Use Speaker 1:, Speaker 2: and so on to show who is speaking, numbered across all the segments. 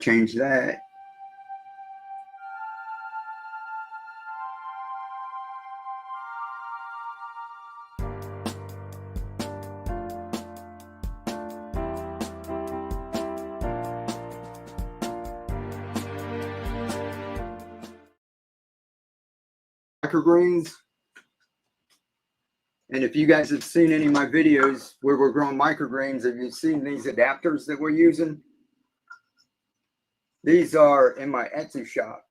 Speaker 1: change that. Microgreens. And if you guys have seen any of my videos where we're growing microgreens, have you seen these adapters that we're using? These are in my Etsy shop,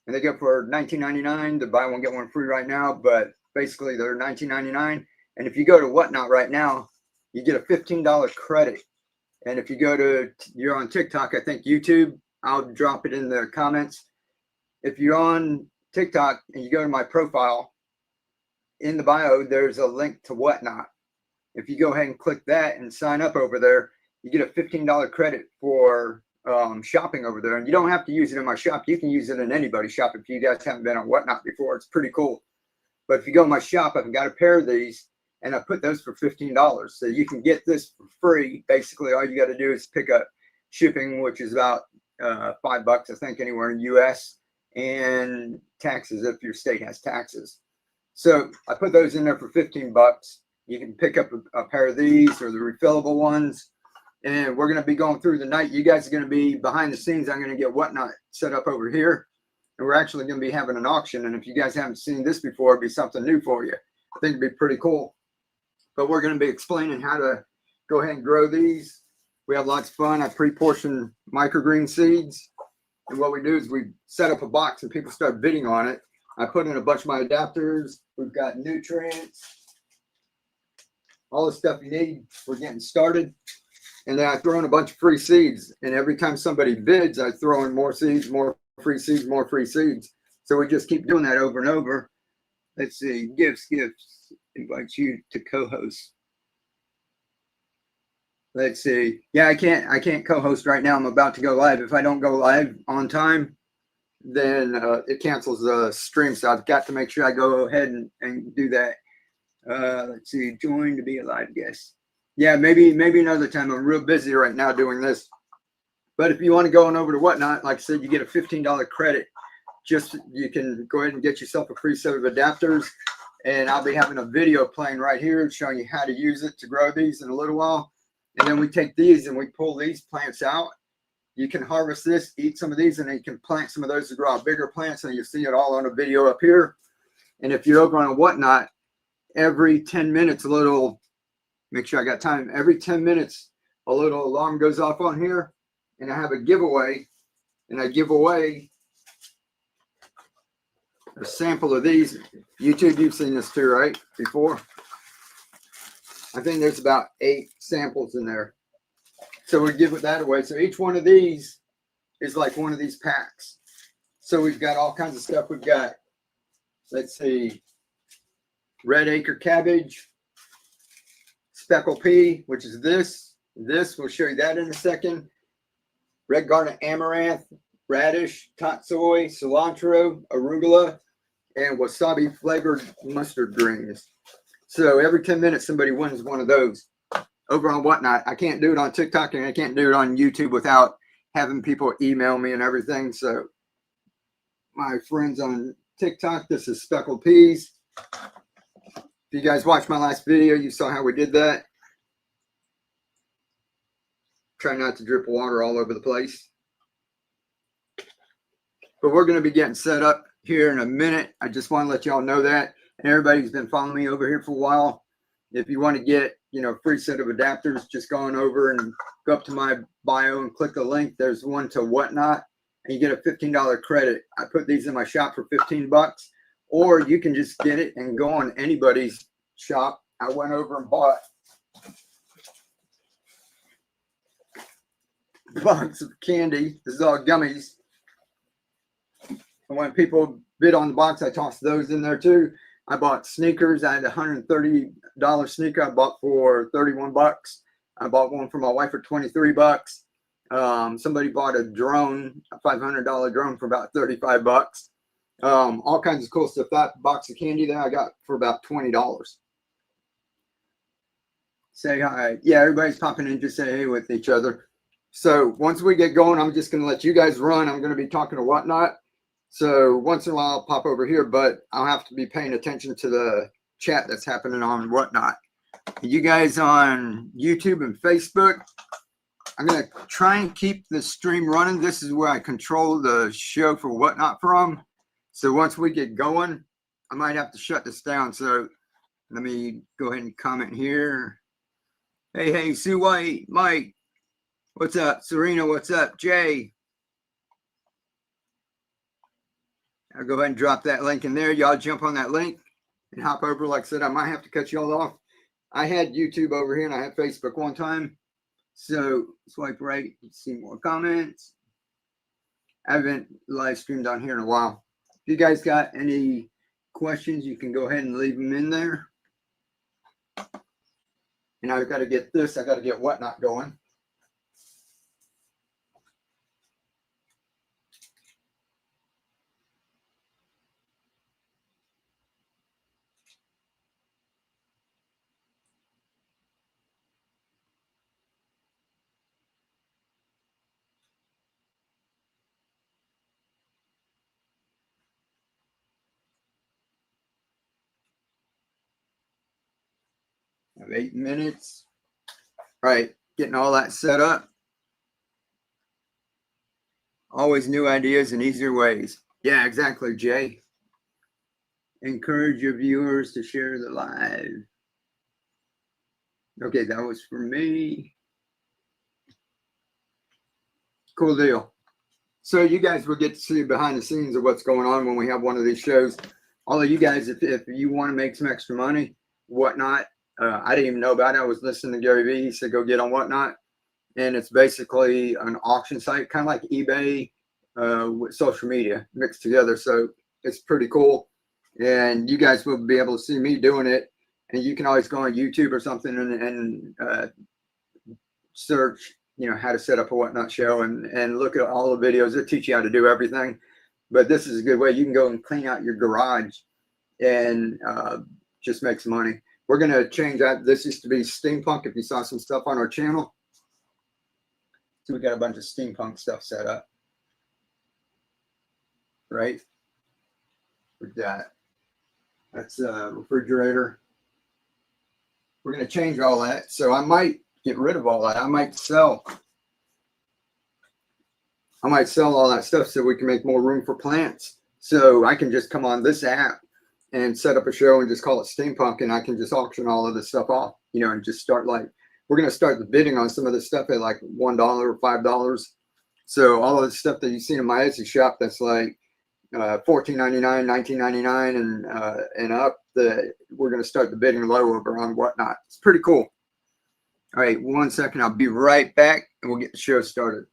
Speaker 1: and they go for $19.99. The buy one get one free right now, but basically they're $19.99. And if you go to Whatnot right now, you get a $15 credit. And if you go to, you're on TikTok, I think YouTube, I'll drop it in the comments. If you're on TikTok and you go to my profile, in the bio, there's a link to Whatnot. If you go ahead and click that and sign up over there, you get a $15 credit for shopping over there. And you don't have to use it in my shop. You can use it in anybody's shop if you guys haven't been on Whatnot before. It's pretty cool. But if you go to my shop, I've got a pair of these, and I put those for $15. So you can get this for free. Basically, all you got to do is pick up shipping, which is about $5, I think, anywhere in the US, and taxes if your state has taxes. So I put those in there for 15 bucks. You can pick up a pair of these or the refillable ones. And we're going to be going through the night. You guys are going to be behind the scenes. I'm going to get Whatnot set up over here. And we're actually going to be having an auction. And if you guys haven't seen this before, it'd be something new for you. I think it'd be pretty cool. But we're going to be explaining how to go ahead and grow these. We have lots of fun. I pre-portion microgreen seeds. And what we do is we set up a box and people start bidding on it. I put in a bunch of my adapters. We've got nutrients, all the stuff you need. We're getting started. And then I throw in a bunch of free seeds. And every time somebody bids, I throw in more seeds, more free seeds, more free seeds. So we just keep doing that over and over. Let's see, gifts, invite you to co-host. Let's see. Yeah, I can't co-host right now. I'm about to go live. If I don't go live on time, then it cancels the stream. So I've got to make sure I go ahead and do that. Let's see, join to be a live guest. Yeah, maybe another time. I'm real busy right now doing this. But if you want to go on over to Whatnot, like I said, you get a $15 credit. Just you can go ahead and get yourself a free set of adapters. And I'll be having a video playing right here showing you how to use it to grow these in a little while. And then we take these and we pull these plants out. You can harvest this, eat some of these, and then you can plant some of those to grow out bigger plants. And you see it all on a video up here. And if you're over on a Whatnot, every 10 minutes, make sure I got time. Every 10 minutes, a little alarm goes off on here. And I have a giveaway. And I give away a sample of these. YouTube, you've seen this too, right? Before. I think there's about 8 samples in there. So we give that away. So each one of these is like one of these packs. So we've got all kinds of stuff. We've got, let's see, red acre cabbage, speckle pea, which is this. We'll show you that in a second. Red garnet amaranth, radish, tatsoi, cilantro, arugula, and wasabi flavored mustard greens. So every 10 minutes, somebody wins one of those. Over on Whatnot. I can't do it on TikTok and I can't do it on YouTube without having people email me and everything. So my friends on TikTok, this is speckled peas. If you guys watched my last video, you saw how we did that. Try not to drip water all over the place. But we're going to be getting set up here in a minute. I just want to let y'all know that. And everybody's been following me over here for a while. If you want to get, free set of adapters, just go on over and go up to my bio and click the link. There's one to Whatnot, and you get a $15 credit. I put these in my shop for 15 bucks, or you can just get it and go on anybody's shop. I went over and bought a box of candy. This is all gummies. And when people bid on the box, I tossed those in there too. I bought sneakers. I had a $130 sneaker I bought for 31 bucks. I bought one for my wife for 23 bucks. Somebody bought a drone, a $500 drone for about 35 bucks. All kinds of cool stuff. That box of candy there I got for about $20. Say hi. Yeah, everybody's popping in, just say hey with each other. So once we get going, I'm just going to let you guys run. I'm going to be talking to Whatnot. So once in a while, I'll pop over here, but I'll have to be paying attention to the chat that's happening on Whatnot. You guys on YouTube and Facebook, I'm going to try and keep the stream running. This is where I control the show for Whatnot from. So once we get going, I might have to shut this down. So let me go ahead and comment here. Hey, Sue White, Mike, what's up? Serena, what's up? Jay. I'll go ahead and drop that link in there. Y'all jump on that link and hop over. Like I said, I might have to cut y'all off. I had YouTube over here and I had Facebook one time. So swipe right, see more comments. I haven't live streamed on here in a while. If you guys got any questions, you can go ahead and leave them in there. And I've got to get this, I got to get Whatnot going. I have 8 minutes. All right, getting all that set up. Always new ideas and easier ways. Yeah, exactly, Jay. Encourage your viewers to share the live. Okay, that was for me. Cool deal. So you guys will get to see behind the scenes of what's going on when we have one of these shows. All of you guys, if you want to make some extra money, Whatnot, I didn't even know about it. I was listening to Gary Vee. He said, go get on Whatnot. And it's basically an auction site, kind of like eBay with social media mixed together. So it's pretty cool. And you guys will be able to see me doing it. And you can always go on YouTube or something and search, how to set up a Whatnot show and look at all the videos. It'll teach you how to do everything. But this is a good way. You can go and clean out your garage and just make some money. We're going to change that. This used to be steampunk. If you saw some stuff on our channel. So we got a bunch of steampunk stuff set up. Right? With that. That's a refrigerator. We're going to change all that. So I might get rid of all that. I might sell all that stuff so we can make more room for plants. So I can just come on this app and set up a show and just call it steampunk, and I can just auction all of this stuff off, and just start we're going to start the bidding on some of this stuff at like $1 or $5. So all of the stuff that you see in my Etsy shop, that's like $14.99, $19.99 and up, we're going to start the bidding low over on Whatnot. It's pretty cool. All right, 1 second. I'll be right back and we'll get the show started.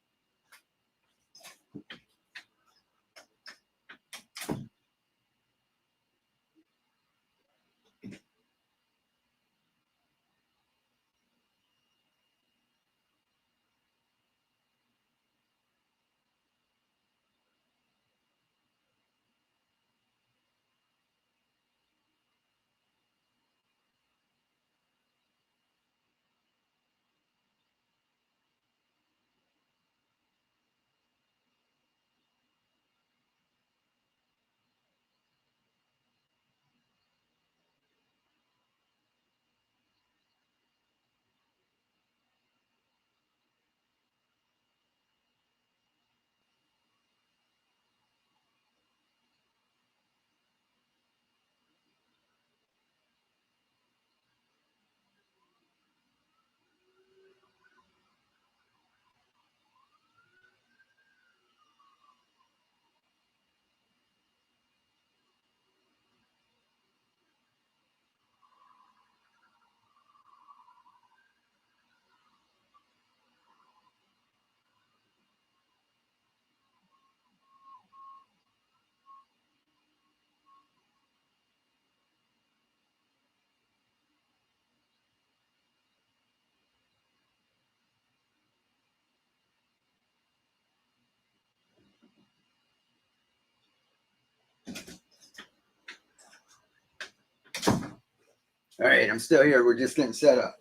Speaker 1: All right, I'm still here. We're just getting set up.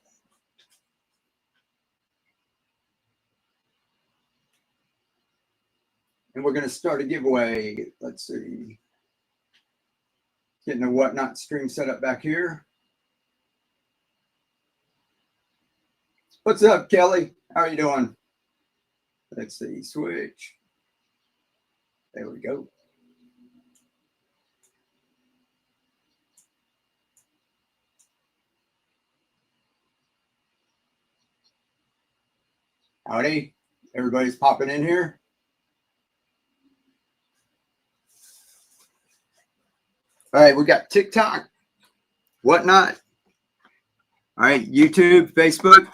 Speaker 1: And we're going to start a giveaway. Let's see. Getting the Whatnot stream set up back here. What's up, Kelly? How are you doing? Let's see. Switch. There we go. Howdy. Everybody's popping in here. All right, we got TikTok, Whatnot. All right, YouTube, Facebook.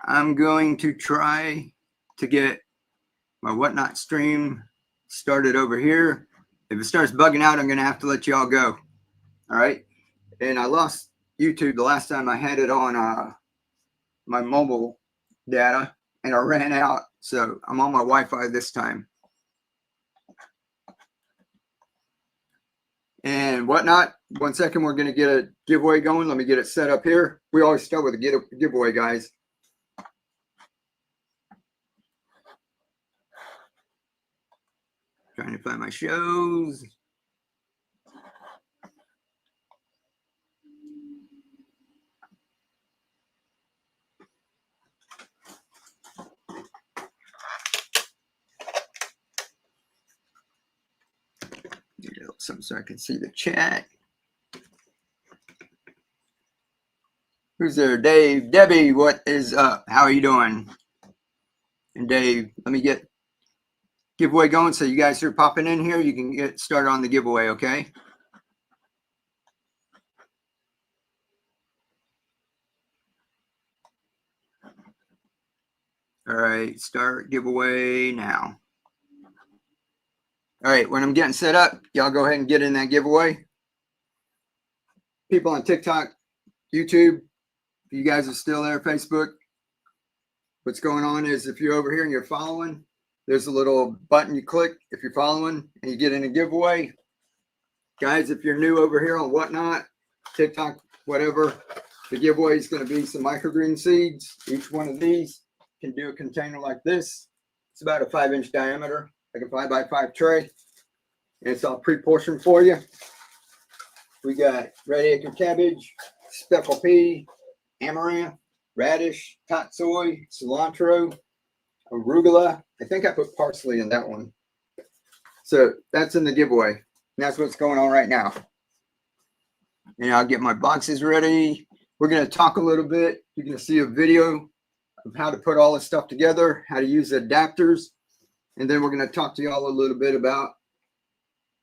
Speaker 1: I'm going to try to get my Whatnot stream started over here. If it starts bugging out, I'm going to have to let y'all go. All right. And I lost YouTube the last time I had it on my mobile data, and I ran out. So I'm on my Wi-Fi this time. And Whatnot, 1 second, we're going to get a giveaway going. Let me get it set up here. We always start with a giveaway, guys. Trying to find my shows. Something so I can see the chat. Who's there? Dave, Debbie, what is up? How are you doing? And Dave, let me get giveaway going. So you guys are popping in here. You can get started on the giveaway, okay? All right, start giveaway now. All right, when I'm getting set up, y'all go ahead and get in that giveaway. People on TikTok, YouTube, if you guys are still there, Facebook, what's going on is if you're over here and you're following, there's a little button you click if you're following and you get in a giveaway. Guys, if you're new over here on Whatnot, TikTok, whatever, the giveaway is going to be some microgreen seeds. Each one of these can do a container like this. It's about a 5-inch diameter, like a 5x5 tray. And it's all pre-portioned for you. We got red acre cabbage, speckled pea, amaranth, radish, tatsoi, cilantro, arugula. I think I put parsley in that one. So that's in the giveaway. And that's what's going on right now. And I'll get my boxes ready. We're going to talk a little bit. You're going to see a video of how to put all this stuff together, how to use the adapters. And then we're going to talk to y'all a little bit about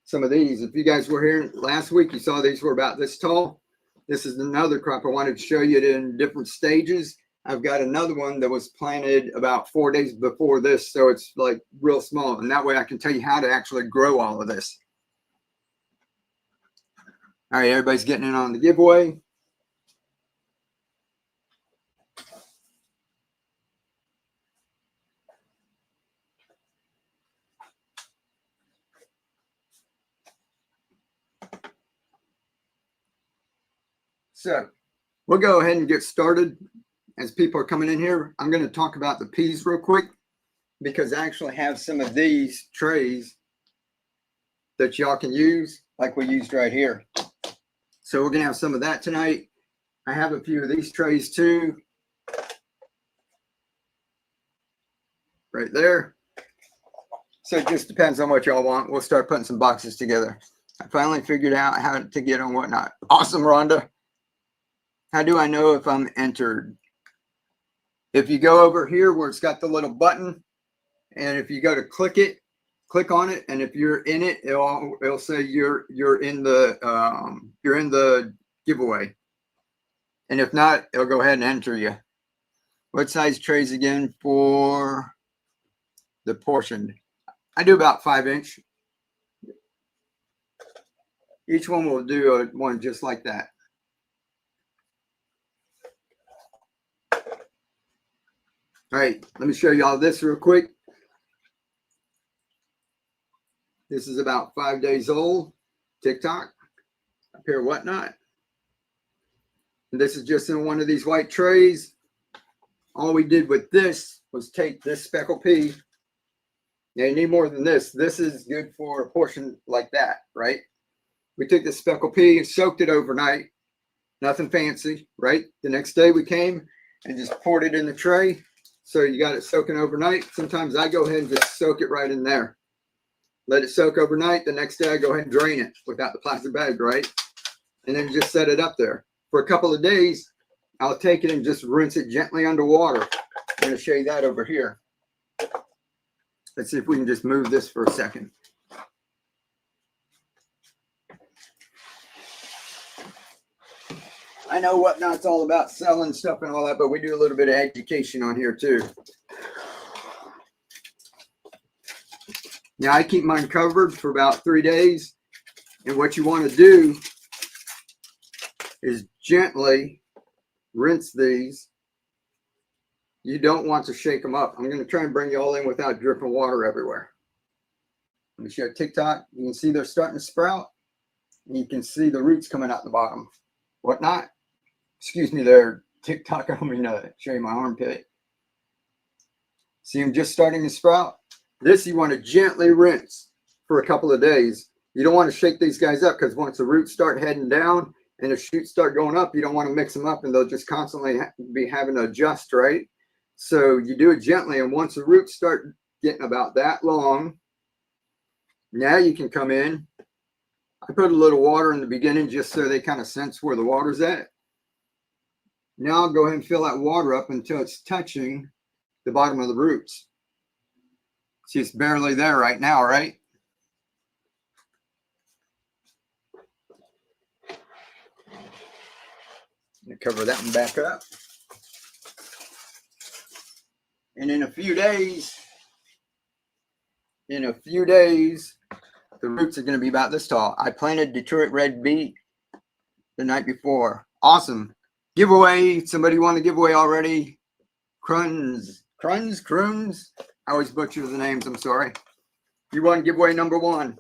Speaker 1: some of these. If you guys were here last week, you saw these were about this tall. This is another crop I wanted to show you in different stages. I've got another one that was planted about 4 days before this, so it's like real small. And that way I can tell you how to actually grow all of this. All right, everybody's getting in on the giveaway. So we'll go ahead and get started. As people are coming in here, I'm going to talk about the peas real quick because I actually have some of these trays that y'all can use like we used right here. So we're going to have some of that tonight. I have a few of these trays too. Right there. So it just depends on what y'all want. We'll start putting some boxes together. I finally figured out how to get on Whatnot. Awesome, Rhonda. How do I know if I'm entered? If you go over here where it's got the little button, and if you go to click on it, and if you're in it, it'll say you're in the giveaway. And if not, it'll go ahead and enter you. What size trays again for the portioned? I do about 5-inch. Each one will do one just like that. All right, let me show y'all this real quick. This is about 5 days old. TikTok, up here, Whatnot. And this is just in one of these white trays. All we did with this was take this speckled pea Now you need more than this. This is good for a portion like that, right? We took the speckled pea and soaked it overnight. Nothing fancy, right? The next day we came and just poured it in the tray. So you got it soaking overnight. Sometimes I go ahead and just soak it right in there. Let it soak overnight. The next day I go ahead and drain it without the plastic bag, right? And then just set it up there. For a couple of days, I'll take it and just rinse it gently underwater. I'm going to show you that over here. Let's see if we can just move this for a second. I know Whatnot's all about selling stuff and all that, but we do a little bit of education on here too. Now I keep mine covered for about 3 days. And what you want to do is gently rinse these. You don't want to shake them up. I'm going to try and bring you all in without dripping water everywhere. Let me show you TikTok. You can see they're starting to sprout. And you can see the roots coming out the bottom. Whatnot. Excuse me there, TikTok. I don't mean to show you my armpit. See them just starting to sprout? This you want to gently rinse for a couple of days. You don't want to shake these guys up because once the roots start heading down and the shoots start going up, you don't want to mix them up and they'll just constantly be having to adjust, right? So you do it gently, and once the roots start getting about that long, now you can come in. I put a little water in the beginning just so they kind of sense where the water's at. Now I'll go ahead and fill that water up until it's touching the bottom of the roots. See, it's barely there right now, right? I'm going to cover that one back up. And in a few days, the roots are going to be about this tall. I planted Detroit red beet the night before. Awesome. Giveaway. Somebody want to give away already? Kruns. I always butcher the names. I'm sorry. You want giveaway number 1.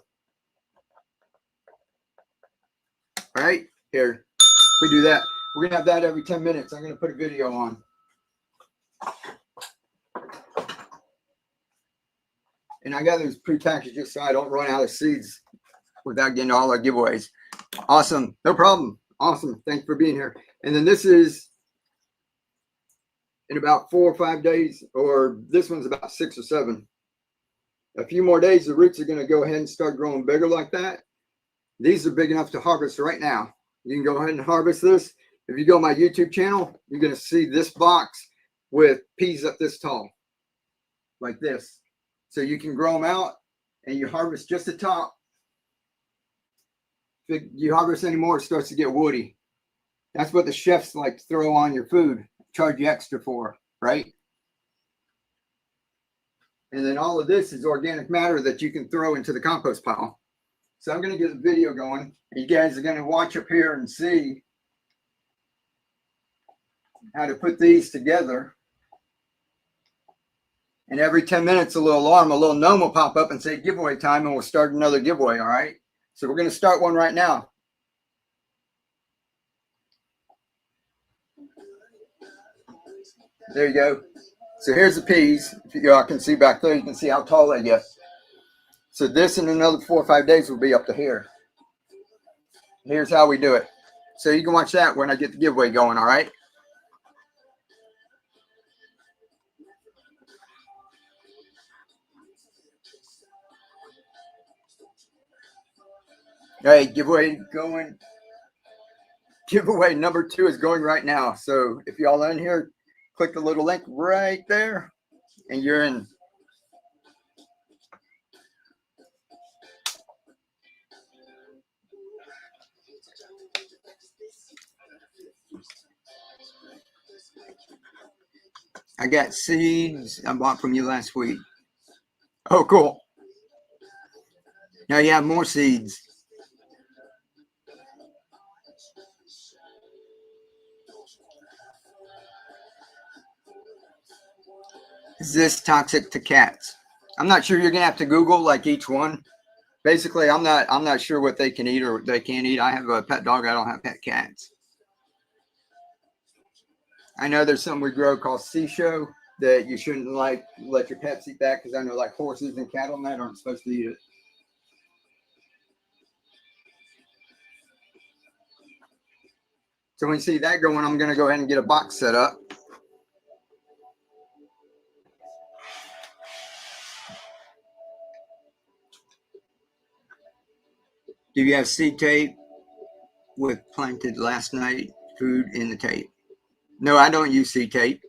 Speaker 1: All right. Here. We do that. We're going to have that every 10 minutes. I'm going to put a video on. And I got those pre-packaged just so I don't run out of seeds without getting all our giveaways. Awesome. No problem. Awesome. Thanks for being here. And then this is in about 4 or 5 days, or this one's about 6 or 7. A few more days, the roots are going to go ahead and start growing bigger like that. These are big enough to harvest right now. You can go ahead and harvest this. If you go to my YouTube channel, you're going to see this box with peas up this tall, like this. So you can grow them out and you harvest just the top. If you harvest any more, it starts to get woody. That's what the chefs like to throw on your food, charge you extra for, right? And then all of this is organic matter that you can throw into the compost pile. So I'm going to get the video going. You guys are going to watch up here and see how to put these together. And every 10 minutes, a little alarm, a little gnome will pop up and say giveaway time, and we'll start another giveaway, all right? So we're going to start one right now. There you go. So here's the peas. If y'all can see back there, you can see how tall they get. So this in another 4 or 5 days will be up to here. Here's how we do it. So you can watch that when I get the giveaway going, all right? All right, giveaway going. Giveaway number 2 is going right now. So if y'all in here, click the little link right there and you're in. I got seeds I bought from you last week. Oh, cool. Now you have more seeds. Is this toxic to cats? I'm not sure. You're gonna have to Google like each one. Basically, I'm not sure what they can eat or what they can't eat. I have a pet dog. I don't have pet cats. I know there's something we grow called sea show. that you shouldn't like let your pets eat that, because I know like horses and cattle and that aren't supposed to eat it. So when you see that going, I'm going to go ahead and get a box set up. Do you have seed tape with planted last night food in the tape? No, I don't use seed tape.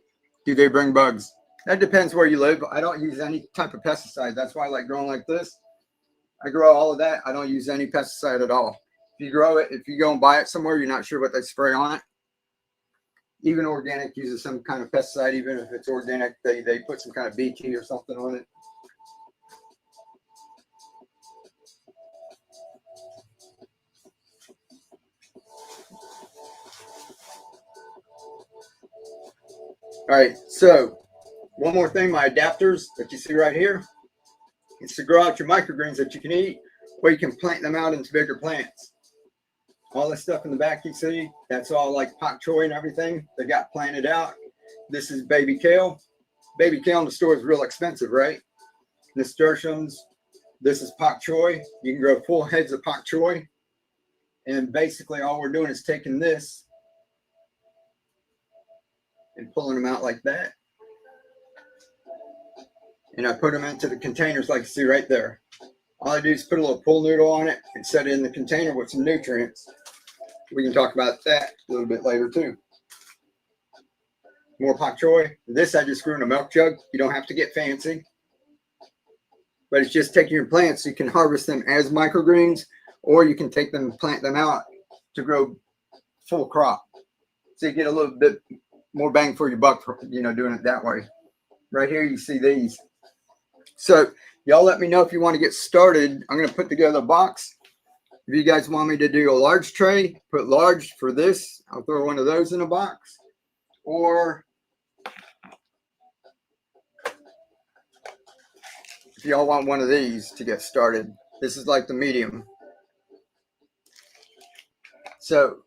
Speaker 1: Do they bring bugs? That depends where you live. I don't use any type of pesticide. That's why I like growing like this. I grow all of that. I don't use any pesticide at all. If you grow it, if you go and buy it somewhere, you're not sure what they spray on it. Even organic uses some kind of pesticide. Even if it's organic, they put some kind of BT or something on it. All right, so one more thing, my adapters that you see right here, it's to grow out your microgreens that you can eat, or you can plant them out into bigger plants. All this stuff in the back you see, that's all like pak choi and everything that got planted out. This is baby kale. Baby kale in the store is real expensive, right? Nasturtiums. This is pak choi. You can grow full heads of pak choi. And basically all we're doing is taking this and pulling them out like that. And I put them into the containers like you see right there. All I do is put a little pool noodle on it and set it in the container with some nutrients. We can talk about that a little bit later too. More pak choi. This I just grew in a milk jug. You don't have to get fancy. But it's just taking your plants. You can harvest them as microgreens, or you can take them and plant them out to grow full crop. So you get a little bit more bang for your buck for, doing it that way. Right here you see these. So y'all let me know if you want to get started. I'm going to put together a box. If you guys want me to do a large tray, put large for this. I'll throw one of those in a box. Or if y'all want one of these to get started, this is like the medium. So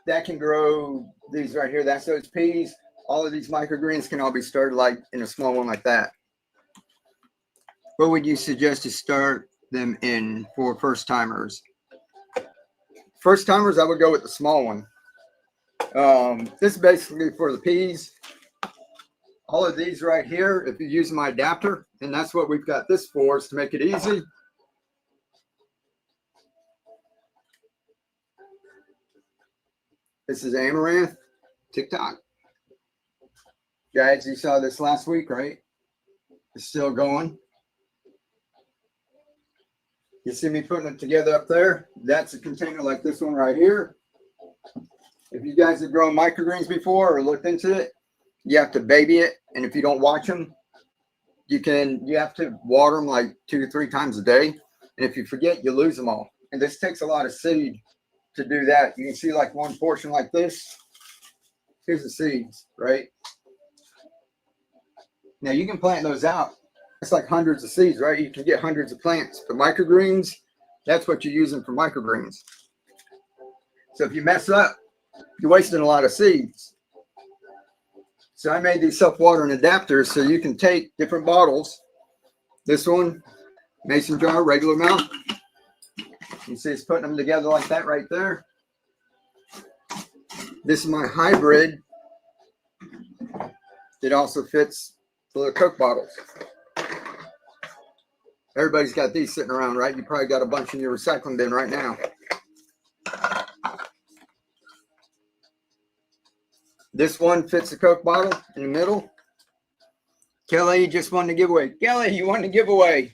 Speaker 1: that can grow these right here. That's those peas. All of these microgreens can all be started like in a small one like that. What would you suggest to start them in for first timers? First timers, I would go with the small one. This is basically for the peas. All of these right here, if you use my adapter, and that's what we've got this for, is to make it easy. This is amaranth, TikTok. Guys, you saw this last week, right? It's still going. You see me putting it together up there? That's a container like this one right here. If you guys have grown microgreens before or looked into it, you have to baby it. And if you don't watch them, you have to water them like 2 to 3 times a day. And if you forget, you lose them all. And this takes a lot of seed to do that. You can see like one portion like this. Here's the seeds, right? Now you can plant those out. It's like hundreds of seeds, right? You can get hundreds of plants. For microgreens, that's what you're using for microgreens. So if you mess up, you're wasting a lot of seeds. So I made these self-watering adapters so you can take different bottles. This one, mason jar, regular amount. You see it's putting them together like that right there. This is my hybrid. It also fits the Coke bottles. Everybody's got these sitting around, right? You probably got a bunch in your recycling bin right now. This one fits the Coke bottle in the middle. Kelly just won the giveaway. Kelly, you won the giveaway.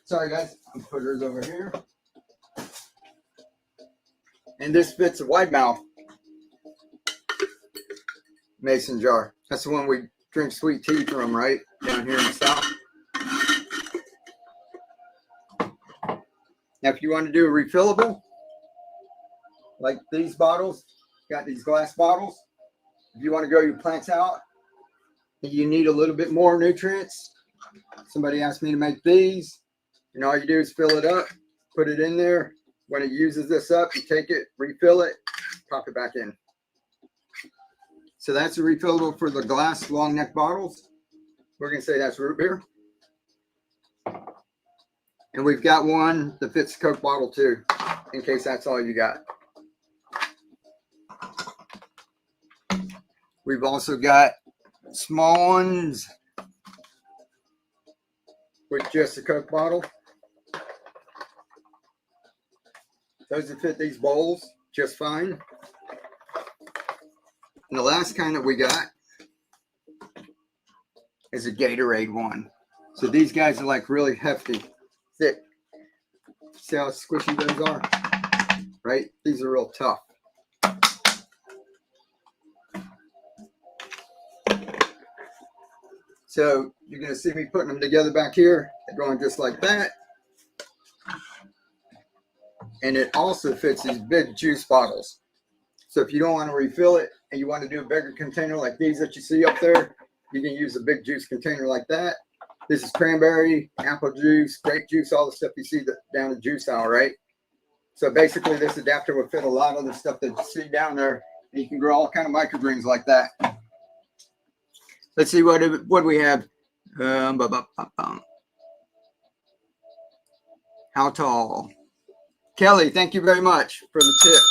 Speaker 1: Sorry, guys. I'll put hers over here. And this fits a wide mouth mason jar. That's the one we drink sweet tea from, right? Down here in the South. Now, if you want to do a refillable, like these bottles, got these glass bottles. If you want to grow your plants out, you need a little bit more nutrients. Somebody asked me to make these. And all you do is fill it up, put it in there. When it uses this up, you take it, refill it, pop it back in. So that's a refillable for the glass long neck bottles. We're going to say that's root beer. And we've got one that fits the Coke bottle too, in case that's all you got. We've also got small ones with just a Coke bottle. Those that fit these bowls just fine. And the last kind that we got is a Gatorade one. So these guys are like really hefty, thick. See how squishy those are? Right? These are real tough. So you're going to see me putting them together back here. They're going just like that. And it also fits these big juice bottles. So if you don't want to refill it and you want to do a bigger container like these that you see up there, you can use a big juice container like that. This is cranberry, apple juice, grape juice, all the stuff you see down the juice aisle, right? So basically this adapter will fit a lot of the stuff that you see down there. And you can grow all kind of microgreens like that. Let's see what we have. How tall? Kelly, thank you very much for the tip.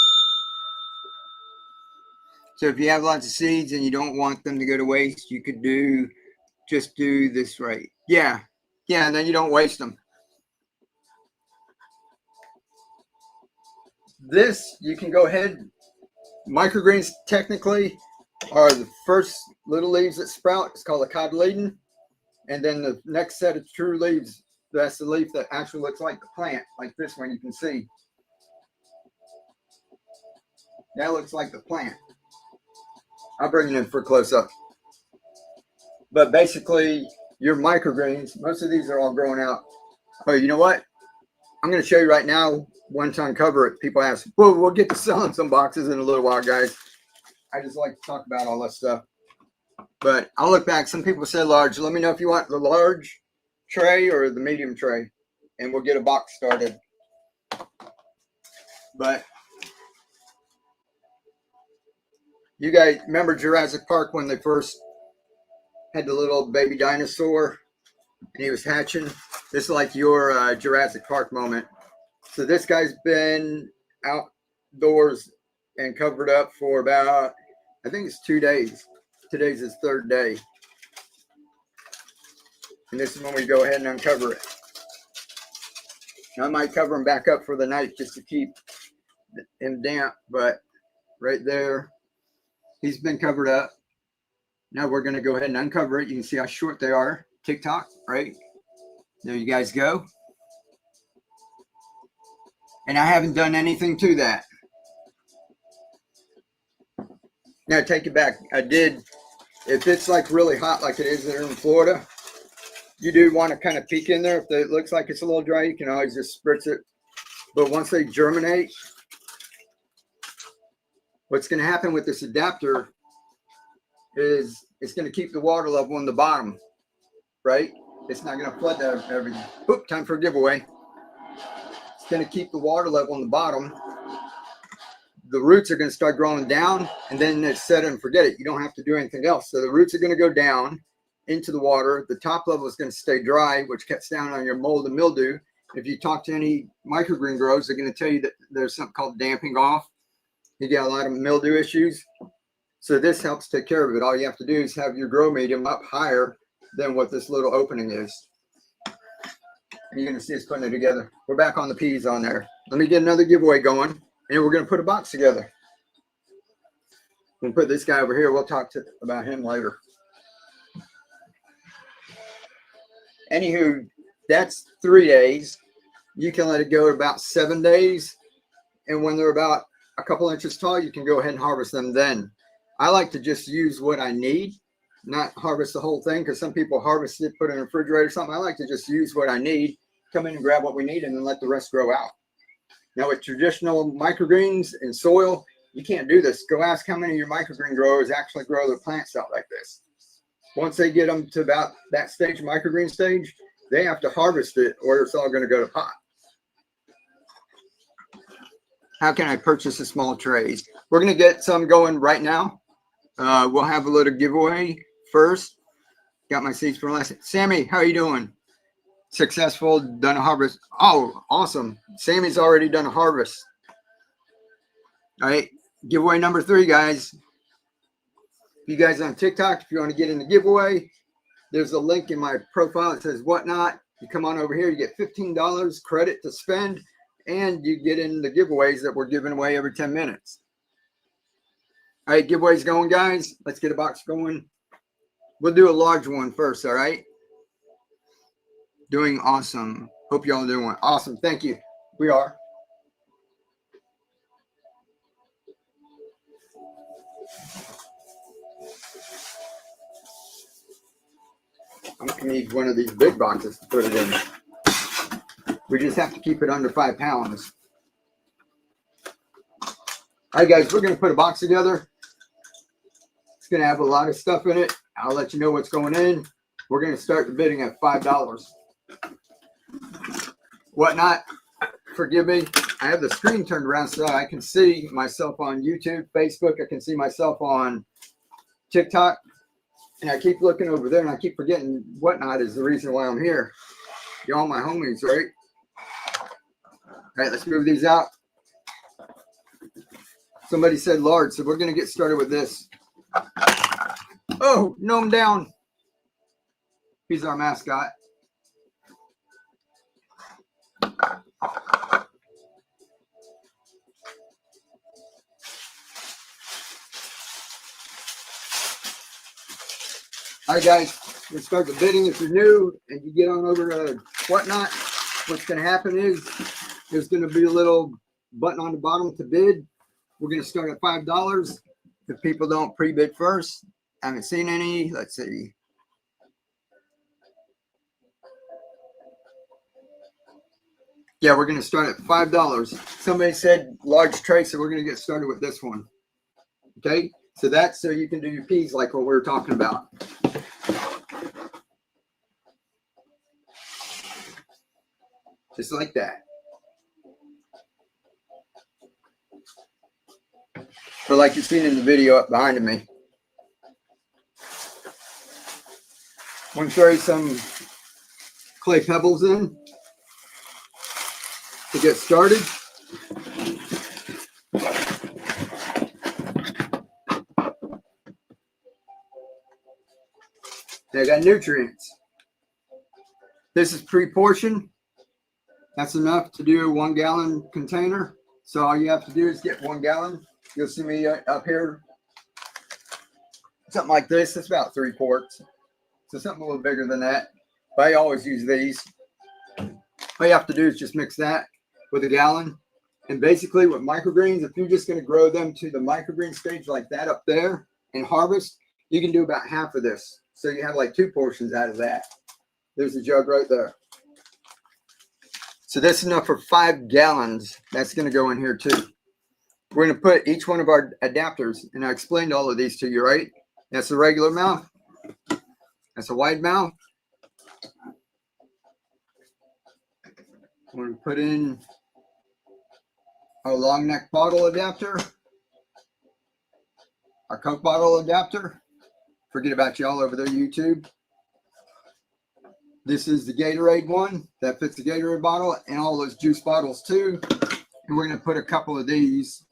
Speaker 1: So if you have lots of seeds and you don't want them to go to waste, you could just do this right. Yeah, and then you don't waste them. This, you can go ahead. Microgreens technically are the first little leaves that sprout. It's called a cotyledon. And then the next set of true leaves, that's the leaf that actually looks like the plant, like this one you can see. That looks like the plant. I'll bring it in for a close-up. But basically, your microgreens, most of these are all growing out. Oh, you know what? I'm going to show you right now, one ton cover it. People ask, well, we'll get to selling some boxes in a little while, guys. I just like to talk about all that stuff. But I'll look back. Some people said large. Let me know if you want the large tray or the medium tray, and we'll get a box started. But you guys remember Jurassic Park when they first had the little baby dinosaur and he was hatching? This is like your Jurassic Park moment. So this guy's been outdoors and covered up for about, I think it's 2 days. Today's his 3rd day. And this is when we go ahead and uncover it. Now, I might cover him back up for the night just to keep him damp, but right there, he's been covered up. Now we're going to go ahead and uncover it. You can see how short they are. TikTok, right? There you guys go. And I haven't done anything to that. Now take it back. I did. If it's like really hot like it is there in Florida, you do want to kind of peek in there. If it looks like it's a little dry, you can always just spritz it. But once they germinate, what's going to happen with this adapter is it's going to keep the water level in the bottom, right? It's not going to flood everything. Oop, time for a giveaway. It's going to keep the water level in the bottom. The roots are going to start growing down, and then it's set and forget it. You don't have to do anything else. So the roots are going to go down into the water. The top level is going to stay dry, which cuts down on your mold and mildew. If you talk to any microgreen growers, they're going to tell you that there's something called damping off. You get a lot of mildew issues. So this helps take care of it. All you have to do is have your grow medium up higher than what this little opening is. And you're going to see us putting it together. We're back on the peas on there. Let me get another giveaway going. And we're going to put a box together. We'll put this guy over here. We'll talk about him later. Anywho, that's 3 days. You can let it go about 7 days. And when they're about a couple inches tall, you can go ahead and harvest them then. I like to just use what I need, not harvest the whole thing, because some people harvest it, put it in a refrigerator or something. I like to just use what I need, come in and grab what we need, and then let the rest grow out. Now with traditional microgreens and soil, you can't do this. Go ask how many of your microgreen growers actually grow their plants out like this. Once they get them to about that stage, microgreen stage, they have to harvest it or it's all going to go to pot. How can I purchase a small trays? We're going to get some going right now. We'll have a little giveaway first. Got my seeds for last. Sammy, how are you doing? Successful, done a harvest. Oh, awesome. Sammy's already done a harvest. All right, giveaway number 3, guys. If you guys on TikTok, if you want to get in the giveaway, there's a link in my profile that says whatnot. You come on over here, you get $15 credit to spend, and you get in the giveaways that we're giving away every 10 minutes. All right, giveaways going, guys. Let's get a box going. We'll do a large one first, all right? Doing awesome. Hope y'all are doing awesome. Thank you. We are. I'm going to need one of these big boxes to put it in. We just have to keep it under 5 pounds. All right, guys, we're going to put a box together. It's going to have a lot of stuff in it. I'll let you know what's going in. We're going to start the bidding at $5. Whatnot, forgive me. I have the screen turned around so I can see myself on YouTube, Facebook. I can see myself on TikTok. And I keep looking over there and I keep forgetting Whatnot is the reason why I'm here. Y'all my homies, right? All right, let's move these out. Somebody said large, so we're going to get started with this. Oh, gnome down. He's our mascot. All right, guys, let's start the bidding. If you're new and you get on over to Whatnot, what's going to happen is there's going to be a little button on the bottom to bid. We're going to start at $5. If people don't pre-bid first, I haven't seen any. Let's see. Yeah, we're going to start at $5. Somebody said large tray, so we're going to get started with this one. Okay, so that's so you can do your peas like what we were talking about. Just like that. But like you've seen in the video up behind me. I'm going to throw some clay pebbles in to get started. They got nutrients. This is pre-portioned. That's enough to do a 1 gallon container. So all you have to do is get 1 gallon. You'll see me up here. Something like this. It's about 3 quarts. So something a little bigger than that. But I always use these. All you have to do is just mix that with a gallon. And basically with microgreens, if you're just going to grow them to the microgreen stage like that up there and harvest, you can do about half of this. So you have like 2 portions out of that. There's a jug right there. So that's enough for 5 gallons. That's going to go in here too. We're going to put each one of our adapters, and I explained all of these to you, right? That's a regular mouth. That's a wide mouth. We're going to put in our long neck bottle adapter, our Coke bottle adapter. Forget about y'all over there, YouTube. This is the Gatorade one that fits the Gatorade bottle and all those juice bottles too. And we're going to put a couple of these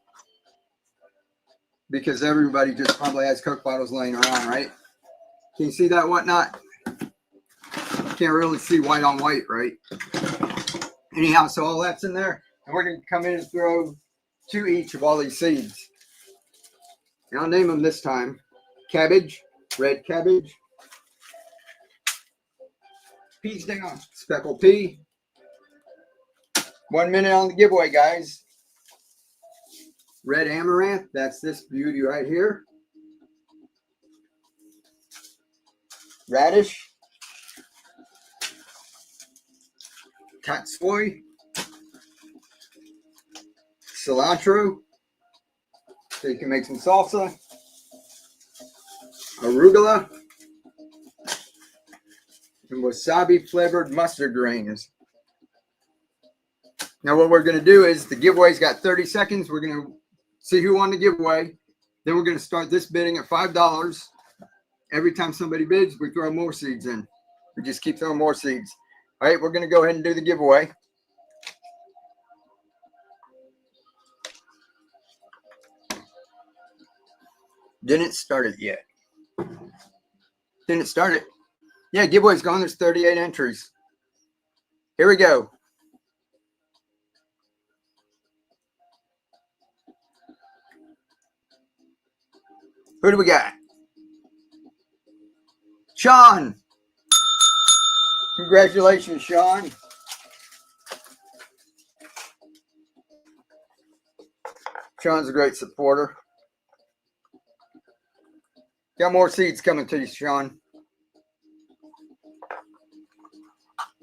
Speaker 1: because everybody just probably has Coke bottles laying around, right? Can you see that Whatnot? Can't really see white on white, right? Anyhow, so all that's in there. And we're going to come in and throw 2 each of all these seeds. And I'll name them this time. Cabbage, red cabbage. Peas down, speckled pea. 1 minute on the giveaway, guys. Red amaranth, that's this beauty right here. Radish. Tatsoi. Cilantro. So you can make some salsa. Arugula. and wasabi flavored mustard greens. Now what we're going to do is the giveaway's got 30 seconds. We're going to see who won the giveaway. Then we're going to start this bidding at $5. Every time somebody bids, we throw more seeds in. We just keep throwing more seeds. All right, we're going to go ahead and do the giveaway. Didn't start it yet. Didn't start it. Yeah, giveaway's gone. There's 38 entries. Here we go. Who do we got? Sean. Congratulations, Sean. Sean's a great supporter. Got more seeds coming to you, Sean.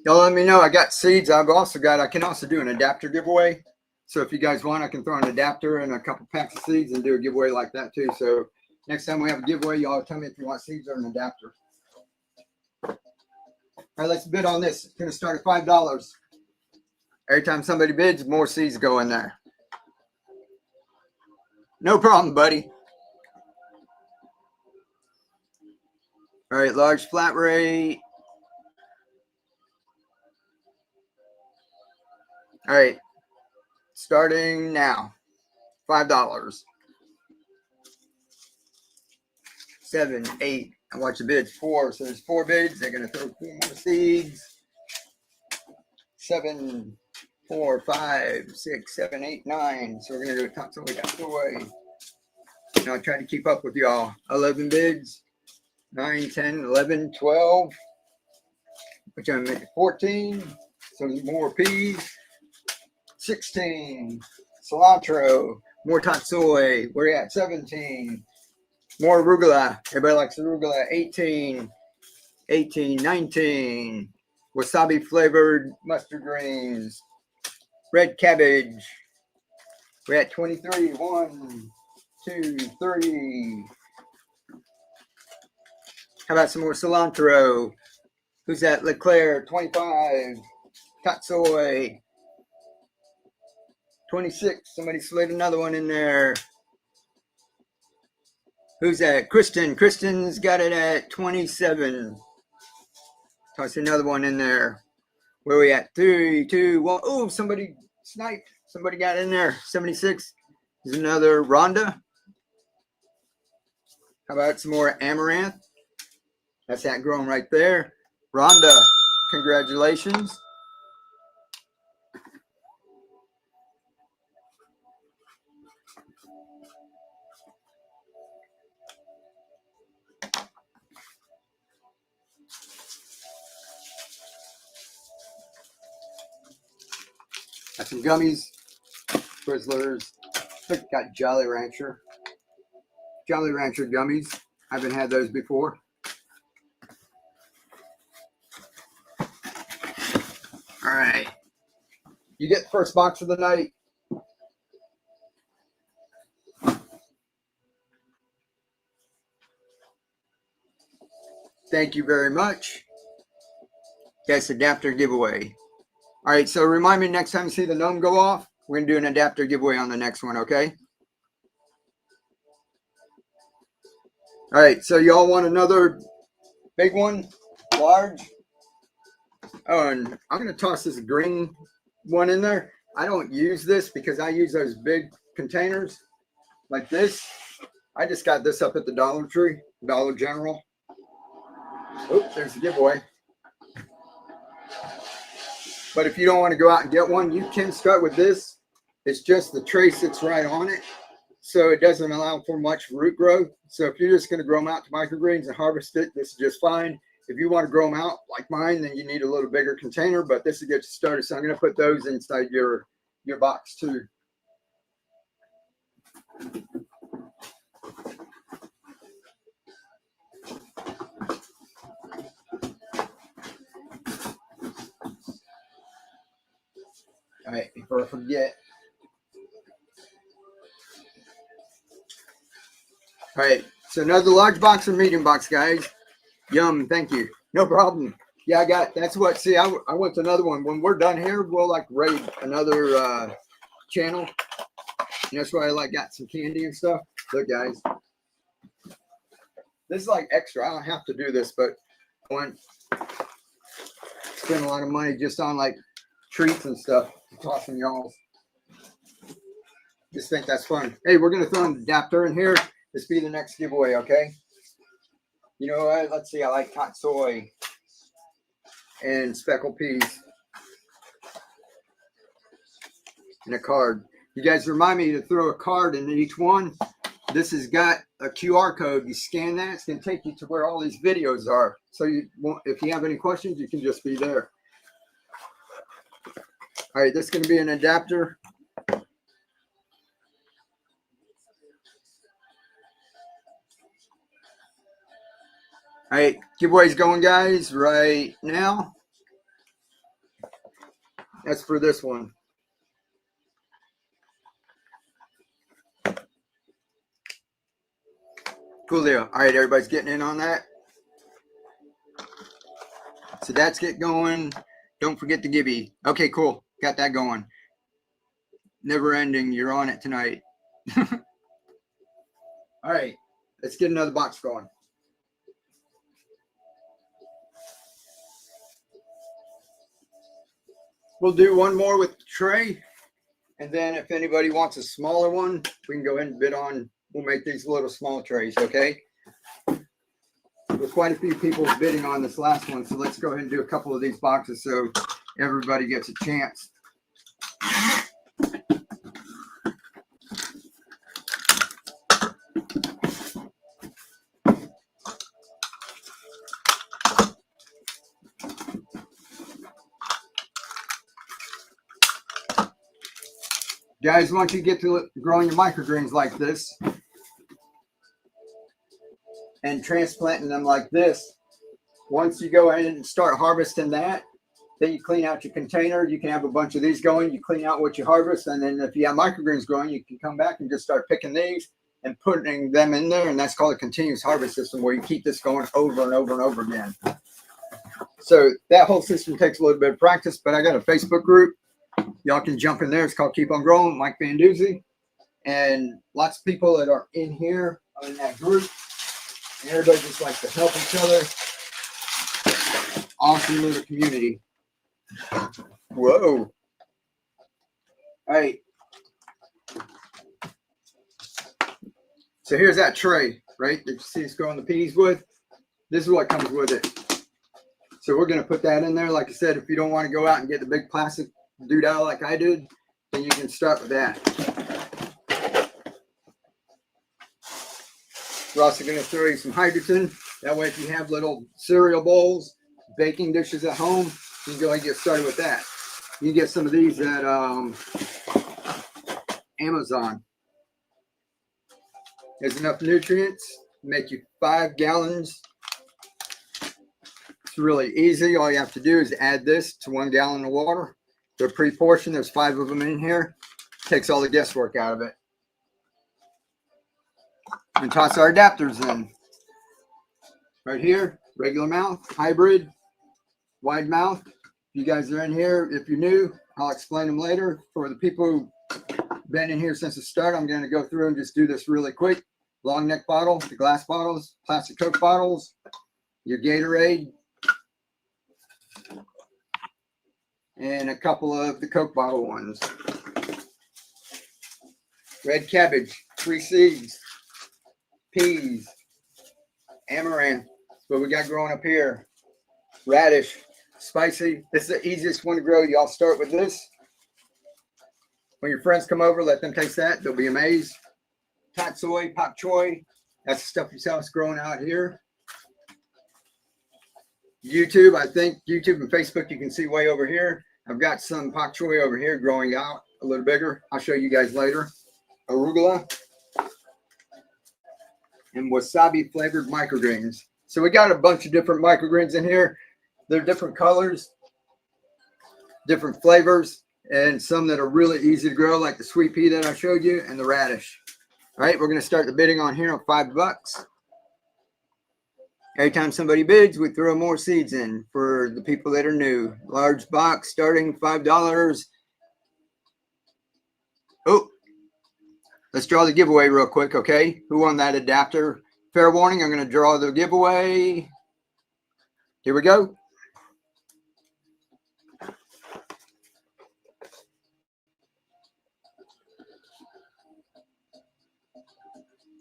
Speaker 1: Y'all let me know. I got seeds. I can also do an adapter giveaway. So if you guys want, I can throw an adapter and a couple packs of seeds and do a giveaway like that too. So next time we have a giveaway, y'all tell me if you want seeds or an adapter. All right, let's bid on this. It's going to start at $5. Every time somebody bids, more seeds go in there. No problem, buddy. All right, large flat rate. All right, starting now. $5. 7, 8. I watch the bids. 4. So there's 4 bids. They're going to throw 4 more seeds. 7, 4, 5, 6, 7, 8, 9. So we're going to do a top way down the way. Now I try to keep up with y'all. 11 bids. 9, 10, 11, 12. Which I'm making 14. So there's more peas. 16. Cilantro. More tatsoi. We're at 17. More arugula. Everybody likes arugula. 18. 18, 19. Wasabi flavored mustard greens. Red cabbage. We're at 23. 1, 2, 3. How about some more cilantro? Who's that? Leclerc. 25. Tatsoi. 26. Somebody slid another one in there. Who's that? Kristen. Kristen's got it at 27. Toss another one in there. Where are we at? 3, 2, 1. Oh, somebody sniped. Somebody got in there. 76. There's another Rhonda. How about some more amaranth? That's that growing right there. Rhonda, congratulations. Got some gummies, Twizzlers. Look, got Jolly Rancher. Jolly Rancher gummies. I haven't had those before. All right. You get the first box of the night. Thank you very much. That's adapter giveaway. All right, so remind me next time you see the gnome go off, we're going to do an adapter giveaway on the next one, okay? All right, so y'all want another big one, large? Oh, and I'm going to toss this green one in there. I don't use this because I use those big containers like this. I just got this up at the Dollar Tree, Dollar General. Oops, there's the giveaway. But if you don't want to go out and get one, you can start with this. It's just the tray sits right on it. So it doesn't allow for much root growth. So if you're just going to grow them out to microgreens and harvest it, this is just fine. If you want to grow them out like mine, then you need a little bigger container, but this will get you started. So I'm going to put those inside your box too. All right, before I forget. All right, so another large box or medium box, guys. Yum, thank you. No problem. Yeah, I got, that's what, see, I went to another one. When we're done here, we'll like raid another channel. And that's why I like got some candy and stuff. Look, guys, this is like extra. I don't have to do this, but I want to spend a lot of money just on like treats and stuff, tossing y'all. Just think that's fun. Hey, we're gonna throw an adapter in here. This be the next giveaway, okay? You know what? Let's see. I like hot soy and speckled peas and a card. You guys remind me to throw a card in each one. This has got a QR code. You scan that, it's gonna take you to where all these videos are. So you won't, if you have any questions, you can just be there. All right, this is gonna be an adapter. All right, giveaway's going, guys, right now. That's for this one. Cool deal. All right, everybody's getting in on that. So that's get going. Don't forget the Gibby. Okay, cool. Got that going. Never ending. You're on it tonight. All right, let's get another box going. We'll do one more with the tray. And then if anybody wants a smaller one, we can go ahead and bid on. We'll make these little small trays, okay? There's quite a few people bidding on this last one, so let's go ahead and do a couple of these boxes so everybody gets a chance. Guys, once you get to growing your microgreens like this and transplanting them like this, once you go ahead and start harvesting that, then you clean out your container. You can have a bunch of these going. You clean out what you harvest, and then if you have microgreens growing, you can come back and just start picking these and putting them in there, and that's called a continuous harvest system, where you keep this going over and over and over again. So that whole system takes a little bit of practice, but I got a Facebook group. Y'all can jump in there. It's called Keep On Growing, Mike Van Doozy. And lots of people that are in here are in that group. And everybody just likes to help each other. Awesome little community. Whoa. All right. So here's that tray, right? That you see us growing the peas with. This is what comes with it. So we're going to put that in there. Like I said, if you don't want to go out and get the big plastic doodah like I did, then you can start with that. We're also going to throw you some hydrogen. That way, if you have little cereal bowls, baking dishes at home, you can go and get started with that. You can get some of these at Amazon. There's enough nutrients to make you 5 gallons. It's really easy. All you have to do is add this to 1 gallon of water. They're pre-portioned. There's 5 of them in here. Takes all the guesswork out of it. And toss our adapters in. Right here, regular mouth, hybrid, wide mouth. If you guys are in here, if you're new, I'll explain them later. For the people who've been in here since the start, I'm going to go through and just do this really quick. Long neck bottle, the glass bottles, plastic Coke bottles, your Gatorade, and a couple of the Coke bottle ones. Red cabbage, 3 seeds, peas, amaranth, that's what we got growing up here. Radish, spicy. This is the easiest one to grow. Y'all start with this. When your friends come over, let them taste that. They'll be amazed. Hot soy, pak choy. That's the stuff you saw us growing out here. YouTube, I think YouTube and Facebook you can see way over here. I've got some pak choy over here growing out a little bigger. I'll show you guys later. Arugula and wasabi flavored microgreens. So we got a bunch of different microgreens in here. They're different colors, different flavors, and some that are really easy to grow, like the sweet pea that I showed you and the radish. All right, we're going to start the bidding on here on $5. Every time somebody bids, we throw more seeds in for the people that are new. Large box starting $5. Oh, let's draw the giveaway real quick, okay? Who won that adapter? Fair warning, I'm going to draw the giveaway. Here we go.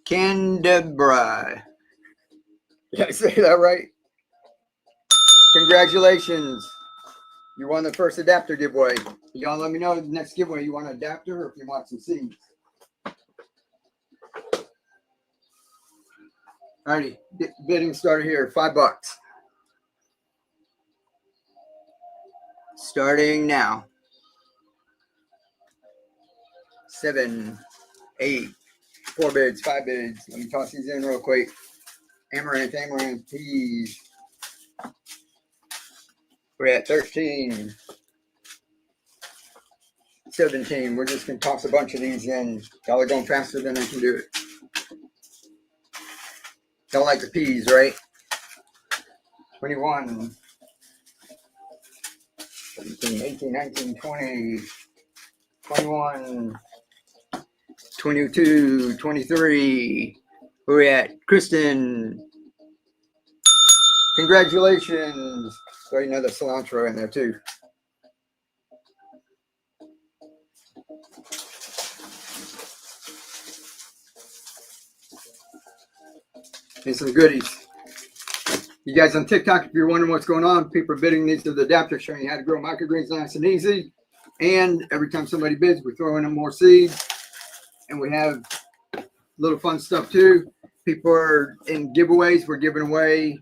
Speaker 1: Candebra. Did I say that right? Congratulations. You won the first adapter giveaway. Y'all let me know the next giveaway you want an adapter or if you want some seeds. Alrighty, bidding started here, $5. Starting now. 7, 8, 4 bids, 5 bids. Let me toss these in real quick. Amaranth, peas. We're at 13, 17. We're just going to toss a bunch of these in. Y'all are going faster than I can do it. Y'all like the peas, right? 21, 17, 18, 19, 20, 21, 22, 23. Where we at? Kristen. Congratulations. Throw another cilantro in there too. And some goodies. You guys on TikTok, if you're wondering what's going on, people are bidding these to the adapter, showing you how to grow microgreens nice and easy. And every time somebody bids, we're throwing in more seeds. And we have little fun stuff too. People are in giveaways. We're giving away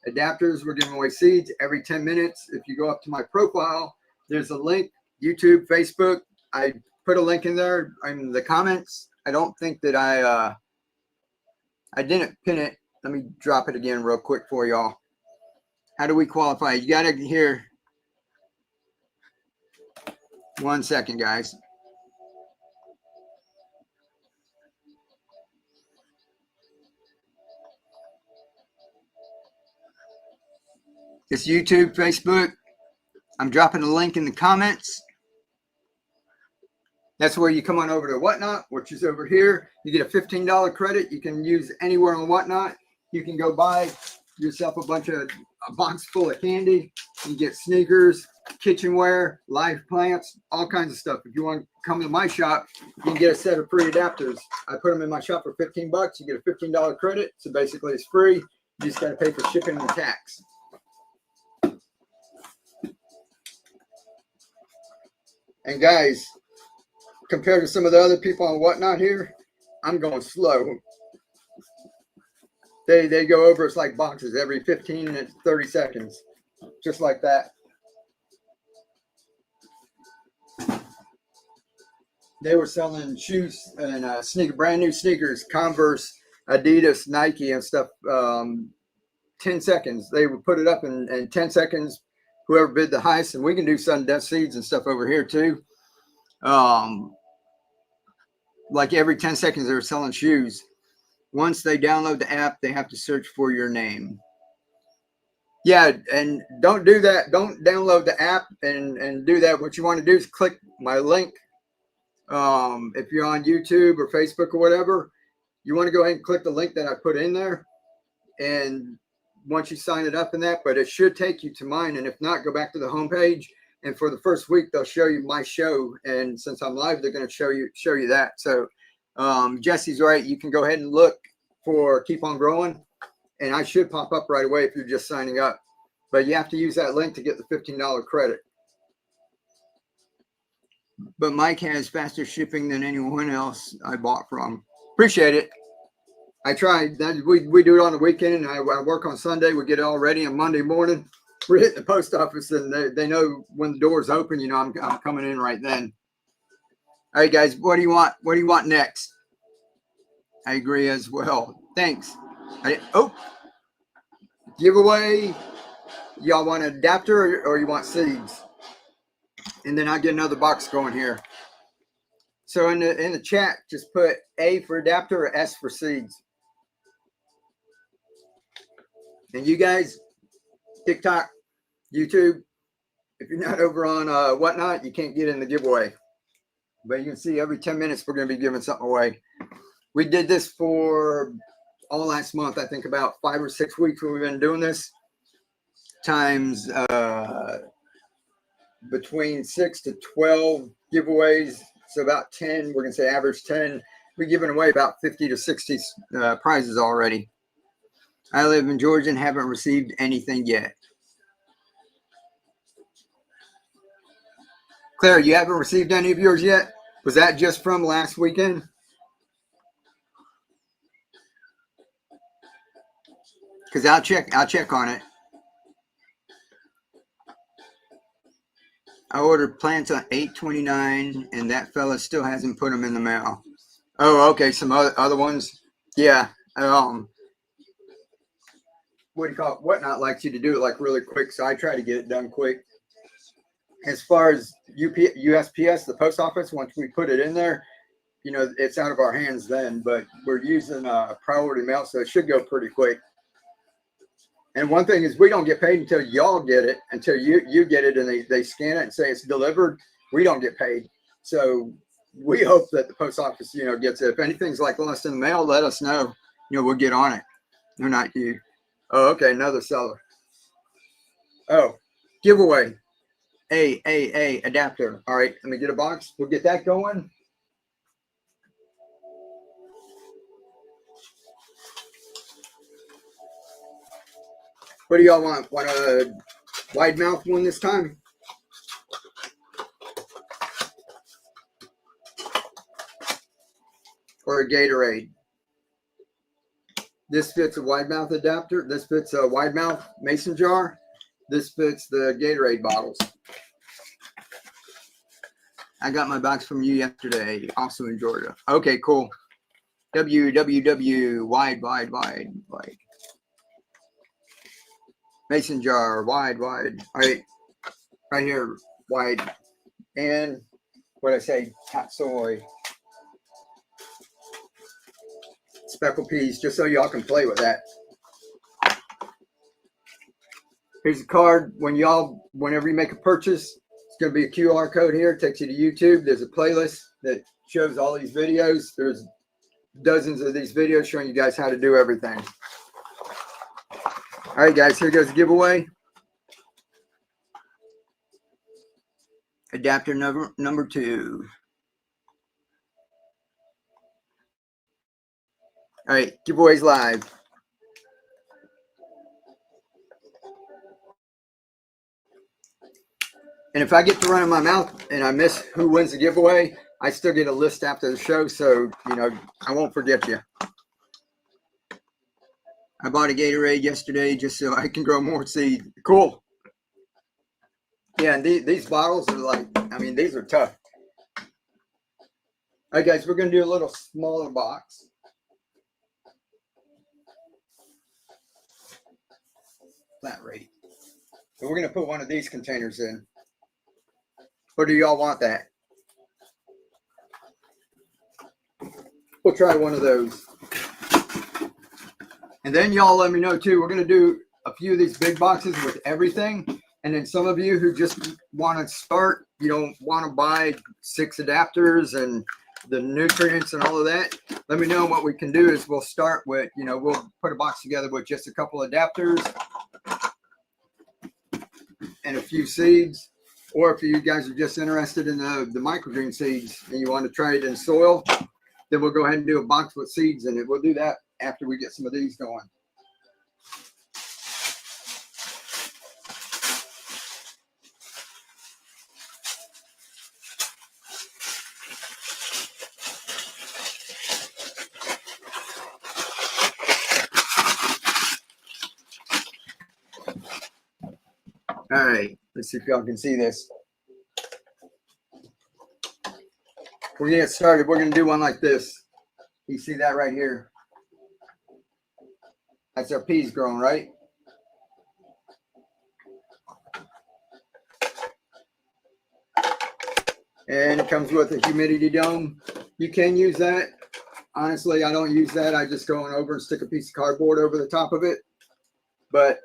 Speaker 1: adapters. We're giving away seeds every 10 minutes. If you go up to my profile, there's a link, YouTube, Facebook. I put a link in there in the comments. I don't think that I didn't pin it. Let me drop it again real quick for y'all. How do we qualify? You got to hear. 1 second, guys. It's YouTube, Facebook. I'm dropping a link in the comments. That's where you come on over to Whatnot, which is over here. You get a $15 credit. You can use anywhere on Whatnot. You can go buy yourself a box full of candy. You get sneakers, kitchenware, live plants, all kinds of stuff. If you want to come to my shop, you can get a set of free adapters. I put them in my shop for 15 bucks. You get a $15 credit. So basically it's free. You just got to pay for shipping and tax. And guys, compared to some of the other people on Whatnot here, I'm going slow. They go over us like boxes every 15 and 30 seconds, just like that. They were selling shoes and brand new sneakers, Converse, Adidas, Nike, and stuff. 10 seconds. They would put it up in 10 seconds. Whoever bid the highest, and we can do sudden death seeds and stuff over here too. Like every 10 seconds, they're selling shoes. Once they download the app, they have to search for your name. Yeah, and don't do that. Don't download the app and do that. What you want to do is click my link. If you're on YouTube or Facebook or whatever, you want to go ahead and click the link that I put in there. And once you sign it up in that, but it should take you to mine. And if not, go back to the homepage. And for the first week, they'll show you my show. And since I'm live, they're going to show you that. So Jesse's right. You can go ahead and look for Keep On Growing. And I should pop up right away if you're just signing up. But you have to use that link to get the $15 credit. But Mike has faster shipping than anyone else I bought from. Appreciate it. I tried. We do it on the weekend, and I work on Sunday. We get it all ready on Monday morning. We're hitting the post office, and they know when the doors open. You know, I'm coming in right then. All right, guys. What do you want? What do you want next? I agree as well. Thanks. Giveaway. Y'all want an adapter or you want seeds? And then I'll get another box going here. So in the chat, just put A for adapter or S for seeds. And you guys, TikTok, YouTube, if you're not over on Whatnot, you can't get in the giveaway. But you can see every 10 minutes we're going to be giving something away. We did this for all last month. I think about 5 or 6 weeks we've been doing this. Times between 6 to 12 giveaways. So about 10, we're going to say average 10. We're giving away about 50 to 60 prizes already. I live in Georgia and haven't received anything yet. Claire, you haven't received any of yours yet? Was that just from last weekend? Because I'll check on it. I ordered plants on 8/29, and that fella still hasn't put them in the mail. Oh, okay. Some other ones. Yeah. What do you call it? Whatnot likes you to do it like really quick, so I try to get it done quick. As far as USPS, the post office, once we put it in there, you know, it's out of our hands then. But we're using priority mail, so it should go pretty quick. And one thing is we don't get paid until y'all get it, until you get it and they scan it and say it's delivered. We don't get paid. So we hope that the post office, you know, gets it. If anything's like lost in the mail, let us know. You know, we'll get on it. They're not you. Oh, okay, another seller. Oh, giveaway. A adapter. All right, let me get a box. We'll get that going. What do y'all want? Want a wide mouth one this time? Or a Gatorade? This fits a wide mouth adapter. This fits a wide mouth mason jar. This fits the Gatorade bottles. I got my box from you yesterday, also in Georgia. Okay, cool. www wide. Mason jar, wide. All right, right here, wide. And what I say, tatsoi. Speckled peas, just so y'all can play with that. Here's a card. Whenever you make a purchase, it's going to be a QR code here. It takes you to YouTube. There's a playlist that shows all these videos. There's dozens of these videos showing you guys how to do everything. All right, guys, here goes the giveaway. Adapter number 2. All right, giveaway's live. And if I get to run in my mouth and I miss who wins the giveaway, I still get a list after the show, so, you know, I won't forget you. I bought a Gatorade yesterday just so I can grow more seed. Cool. Yeah, and these bottles are like, I mean, these are tough. All right, guys, we're going to do a little smaller box. Flat rate. So we're going to put one of these containers in. Or do y'all want that? We'll try one of those. And then y'all let me know too. We're going to do a few of these big boxes with everything. And then some of you who just want to start, you don't want to buy 6 adapters and the nutrients and all of that. Let me know. What we can do is we'll start with, you know, we'll put a box together with just a couple adapters and a few seeds. Or if you guys are just interested in the microgreen seeds and you want to try it in soil, then we'll go ahead and do a box with seeds in it. We'll do that after we get some of these going. All right, let's see if y'all can see this. We're gonna get started. We're gonna do one like this. You see that right here? That's our peas growing, right? And it comes with a humidity dome. You can use that. Honestly, I don't use that. I just go on over and stick a piece of cardboard over the top of it. but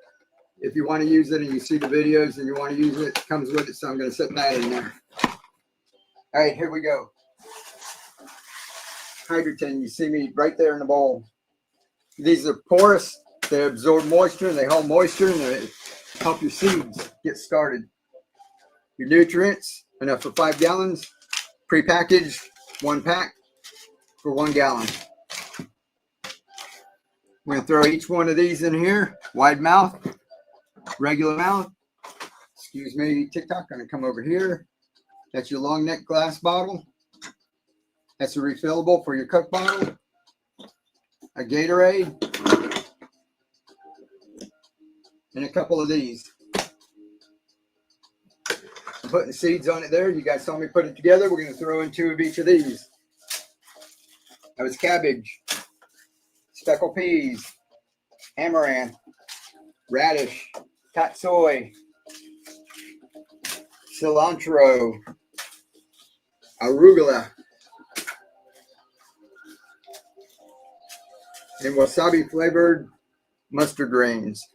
Speaker 1: if you want to use it and you see the videos and you want to use it, it comes with it. So I'm going to set that in there. All right, here we go. Hydrogen, you see me right there in the bowl. These are porous. They absorb moisture and they hold moisture and they help your seeds get started. Your nutrients, enough for 5 gallons. Prepackaged, 1 pack for 1 gallon. We're going to throw each one of these in here. Wide mouth, regular mouth. Excuse me, TikTok, going to come over here. That's your long neck glass bottle. That's a refillable for your Coke bottle. A Gatorade. And a couple of these. I'm putting the seeds on it there. You guys saw me put it together. We're going to throw in 2 of each of these. That was cabbage, speckled peas, amaranth, radish, tatsoi, cilantro, arugula, and wasabi flavored mustard grains.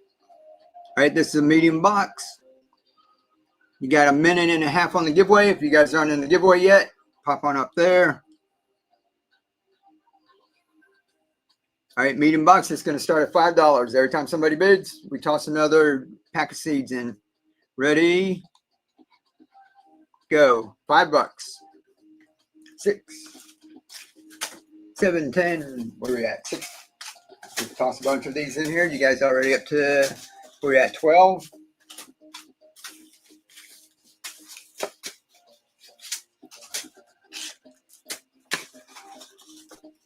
Speaker 1: All right, this is a medium box. You got 1.5 minutes on the giveaway. If you guys aren't in the giveaway yet, pop on up there. All right, medium box is going to start at $5. Every time somebody bids, we toss another pack of seeds in. Ready? Go. $5. 6, 7, 10. Where are we at? 6. Just toss a bunch of these in here. You guys already up to, we're at 12.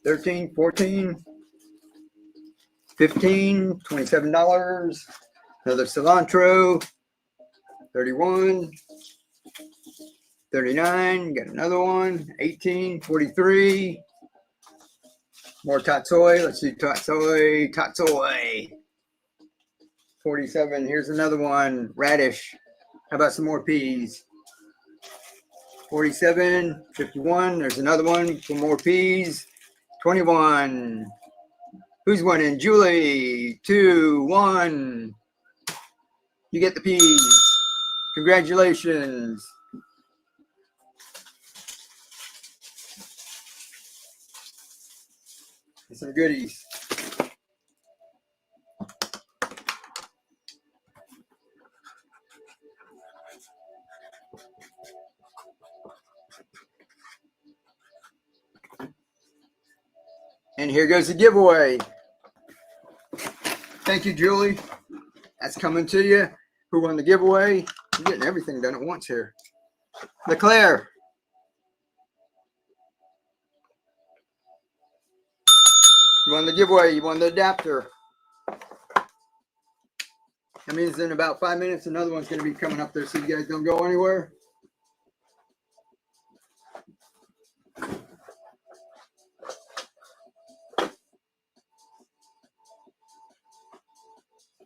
Speaker 1: $13, $14, $15, $27. Another cilantro. $31, $39. Got another one. $18, $43. More tatsoi. Let's see, tatsoi. $47. Here's another one. Radish. How about some more peas? $47, $51. There's another one for more peas. $21. Who's winning? Julie. 2, 1. You get the peas. Congratulations. And some goodies. And here goes the giveaway. Thank you, Julie. That's coming to you. Who won the giveaway? You're getting everything done at once here. LeClaire. You won the giveaway. You won the adapter. That means in about 5 minutes, another one's going to be coming up there, so you guys don't go anywhere.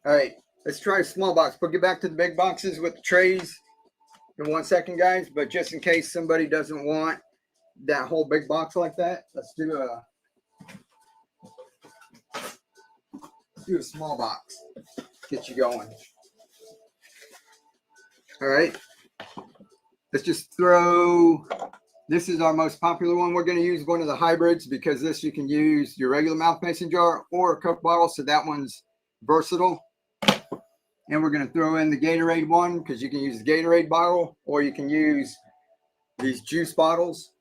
Speaker 1: All right, let's try a small box. We'll get back to the big boxes with the trays in 1 second, guys. But just in case somebody doesn't want that whole big box like that, let's do a small box. Get you going. All right, let's just throw. This is our most popular one. We're going to use one of the hybrids because this you can use your regular mouth mason jar or a Coke bottle, so that one's versatile. And we're going to throw in the Gatorade one because you can use the Gatorade bottle or you can use these juice bottles.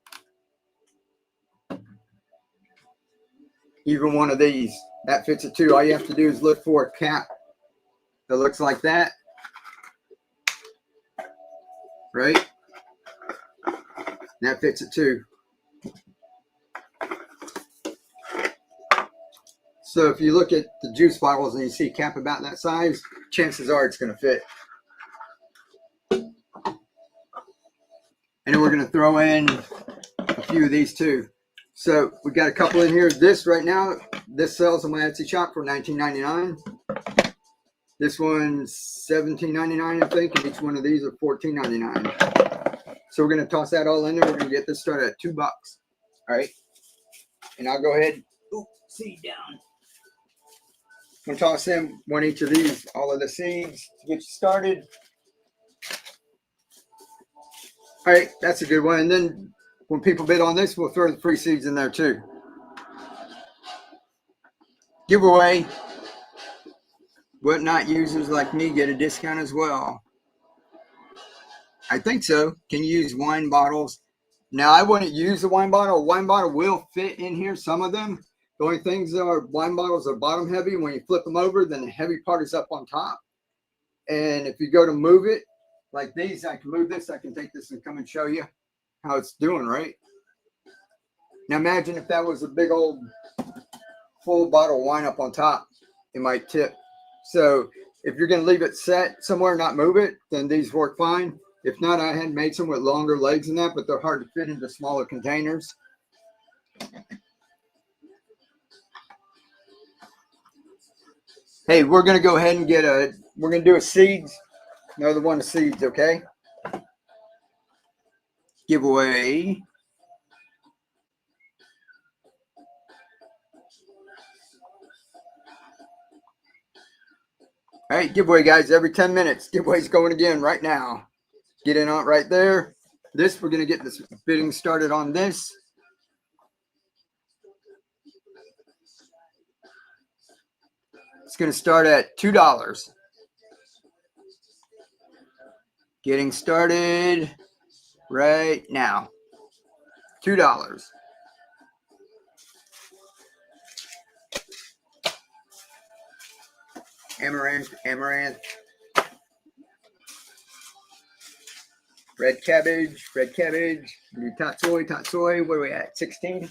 Speaker 1: Even one of these. That fits it too. All you have to do is look for a cap that looks like that. Right? That fits it too. So if you look at the juice bottles and you see a cap about that size, chances are it's going to fit. And then we're going to throw in a few of these too. So we got a couple in here. This right now, this sells on my Etsy shop for $19.99. This one's $17.99, I think, and each one of these are $14.99. So we're going to toss that all in there. We're going to get this started at $2. All right. And I'll go ahead. Ooh, seed down. I'm going to toss in one each of these, all of the seeds to get you started. All right, that's a good one. And then when people bid on this, we'll throw the free seeds in there too. Giveaway. Whatnot users like me get a discount as well. I think so. Can you use wine bottles? Now, I wouldn't use the wine bottle. A wine bottle will fit in here, some of them. The only things are wine bottles are bottom heavy. When you flip them over, then the heavy part is up on top. And if you go to move it, like these, I can move this. I can take this and come and show you how it's doing, right? Now, imagine if that was a big old full bottle of wine up on top. It might tip. So if you're going to leave it set somewhere, not move it, then these work fine. If not, I had made some with longer legs than that, but they're hard to fit into smaller containers. Hey, we're going to go ahead and we're going to do a seeds. Another one of seeds, okay? Giveaway. All right, giveaway, guys, every 10 minutes. Giveaway's going again right now. Get in on it right there. This, we're going to get this bidding started on this. It's going to start at $2. Getting started right now. $2. Amaranth. Red cabbage. Do tatsoi. What are we at? 16.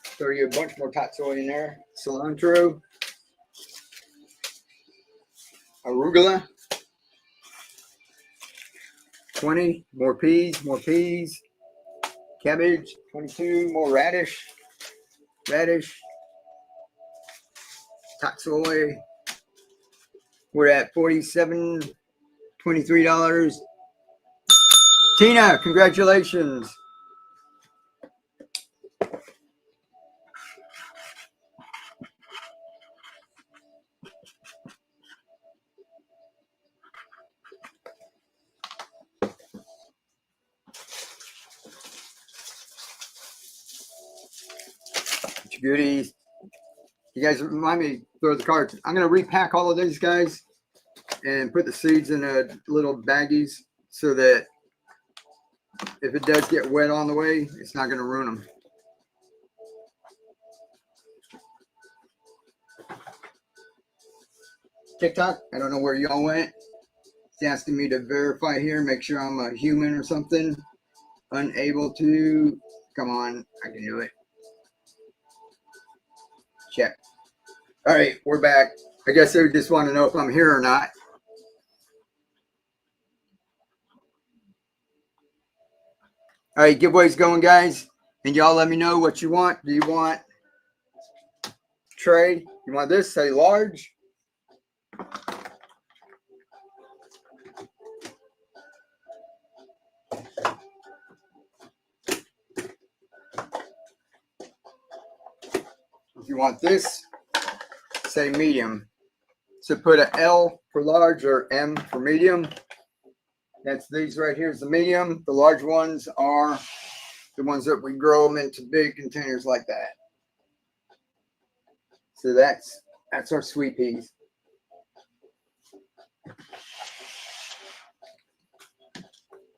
Speaker 1: Throw you a bunch more tatsoi in there. Cilantro. Arugula. 20. More peas. Cabbage. 22. More radish. Tatsoi. We're at $47. $23. Tina, congratulations. Beauties. You guys remind me to throw the cards. I'm going to repack all of these guys and put the seeds in a little baggies so that if it does get wet on the way, it's not going to ruin them. TikTok, I don't know where y'all went. It's asking me to verify here, make sure I'm a human or something. Unable to. Come on, I can do it. Check. All right, we're back. I guess they just want to know if I'm here or not. All right, giveaway's going, guys. And y'all let me know what you want. Do you want tray? You want this? Say large. If you want this, say medium. So put an L for large or M for medium. That's these right here is the medium. The large ones are the ones that we grow them into big containers like that. So that's our sweet peas.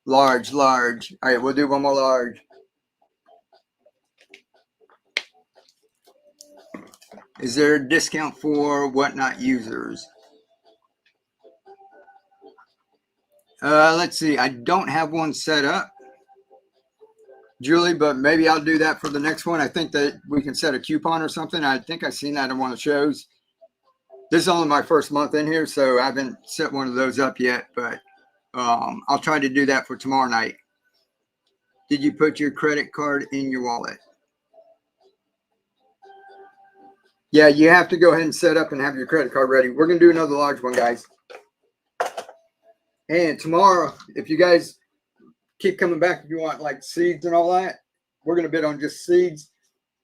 Speaker 1: Large. All right, we'll do one more large. Is there a discount for Whatnot users? Let's see. I don't have one set up, Julie, but maybe I'll do that for the next one. I think that we can set a coupon or something. I think I've seen that in one of the shows. This is only my first month in here, so I haven't set one of those up yet, but I'll try to do that for tomorrow night. Did you put your credit card in your wallet? Yeah, you have to go ahead and set up and have your credit card ready. We're going to do another large one, guys. And tomorrow, if you guys keep coming back, if you want like seeds and all that, we're going to bid on just seeds.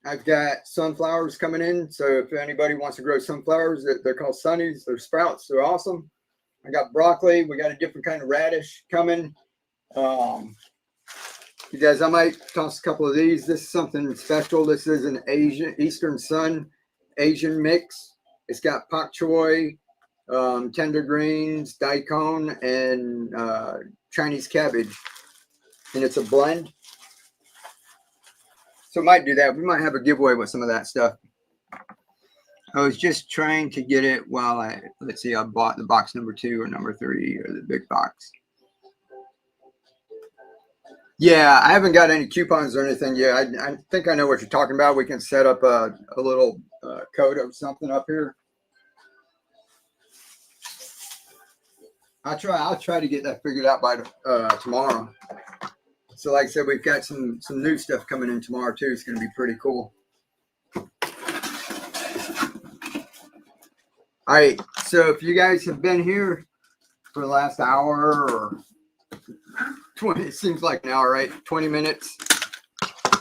Speaker 1: I've got sunflowers coming in. So if anybody wants to grow sunflowers, they're called sunnies. They're sprouts. They're awesome. I got broccoli. We got a different kind of radish coming. You guys, I might toss a couple of these. This is something special. This is an Eastern Sun Asian mix. It's got pak choy, tender greens, daikon, and Chinese cabbage. And it's a blend. So might do that. We might have a giveaway with some of that stuff. I was just trying to get it while let's see, I bought the box number 2 or number 3 or the big box. Yeah, I haven't got any coupons or anything yet. I think I know what you're talking about. We can set up a little code or something up here. I'll try to get that figured out by tomorrow. So like I said, we've got some new stuff coming in tomorrow too. It's going to be pretty cool. All right, so if you guys have been here for the last hour or 20, it seems like an hour, right? 20 minutes.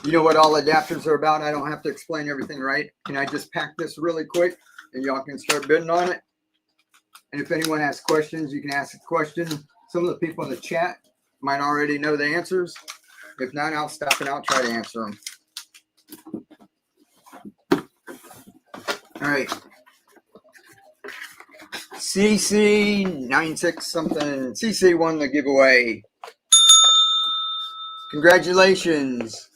Speaker 1: You know what all adapters are about. I don't have to explain everything, right? Can I just pack this really quick and y'all can start bidding on it? And if anyone has questions, you can ask a question. Some of the people in the chat might already know the answers. If not, I'll stop and I'll try to answer them. All right. CC96 something. CC won the giveaway. Congratulations.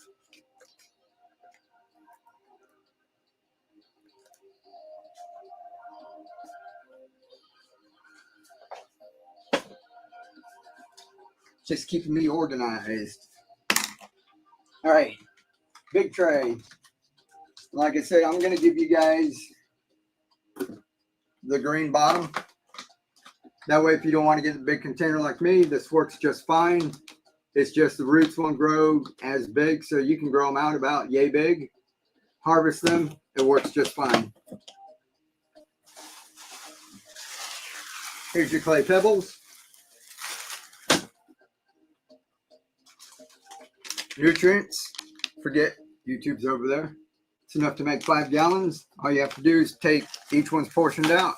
Speaker 1: Just keeping me organized. All right, big tray. Like I said, I'm going to give you guys the green bottom. That way, if you don't want to get a big container like me, this works just fine. It's just the roots won't grow as big, so you can grow them out about yay big. Harvest them, it works just fine. Here's your clay pebbles. Nutrients, forget YouTube's over there. It's enough to make 5 gallons. All you have to do is take each one's portioned out.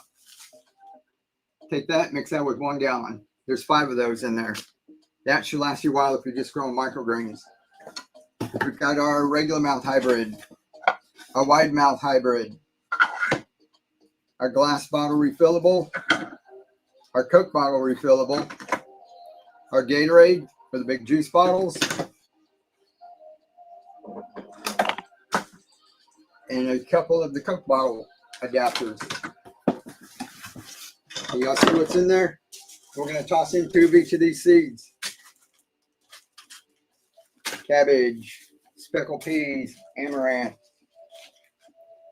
Speaker 1: Take that, mix that with 1 gallon. There's 5 of those in there. That should last you a while if you're just growing microgreens. We've got our regular mouth hybrid, our wide mouth hybrid, our glass bottle refillable, our Coke bottle refillable, our Gatorade for the big juice bottles, and a couple of the Coke bottle adapters. You all see what's in there? We're going to toss in 2 of each of these seeds. Cabbage, speckled peas, amaranth.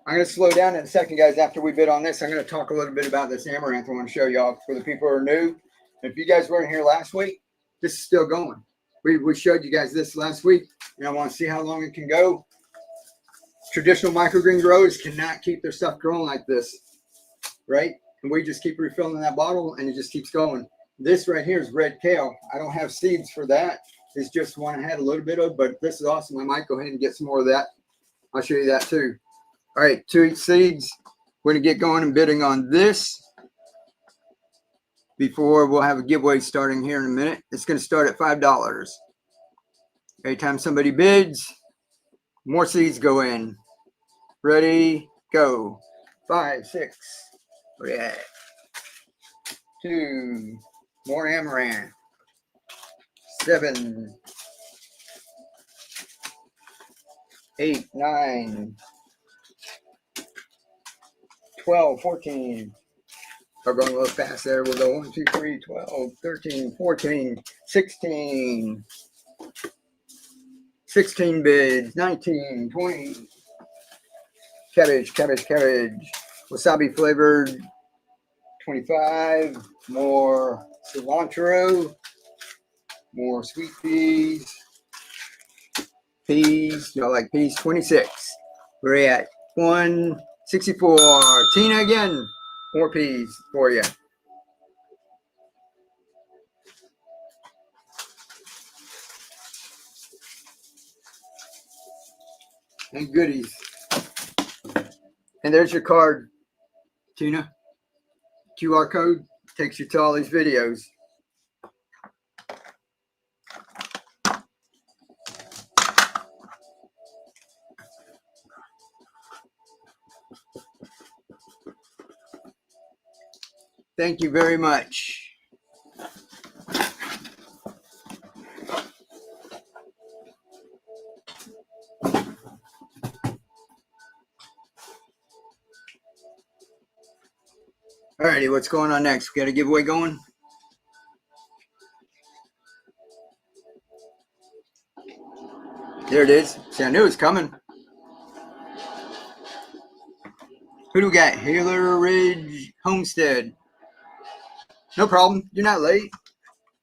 Speaker 1: I'm going to slow down in a second, guys. After we bid on this, I'm going to talk a little bit about this amaranth I want to show y'all for the people who are new. If you guys weren't here last week, this is still going. We showed you guys this last week, and I want to see how long it can go. Traditional microgreen growers cannot keep their stuff growing like this, right? And we just keep refilling that bottle, and it just keeps going. This right here is red kale. I don't have seeds for that. It's just one I had a little bit of, but this is awesome. I might go ahead and get some more of that. I'll show you that too. All right, 2 each seeds. We're going to get going and bidding on this before we'll have a giveaway starting here in a minute. It's going to start at $5. Every time somebody bids, more seeds go in. Ready, go. 5, 6. Where you at? 2. More amaranth. 7. 8, 9. 12, 14. We're going a little fast there. We'll go 1, 2, 3, 12, 13, 14, 16. 16 bids, 19, 20. Cabbage, cabbage, cabbage. Wasabi flavored, 25. More cilantro. More sweet peas. Peas, y'all like peas? 26. We're at 164. Tina again. More peas for you. And goodies. And there's your card, Tina. QR code takes you to all these videos. Thank you very much. Alrighty, what's going on next? We got a giveaway going? There it is. See, I knew it was coming. Who do we got? Haler Ridge Homestead. No problem. You're not late.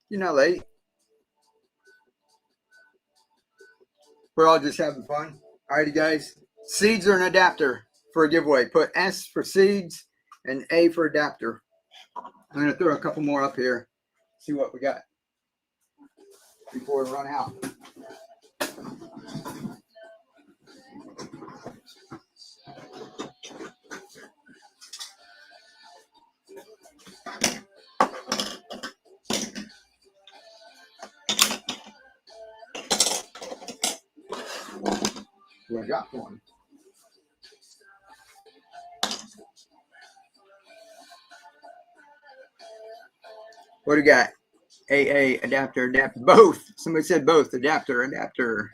Speaker 1: You're not late. We're all just having fun. Alrighty, guys. Seeds are an adapter for a giveaway. Put S for seeds and A for adapter. I'm going to throw a couple more up here. See what we got before we run out. Well, I got one. What do you got? AA, adapter, adapter, both. Somebody said both, adapter, adapter.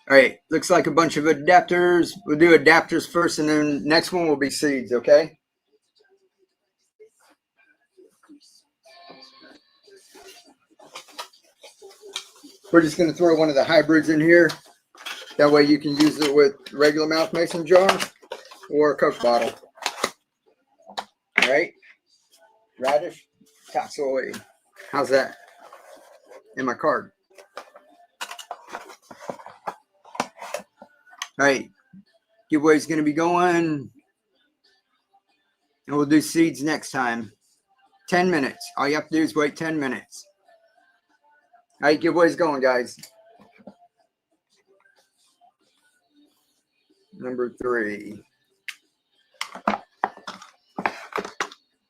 Speaker 1: All right, looks like a bunch of adapters. We'll do adapters first, and then next one will be seeds, okay? We're just going to throw one of the hybrids in here. That way you can use it with regular mouth mason jar or a Coke bottle. All right? Radish, toxoid. How's that? In my card. All right. Giveaway's going to be going. And we'll do seeds next time. 10 minutes. All you have to do is wait 10 minutes. All right, giveaway's going, guys. Number 3.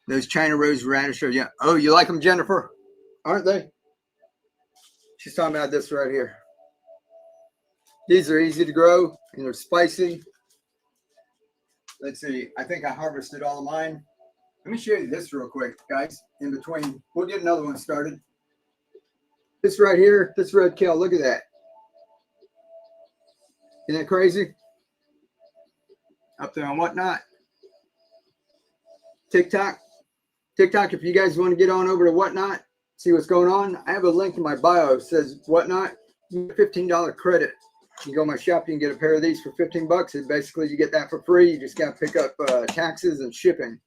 Speaker 1: Those China Rose radish are, yeah. Oh, you like them, Jennifer? Aren't they? She's talking about this right here. These are easy to grow and they're spicy. Let's see. I think I harvested all of mine. Let me show you this real quick, guys. In between, we'll get another one started. This right here, this red kale, look at that. Isn't that crazy? Up there on Whatnot. TikTok, if you guys want to get on over to Whatnot, see what's going on, I have a link in my bio. It says Whatnot, $15 credit. You go to my shop, you can get a pair of these for 15 bucks. And basically, you get that for free. You just got to pick up taxes and shipping.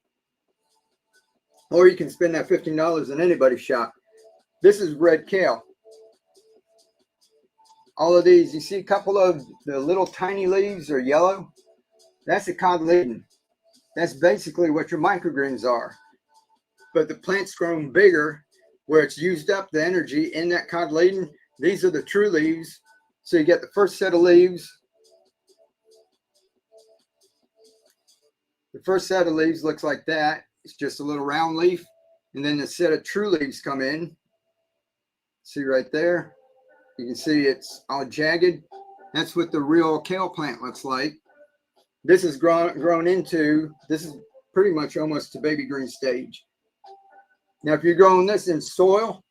Speaker 1: Or you can spend that $15 in anybody's shop. This is red kale. All of these, you see a couple of the little tiny leaves are yellow. That's a cotyledon. That's basically what your microgreens are. But the plant's grown bigger where it's used up the energy in that cotyledon. These are the true leaves. So you get the first set of leaves. The first set of leaves looks like that. It's just a little round leaf. And then the set of true leaves come in. See right there? You can see it's all jagged. That's what the real kale plant looks like. This is grown into, this is pretty much almost to baby green stage. Now, if you're growing this in soil,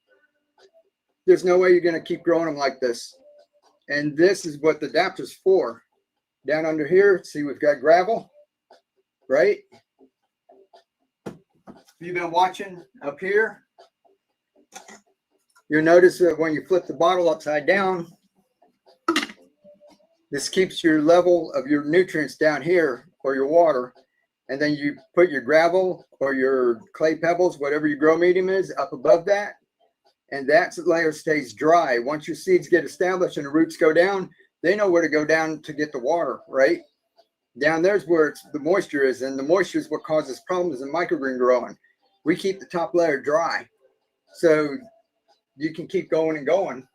Speaker 1: there's no way you're going to keep growing them like this. And this is what the adapter's for. Down under here, see, we've got gravel, right? If you've been watching up here, you'll notice that when you flip the bottle upside down, this keeps your level of your nutrients down here, or your water, and then you put your gravel or your clay pebbles, whatever your grow medium is, up above that, and that layer stays dry. Once your seeds get established and the roots go down, they know where to go down to get the water, right? Down there's where the moisture is, and the moisture is what causes problems in microgreen growing. We keep the top layer dry, so you can keep going and going.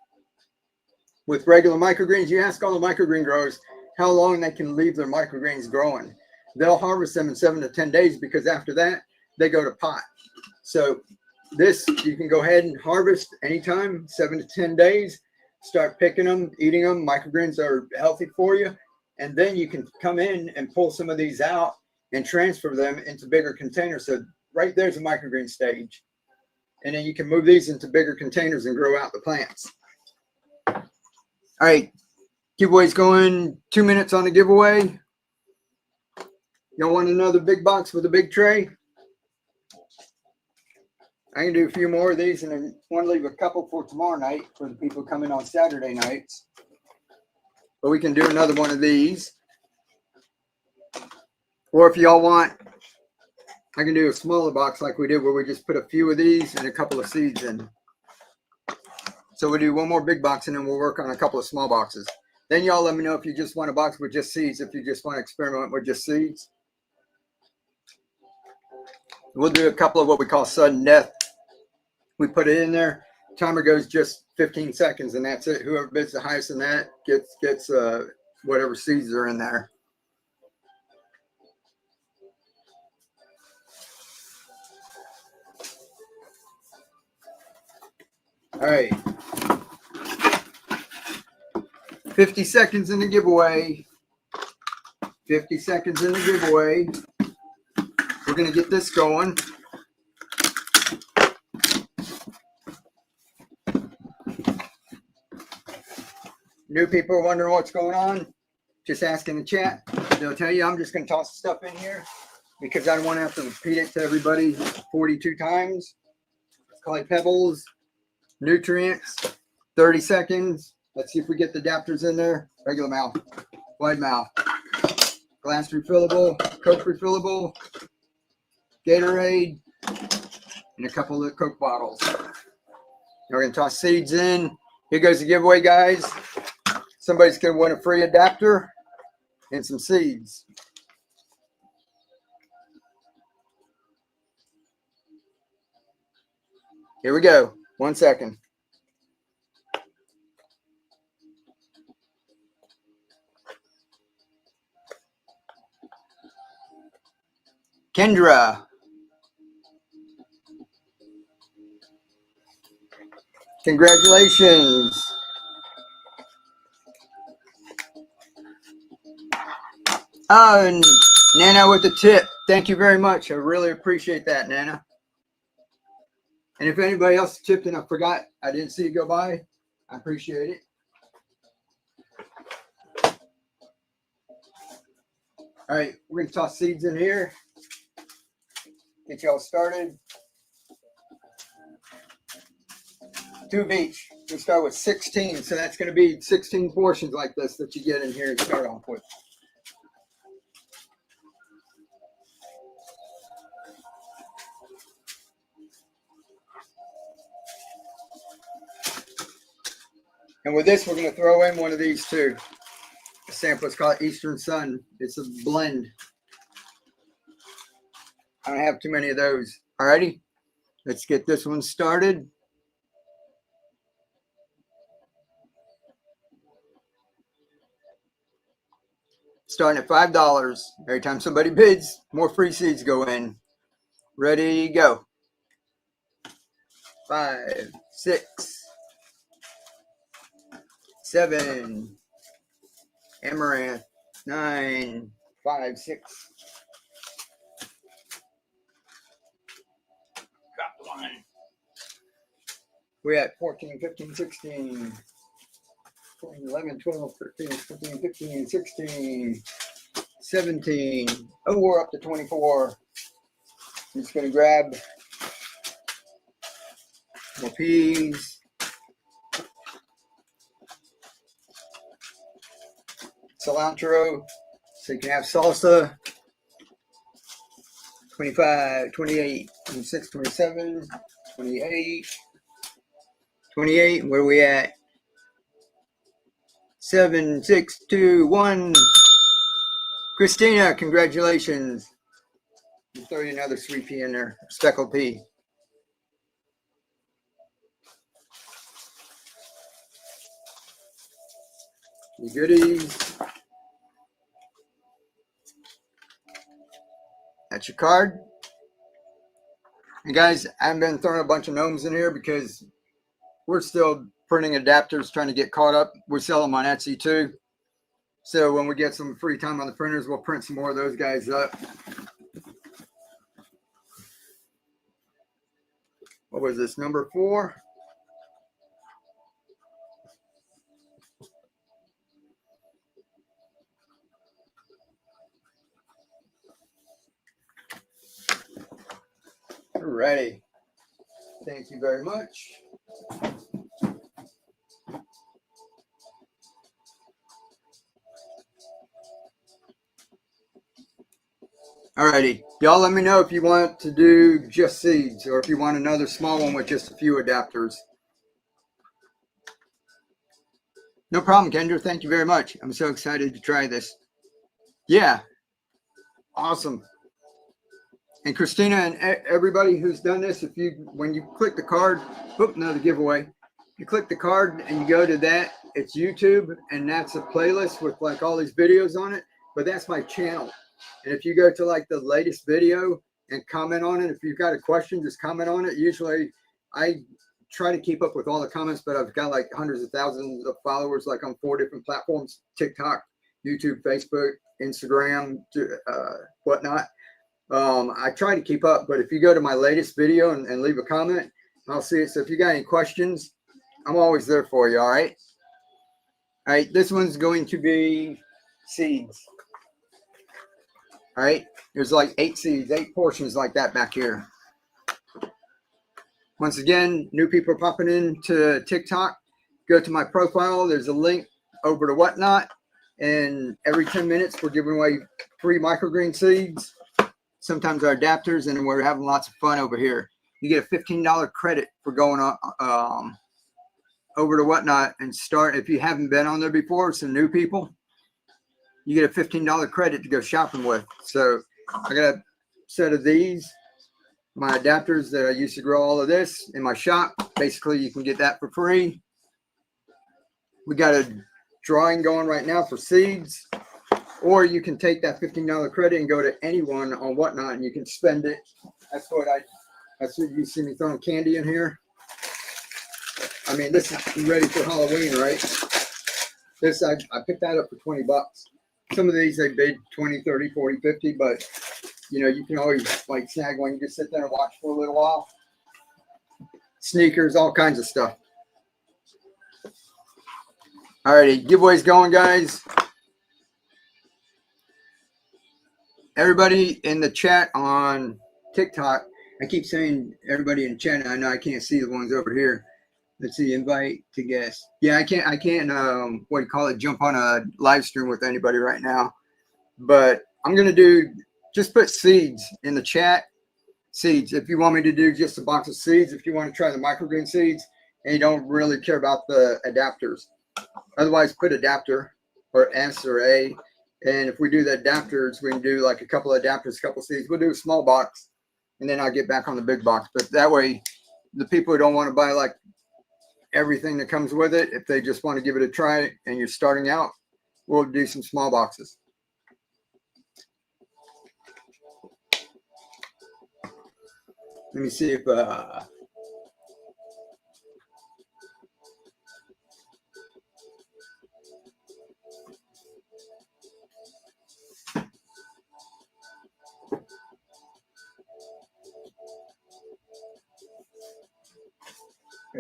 Speaker 1: With regular microgreens, you ask all the microgreen growers, how long they can leave their microgreens growing. They'll harvest them in 7 to 10 days because after that, they go to pot. So this, you can go ahead and harvest anytime, 7 to 10 days, start picking them, eating them. Microgreens are healthy for you. And then you can come in and pull some of these out and transfer them into bigger containers. So right there's a microgreen stage. And then you can move these into bigger containers and grow out the plants. All right, giveaway's going 2 minutes on the giveaway. Y'all want another big box with a big tray? I can do a few more of these, and then want to leave a couple for tomorrow night for the people coming on Saturday nights. But we can do another one of these. Or if y'all want, I can do a smaller box like we did where we just put a few of these and a couple of seeds in. So we'll do one more big box and then we'll work on a couple of small boxes. Then y'all let me know if you just want a box with just seeds, if you just want to experiment with just seeds. We'll do a couple of what we call sudden death. We put it in there, timer goes just 15 seconds and that's it. Whoever bids the highest in that gets whatever seeds are in there. All right. 50 seconds in the giveaway. 50 seconds in the giveaway. We're going to get this going. New people are wondering what's going on. Just ask in the chat. They'll tell you. I'm just going to toss stuff in here because I don't want to have to repeat it to everybody 42 times. Clay pebbles, nutrients, 30 seconds. Let's see if we get the adapters in there. Regular mouth, wide mouth, glass refillable, Coke refillable, Gatorade, and a couple of Coke bottles. We're going to toss seeds in. Here goes the giveaway, guys. Somebody's going to win a free adapter and some seeds. Here we go. 1 second. Kendra. Congratulations. Oh, and Nana with the tip. Thank you very much. I really appreciate that, Nana. And if anybody else tipped and I forgot, I didn't see it go by, I appreciate it. All right, we're going to toss seeds in here. Get y'all started. 2 of each. We'll start with 16. So that's going to be 16 portions like this that you get in here to start off with. And with this, we're going to throw in one of these too. A sample is called Eastern Sun. It's a blend. I don't have too many of those. Alrighty, let's get this one started. Starting at $5. Every time somebody bids, more free seeds go in. Ready, go. 5, 6, 7, amaranth, 9, 5, 6. Got one. We're at 14, 15, 16, 11, 12, 13, 14, 15, 16, 17. Oh, we're up to 24. I'm just going to grab more peas. Cilantro, so you can have salsa. 25, 28, 26, 27, 28, 28. Where are we at? 7, 6, 2, 1. Christina, congratulations. We'll throw you another sweet pea in there, speckled pea. The goodies. That's your card. And guys, I haven't been throwing a bunch of gnomes in here because we're still printing adapters, trying to get caught up. We sell them on Etsy too. So when we get some free time on the printers, we'll print some more of those guys up. What was this, number 4? Ready. Thank you very much. Alrighty, y'all let me know if you want to do just seeds or if you want another small one with just a few adapters. No problem, Kendra. Thank you very much. I'm so excited to try this. Yeah, awesome. And Christina and everybody who's done this, when you click the card, another giveaway. You click the card and you go to that, it's YouTube, and that's a playlist with like all these videos on it. But that's my channel. And if you go to like the latest video and comment on it, if you've got a question, just comment on it. Usually I try to keep up with all the comments, but I've got like hundreds of thousands of followers, like on 4 different platforms: TikTok, YouTube, Facebook, Instagram, whatnot. I try to keep up, but if you go to my latest video and leave a comment, I'll see it. So if you got any questions, I'm always there for you. All right. All right. This one's going to be seeds. All right. There's like 8 seeds, 8 portions like that back here. Once again, new people are popping into TikTok. Go to my profile. There's a link over to Whatnot. And every 10 minutes, we're giving away free microgreen seeds. Sometimes our adapters, and we're having lots of fun over here. You get a $15 credit for going on over to Whatnot and start. If you haven't been on there before, some new people, you get a $15 credit to go shopping with. So I got a set of these, my adapters that I used to grow all of this in my shop. Basically, you can get that for free. We got a drawing going right now for seeds. Or you can take that $15 credit and go to anyone on Whatnot and you can spend it. That's what you see me throwing candy in here. I mean, this is ready for Halloween, right? This, I picked that up for 20 bucks. Some of these they bid 20, 30, 40, 50, but you know, you can always like snag one. You just sit there and watch for a little while. Sneakers, all kinds of stuff. Alrighty, giveaways going, guys. Everybody in the chat on TikTok, I keep saying everybody in chat. I know I can't see the ones over here. Let's see, invite to guest. Yeah, I can't what do you call it, jump on a live stream with anybody right now. But I'm gonna just put seeds in the chat. Seeds. If you want me to do just a box of seeds, if you want to try the microgreen seeds and you don't really care about the adapters. Otherwise, put adapter or S or A. And if we do the adapters, we can do like a couple of adapters, a couple of seeds. We'll do a small box, and then I'll get back on the big box. But that way, the people who don't want to buy like everything that comes with it, if they just want to give it a try and you're starting out, we'll do some small boxes. Let me see if a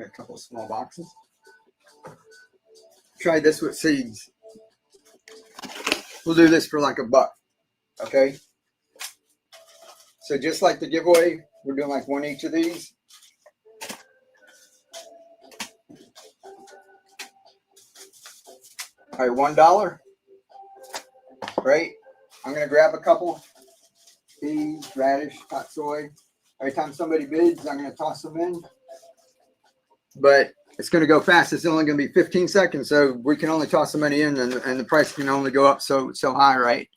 Speaker 1: couple of small boxes. Try this with seeds. We'll do this for like $1. Okay. So just like the giveaway, we're doing like one each of these. All right, $1. Right. I'm gonna grab a couple. Peas, radish, hot soy. Every time somebody bids, I'm gonna toss them in. But it's going to go fast. It's only going to be 15 seconds, so we can only toss so many in, and the price can only go up so high, right?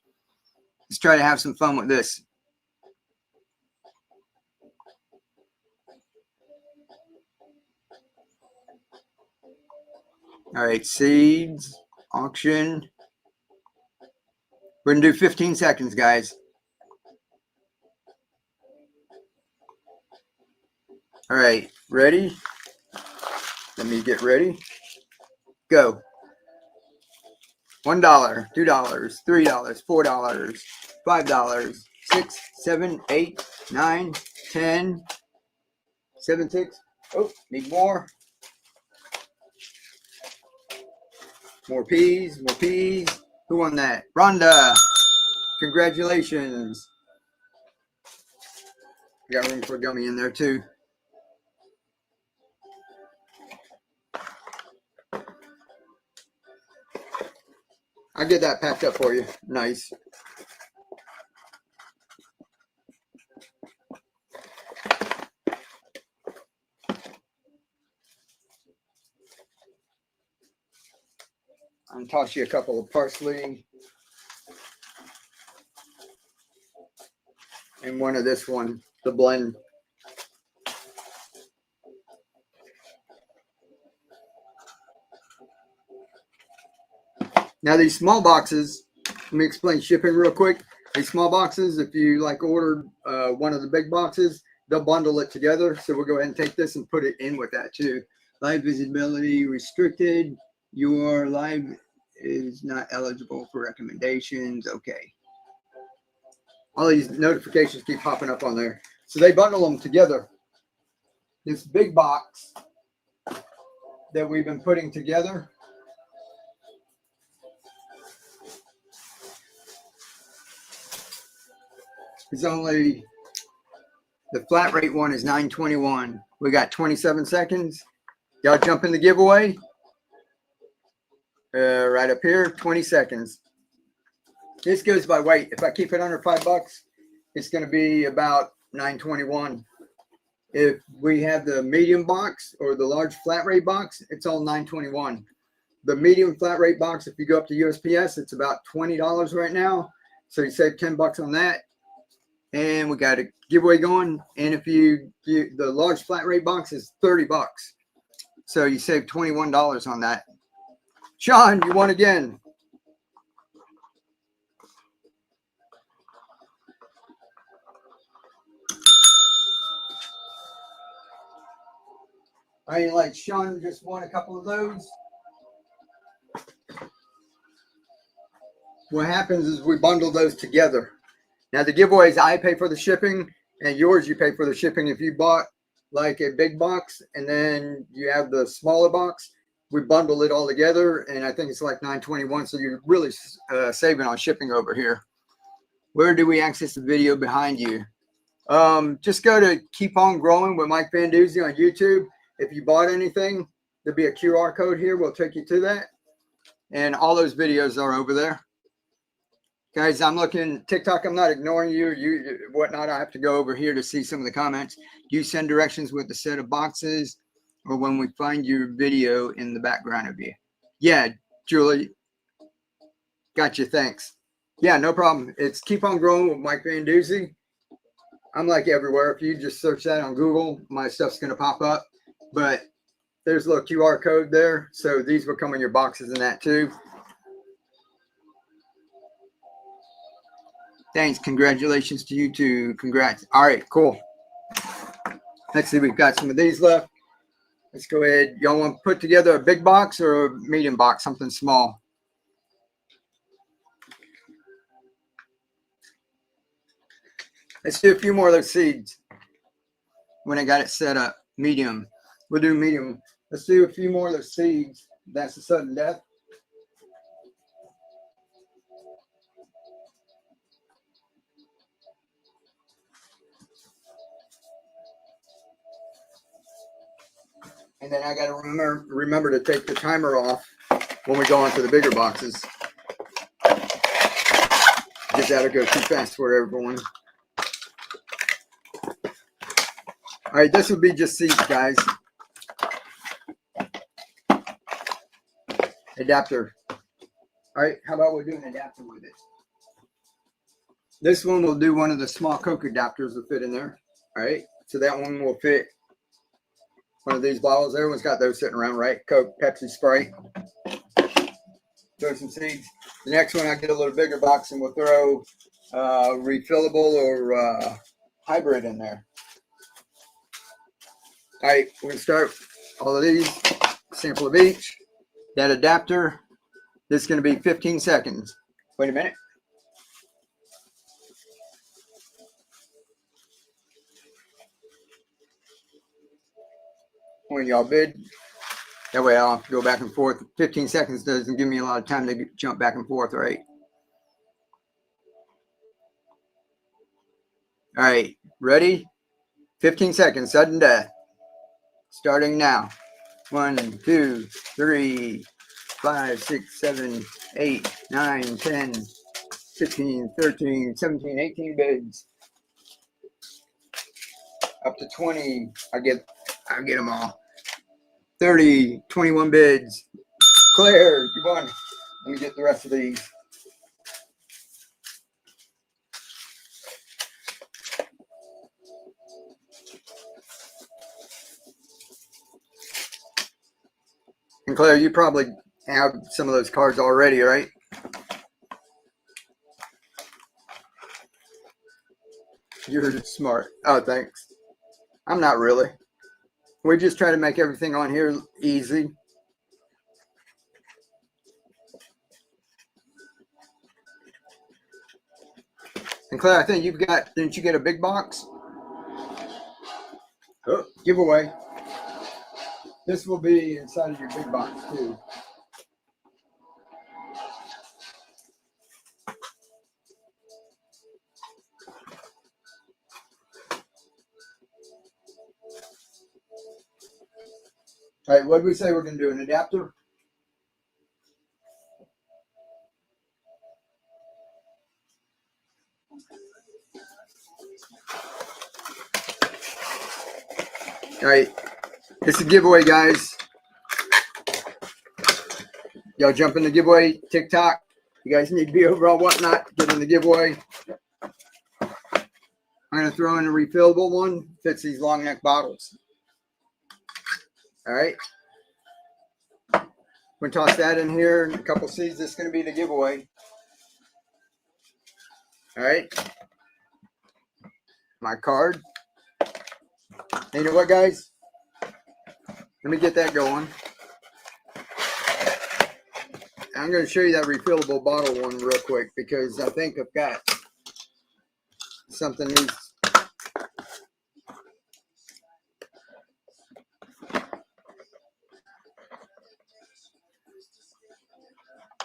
Speaker 1: Let's try to have some fun with this. All right, seeds, auction. We're going to do 15 seconds, guys. All right, ready? Let me get ready. Go. $1, $2, $3, $4, $5, 6, 7, 8, 9, 10, 7, 6. Oh, need more. More peas, more peas. Who won that? Rhonda. Congratulations. We got room for gummy in there too. I'll get that packed up for you. Nice. I'll toss you a couple of parsley. And one of this one, the blend. Now these small boxes, let me explain shipping real quick. These small boxes, if you like ordered one of the big boxes, they'll bundle it together. So we'll go ahead and take this and put it in with that too. Live visibility restricted. Your live is not eligible for recommendations. Okay. All these notifications keep popping up on there. So they bundle them together. This big box that we've been putting together is only, the flat rate one is $9.21. We got 27 seconds. Y'all jump in the giveaway. Right up here, 20 seconds. This goes by weight. If I keep it under $5, it's going to be about $9.21. If we have the medium box or the large flat rate box, it's all $9.21. The medium flat rate box, if you go up to USPS, it's about $20 right now. So you save $10 on that. And we got a giveaway going. And if the large flat rate box is $30. So you save $21 on that. Sean, you won again. I ain't like Sean just won a couple of those. What happens is we bundle those together. Now the giveaways, I pay for the shipping, and yours you pay for the shipping. If you bought like a big box and then you have the smaller box, we bundle it all together, and I think it's like $9.21. So you're really saving on shipping over here. Where do we access the video behind you? Just go to Keep On Growing with Mike Van Duzy on YouTube. If you bought anything, there'll be a QR code here. We'll take you to that. And all those videos are over there. Guys, I'm looking TikTok. I'm not ignoring you, whatnot. I have to go over here to see some of the comments. Do you send directions with a set of boxes, or when we find your video in the background of you? Yeah, Julie. Got you. Thanks. Yeah, no problem. It's Keep On Growing with Mike Van Duzy. I'm like everywhere. If you just search that on Google, my stuff's going to pop up. But there's a little QR code there. So these will come in your boxes and that too. Thanks. Congratulations to you too. Congrats. All right, cool. Let's see. We've got some of these left. Let's go ahead. Y'all want to put together a big box or a medium box, something small? Let's do a few more of those seeds when I got it set up. Medium. We'll do medium. Let's do a few more of those seeds. That's a sudden death. And then I got to remember to take the timer off when we go onto the bigger boxes. Because that'll go too fast for everyone. All right, this would be just seeds, guys. Adapter. All right, how about we do an adapter with it? This one will do one of the small Coke adapters will fit in there. All right, so that one will fit one of these bottles. Everyone's got those sitting around, right? Coke, Pepsi, Sprite. Throw some seeds. The next one, I get a little bigger box and we'll throw refillable or hybrid in there. All right, we're gonna start all of these, sample of each. That adapter, this is gonna be 15 seconds. Wait a minute. When y'all bid, that way I'll have to go back and forth. 15 seconds doesn't give me a lot of time to jump back and forth, right? All right, ready? 15 seconds, sudden death. Starting now. 1, 2, 3, 5, 6, 7, 8, 9, 10, 15, 13, 17, 18 bids. Up to 20. I get them all. 30, 21 bids. Claire, you won. Let me get the rest of these. And Claire, you probably have some of those cards already, right? You're smart. Oh, thanks. I'm not really. We just try to make everything on here easy. And Claire, I think you've got, didn't you get a big box? Oh, giveaway. This will be inside of your big box too. All right, what did we say we're going to do? An adapter? All right, it's a giveaway, guys. Y'all jump in the giveaway, TikTok. You guys need to be over on Whatnot, get in the giveaway. I'm going to throw in a refillable one, fits these long neck bottles. All right. We're going to toss that in here, and a couple seeds. This is going to be the giveaway. All right. My card. And you know what, guys? Let me get that going. I'm going to show you that refillable bottle one real quick because I think I've got something needs.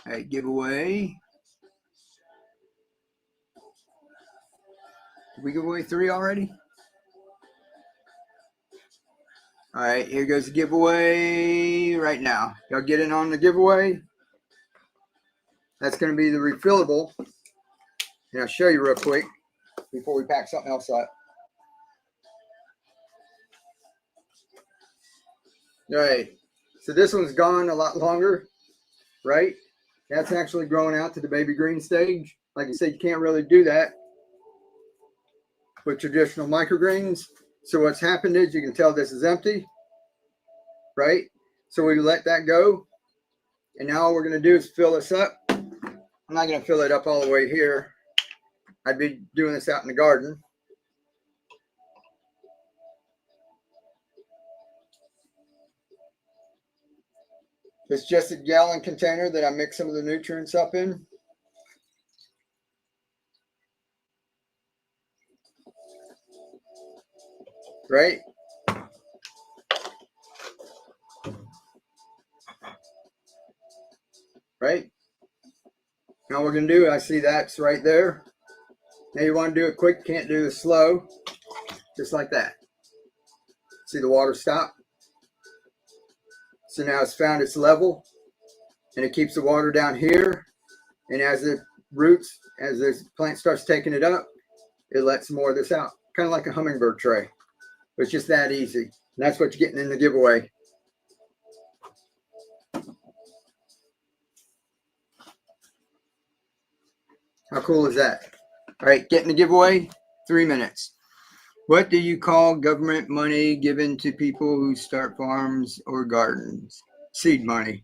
Speaker 1: All right, giveaway. Did we give away 3 already? All right, here goes the giveaway right now. Y'all get in on the giveaway. That's going to be the refillable. And I'll show you real quick before we pack something else up. All right, so this one's gone a lot longer, right? That's actually growing out to the baby green stage. Like I said, you can't really do that with traditional microgreens. So what's happened is you can tell this is empty, right? So we let that go. And now all we're going to do is fill this up. I'm not going to fill it up all the way here. I'd be doing this out in the garden. It's just a gallon container that I mix some of the nutrients up in. Right? Right? Now we're going to do, I see that's right there. Now you want to do it quick, can't do it slow. Just like that. See the water stop? So now it's found its level. And it keeps the water down here. And as the roots, as this plant starts taking it up, it lets more of this out. Kind of like a hummingbird tray. It's just that easy. And that's what you're getting in the giveaway. How cool is that? All right, getting the giveaway, 3 minutes. What do you call government money given to people who start farms or gardens? Seed money.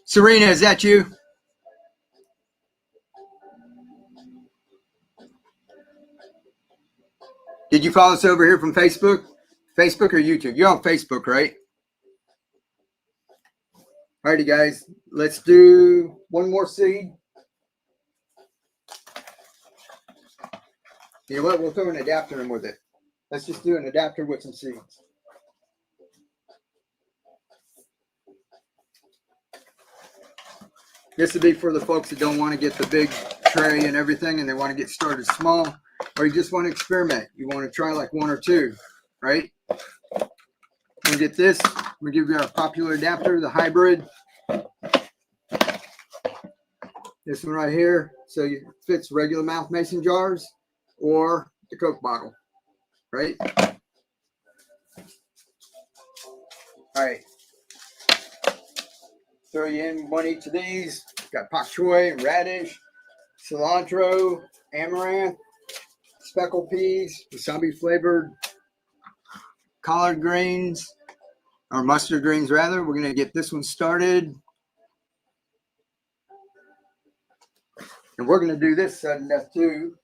Speaker 1: Serena, is that you? Did you follow us over here from Facebook? Facebook or YouTube? You're on Facebook, right? Alrighty, guys. Let's do one more seed. You know what? We'll throw an adapter in with it. Let's just do an adapter with some seeds. This would be for the folks that don't want to get the big tray and everything and they want to get started small, or you just want to experiment. You want to try like one or two, right? We'll get this. We'll give you our popular adapter, the hybrid. This one right here. So it fits regular mouth mason jars or the Coke bottle, right? All right. Throw you in one each of these. Got pak choy, radish, cilantro, amaranth, speckled peas, wasabi flavored collard greens, or mustard greens rather. We're going to get this one started. And we're going to do this sudden death too.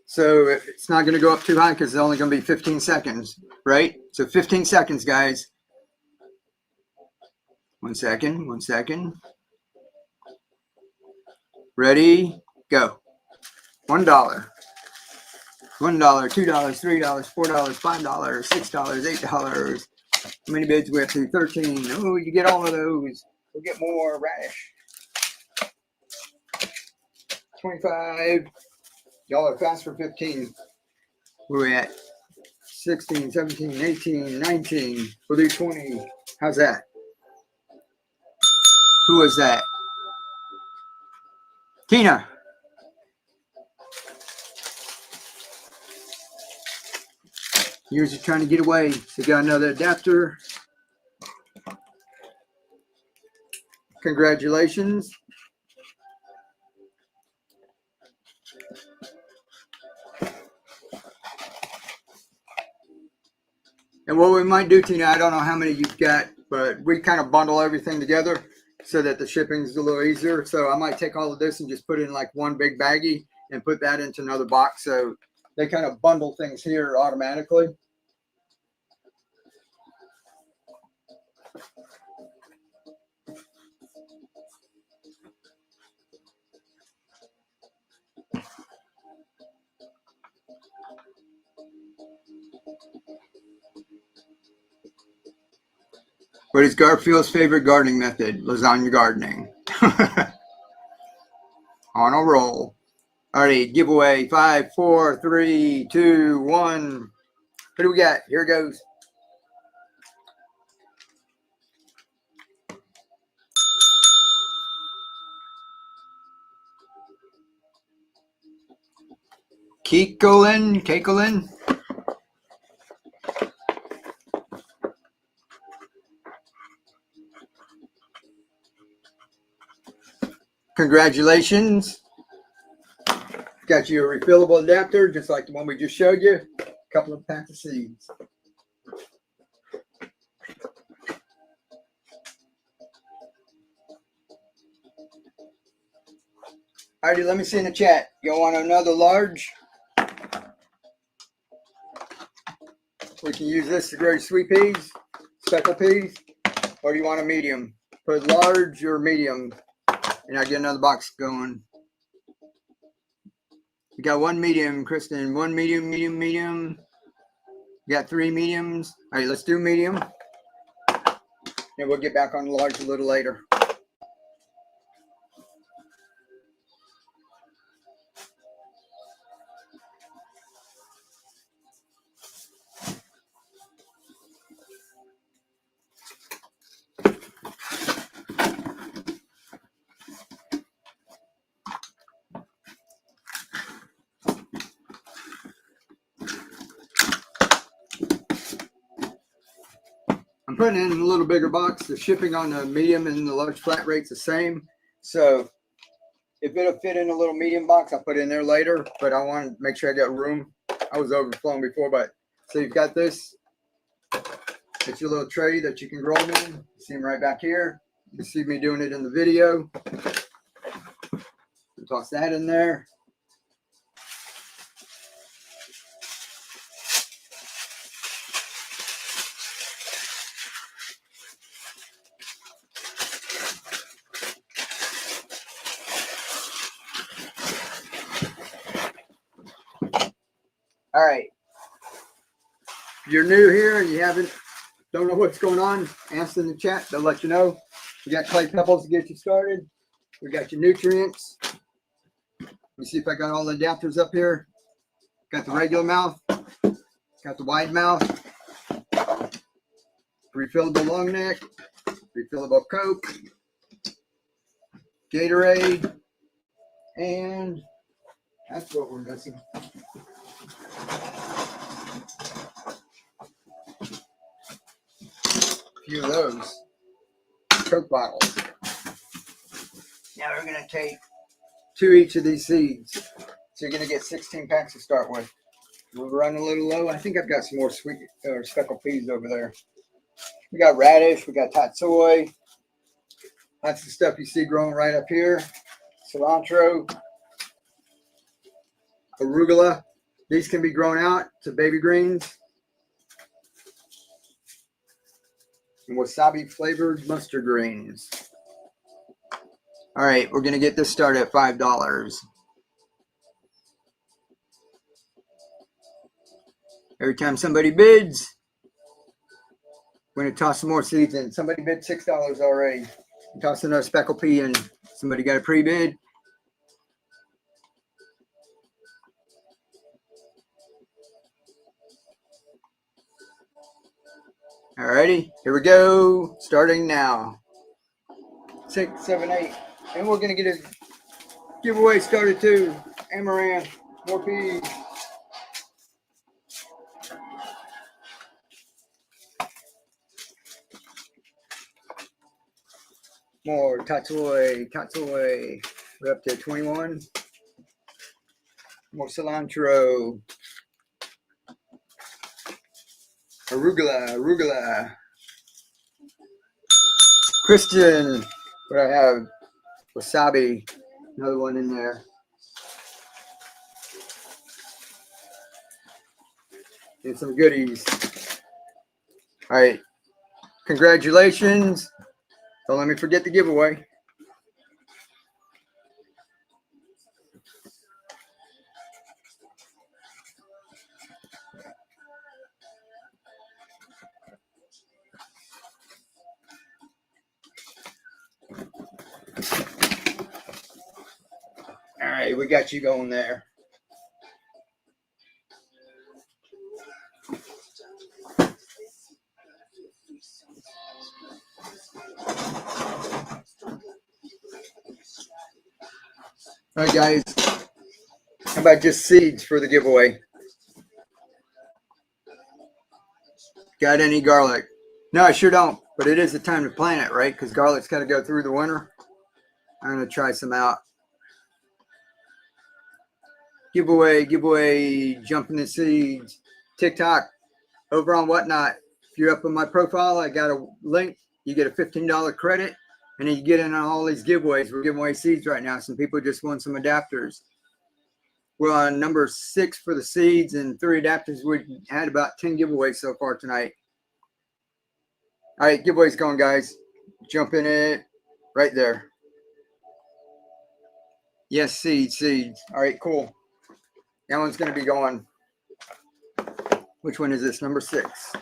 Speaker 1: So it's not going to go up too high because it's only going to be 15 seconds, right? So 15 seconds, guys. 1 second, 1 second. Ready, go. $1. $1, $2, $3, $4, $5, $6, $8. How many bids we have to? 13. Oh, you get all of those. We'll get more radish. 25. Y'all are fast for 15. Where are we at? 16, 17, 18, 19. We'll do 20. How's that? Who was that? Tina. You're just trying to get away. So got another adapter. Congratulations. And what we might do, Tina, I don't know how many you've got, but we kind of bundle everything together so that the shipping's a little easier. So I might take all of this and just put it in like one big baggie and put that into another box. So they kind of bundle things here automatically. What is Garfield's favorite gardening method? Lasagna gardening. On a roll. Alrighty, giveaway. 5, 4, 3, 2, 1. What do we got? Here it goes. Kekolin. Congratulations. Got you a refillable adapter, just like the one we just showed you. A couple of packs of seeds. Alrighty, let me see in the chat. You want another large? We can use this to grow sweet peas, speckled peas, or do you want a medium? Put large or medium, and I'll get another box going. We got one medium, Kristen. One medium. We got 3 mediums. All right, let's do medium. And we'll get back on the large a little later. I'm putting it in a little bigger box. The shipping on the medium and the large flat rate's the same. So if it'll fit in a little medium box, I'll put it in there later. But I want to make sure I got room. I was overflowing before, but so you've got this. It's your little tray that you can grow them in. You see them right back here. You can see me doing it in the video. Toss that in there. All right. If you're new here and you don't know what's going on, ask in the chat. They'll let you know. We got clay pebbles to get you started. We got your nutrients. Let me see if I got all the adapters up here. Got the regular mouth. Got the wide mouth. Refillable long neck. Refillable Coke. Gatorade. And that's what we're missing. A few of those Coke bottles. Now we're going to take 2 each of these seeds. So you're going to get 16 packs to start with. We're running a little low. I think I've got some more sweet or speckled peas over there. We got radish. We got tatsoi. That's the stuff you see growing right up here. Cilantro. Arugula. These can be grown out to baby greens. And wasabi flavored mustard greens. All right, we're going to get this started at $5. Every time somebody bids, we're going to toss some more seeds in. Somebody bid $6 already. Toss another speckled pea in. Somebody got a pre-bid. Alrighty, here we go. Starting now. 6, 7, 8. And we're going to get a giveaway started too. Amaranth, more peas. More tatsoi. We're up to 21. More cilantro. Arugula. Christian. What I have? Wasabi. Another one in there. And some goodies. All right. Congratulations. Don't let me forget the giveaway. All right, we got you going there. All right, guys. How about just seeds for the giveaway? Got any garlic? No, I sure don't. But it is the time to plant it, right? Because garlic's got to go through the winter. I'm going to try some out. Giveaway, jumping the seeds. TikTok, over on Whatnot. If you're up on my profile, I got a link. You get a $15 credit. And then you get in on all these giveaways. We're giving away seeds right now. Some people just won some adapters. We're on number 6 for the seeds and 3 adapters. We had about 10 giveaways so far tonight. All right, giveaways going, guys. Jump in it right there. Yes, seeds. All right, cool. That one's going to be going. Which one is this? Number 6.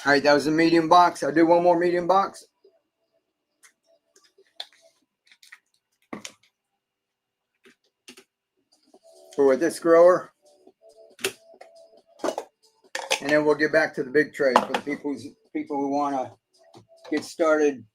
Speaker 1: All right, that was a medium box. I'll do one more medium box. For this grower. And then we'll get back to the big tray for the people who want to get started.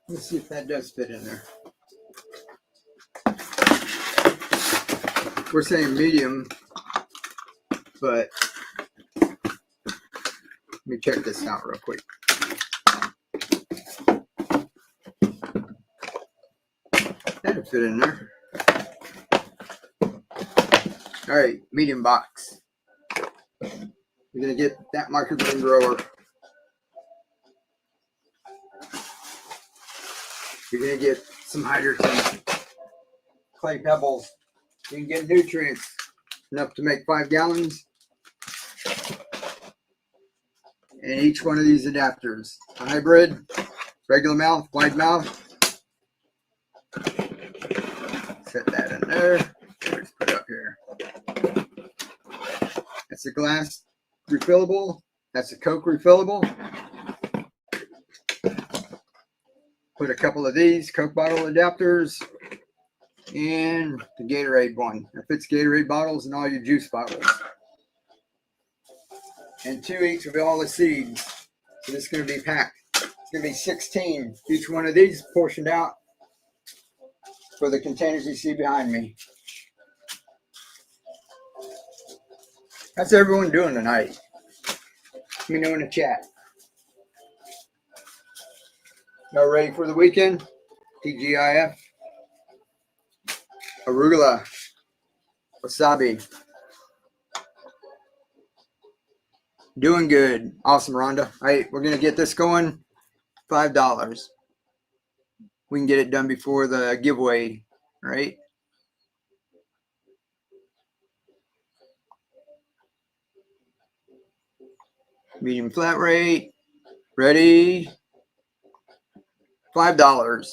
Speaker 1: Let's see if that does fit in there. We're saying medium, but let me check this out real quick. That'll fit in there. All right, medium box. You're going to get that microgreen grower. You're going to get some hydrogen, clay pebbles. You can get nutrients enough to make 5 gallons. And each one of these adapters, a hybrid, regular mouth, wide mouth. Set that in there. Let's put it up here. That's a glass refillable. That's a Coke refillable. Put a couple of these Coke bottle adapters and the Gatorade one. It fits Gatorade bottles and all your juice bottles. And 2 each of all the seeds. So this is going to be packed. It's going to be 16. Each one of these portioned out for the containers you see behind me. How's everyone doing tonight? Let me know in the chat. Y'all ready for the weekend? TGIF. Arugula. Wasabi. Doing good. Awesome, Rhonda. All right, we're going to get this going. $5. We can get it done before the giveaway, right? Medium flat rate. Ready? $5.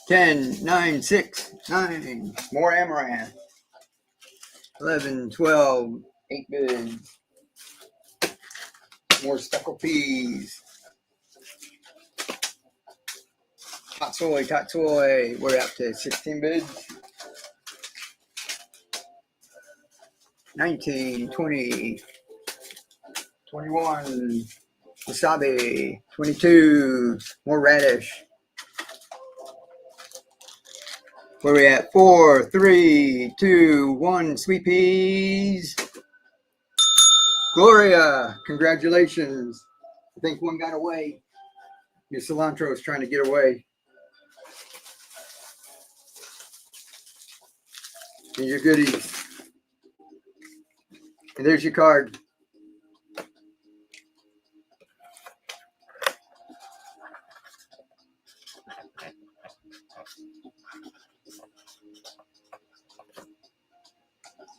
Speaker 1: 10, 9, 6, 9. More amaranth. 11, 12, 8 bids. More speckled peas. Hot soy. We're up to 16 bids. 19, 20, 21. Wasabi. 22. More radish. Where we at? 4, 3, 2, 1. Sweet peas. Gloria, congratulations. I think one got away. Your cilantro is trying to get away. And your goodies. And there's your card.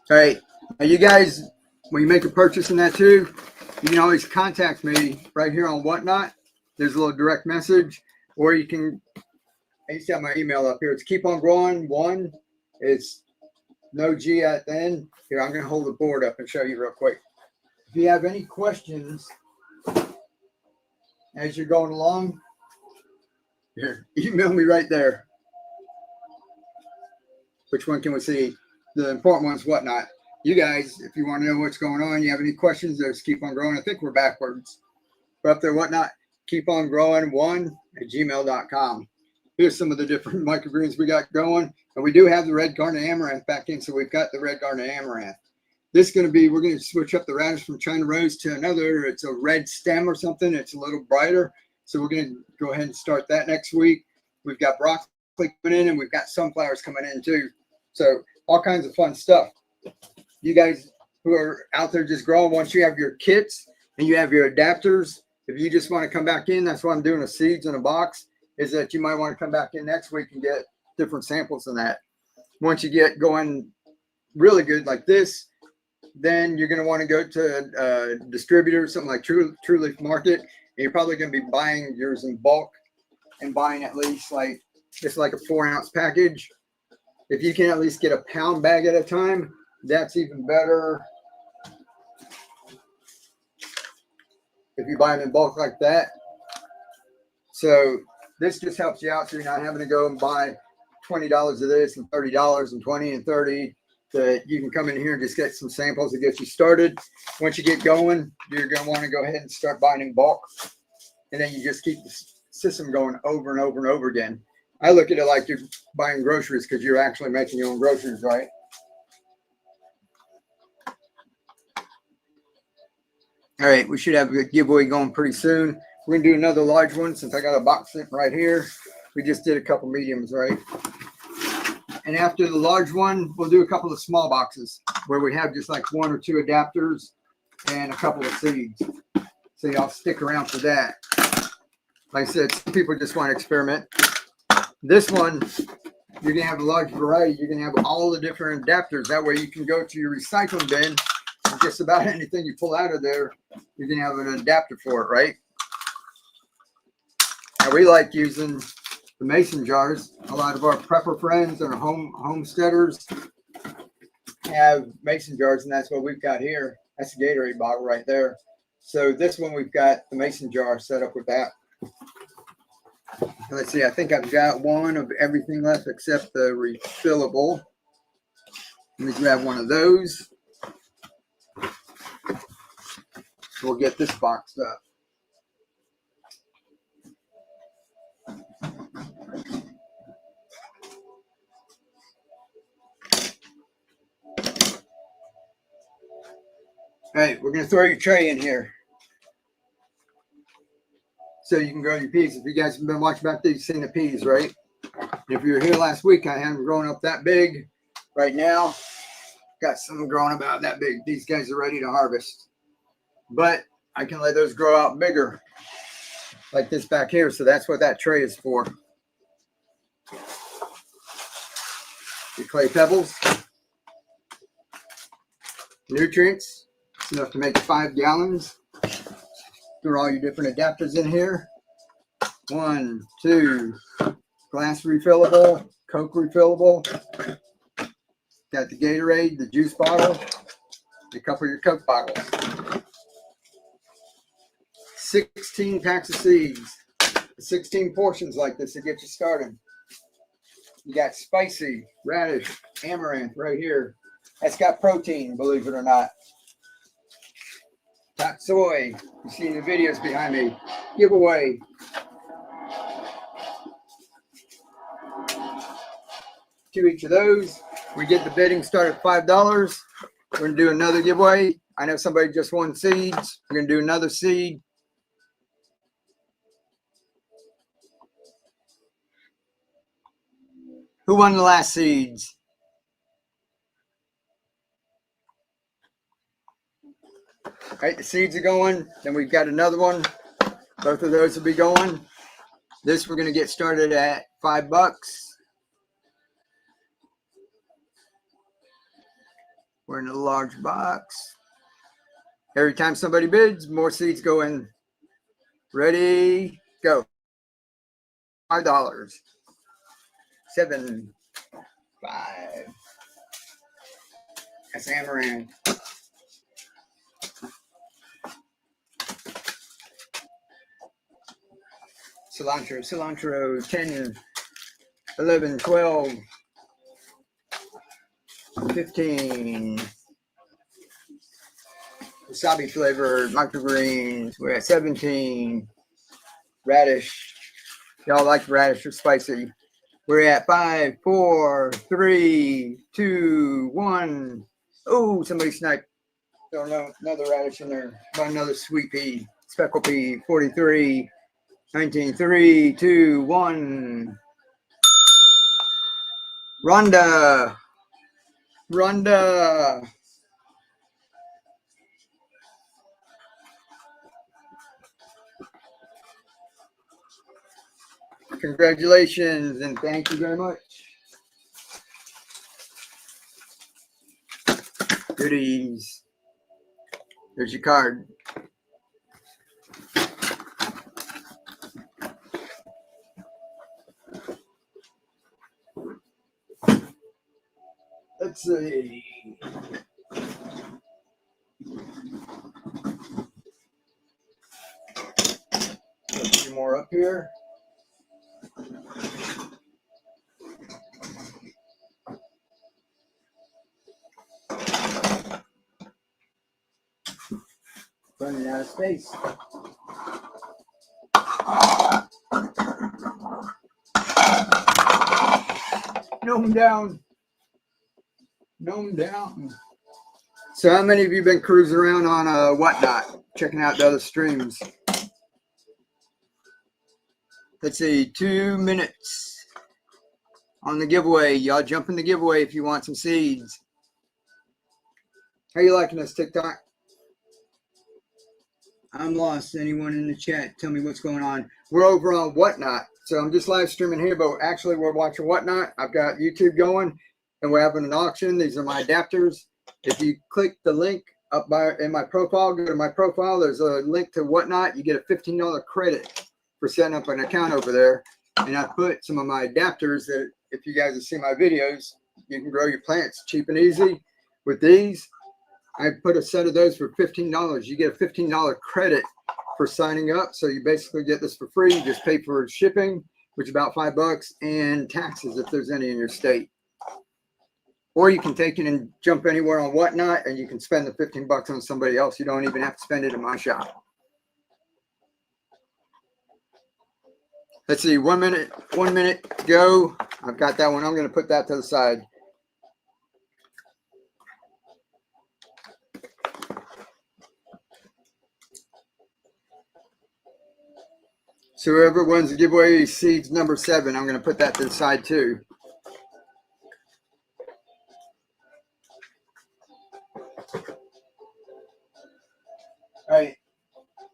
Speaker 1: All right, now you guys, when you make a purchase in that too, you can always contact me right here on Whatnot. There's a little direct message, or you can, I used to have my email up here. It's Keep On Growing 1. It's no G at the end. Here, I'm going to hold the board up and show you real quick. If you have any questions as you're going along, here, email me right there. Which one can we see? The important one's Whatnot. You guys, if you want to know what's going on, you have any questions, there's Keep On Growing. I think we're backwards. But up there, Whatnot, Keep On Growing 1@gmail.com. Here's some of the different microgreens we got going. And we do have the red garnet amaranth back in, so we've got the red garnet amaranth. This is going to be, we're going to switch up the radish from China Rose to another. It's a red stem or something. It's a little brighter. So we're going to go ahead and start that next week. We've got broccoli coming in, and we've got sunflowers coming in too. So all kinds of fun stuff. You guys who are out there just growing, once you have your kits and you have your adapters, if you just want to come back in, that's why I'm doing the seeds in a box, is that you might want to come back in next week and get different samples of that. Once you get going really good like this, then you're going to want to go to a distributor, something like True Leaf Market, and you're probably going to be buying yours in bulk and buying at least like, just like a 4-ounce package. If you can at least get a pound bag at a time, that's even better. If you buy them in bulk like that. So this just helps you out, so you're not having to go and buy $20 of this and $30 and $20 and $30. That you can come in here and just get some samples to get you started. Once you get going, you're going to want to go ahead and start buying in bulk. And then you just keep the system going over and over and over again. I look at it like you're buying groceries because you're actually making your own groceries, right? All right, we should have a giveaway going pretty soon. We're going to do another large one since I got a box sitting right here. We just did a couple mediums, right? And after the large one, we'll do a couple of small boxes where we have just like 1 or 2 adapters and a couple of seeds. So y'all stick around for that. Like I said, some people just want to experiment. This one, you're going to have a large variety. You're going to have all the different adapters. That way you can go to your recycling bin and just about anything you pull out of there, you're going to have an adapter for it, right? Now, we like using the mason jars. A lot of our prepper friends and our homesteaders have mason jars, and that's what we've got here. That's a Gatorade bottle right there. So this one, we've got the mason jar set up with that. Let's see, I think I've got one of everything left except the refillable. Let me grab one of those. We'll get this boxed up. All right, we're going to throw your tray in here so you can grow your peas. If you guys have been watching about these, you've seen the peas, right? If you were here last week, I had them growing up that big. Right now, got some growing about that big. These guys are ready to harvest. But I can let those grow out bigger, like this back here. So that's what that tray is for. Your clay pebbles, nutrients. It's enough to make 5 gallons. Throw all your different adapters in here. 1, 2, glass refillable, Coke refillable. Got the Gatorade, the juice bottle, a couple of your Coke bottles. 16 packs of seeds. 16 portions like this to get you started. You got spicy, radish, amaranth right here. That's got protein, believe it or not. Top soy, you see the videos behind me. Giveaway. To each of those. We get the bidding start at $5. We're going to do another giveaway. I know somebody just won seeds. We're going to do another seed. Who won the last seeds? All right, the seeds are going. Then we've got another one. Both of those will be going. This we're going to get started at $5. We're in a large box. Every time somebody bids, more seeds go in. Ready, go. $5. 7, 5. That's amaranth. Cilantro, 10, 11, 12, 15. Wasabi flavored microgreens, we're at 17. Radish, y'all like radish or spicy. We're at 5, 4, 3, 2, 1. Oh, somebody sniped. Don't know, another radish in there. About another sweet pea, speckle pea, 43. 19, 3, 2, 1. Rhonda. Congratulations and thank you very much. Goodies. Here's your card. Let's see. A few more up here. Running out of space. Gnome down. Gnome down. So how many of you been cruising around on Whatnot, checking out the other streams? Let's see, 2 minutes. on the giveaway. Y'all jump in the giveaway if you want some seeds. How you liking this, TikTok? I'm lost. Anyone in the chat, tell me what's going on. We're over on Whatnot. So I'm just live streaming here, but actually we're watching Whatnot. I've got YouTube going and we're having an auction. These are my adapters. If you click the link up in my profile, go to my profile, there's a link to Whatnot. You get a $15 credit for setting up an account over there. And I put some of my adapters that if you guys have seen my videos, you can grow your plants cheap and easy with these. I put a set of those for $15. You get a $15 credit for signing up. So you basically get this for free. You just pay for shipping, which is about $5, and taxes if there's any in your state. Or you can take it and jump anywhere on Whatnot, and you can spend the $15 on somebody else. You don't even have to spend it in my shop. Let's see, 1 minute to go. I've got that one. I'm going to put that to the side. So whoever wins the giveaway seeds number 7, I'm going to put that to the side too. All right,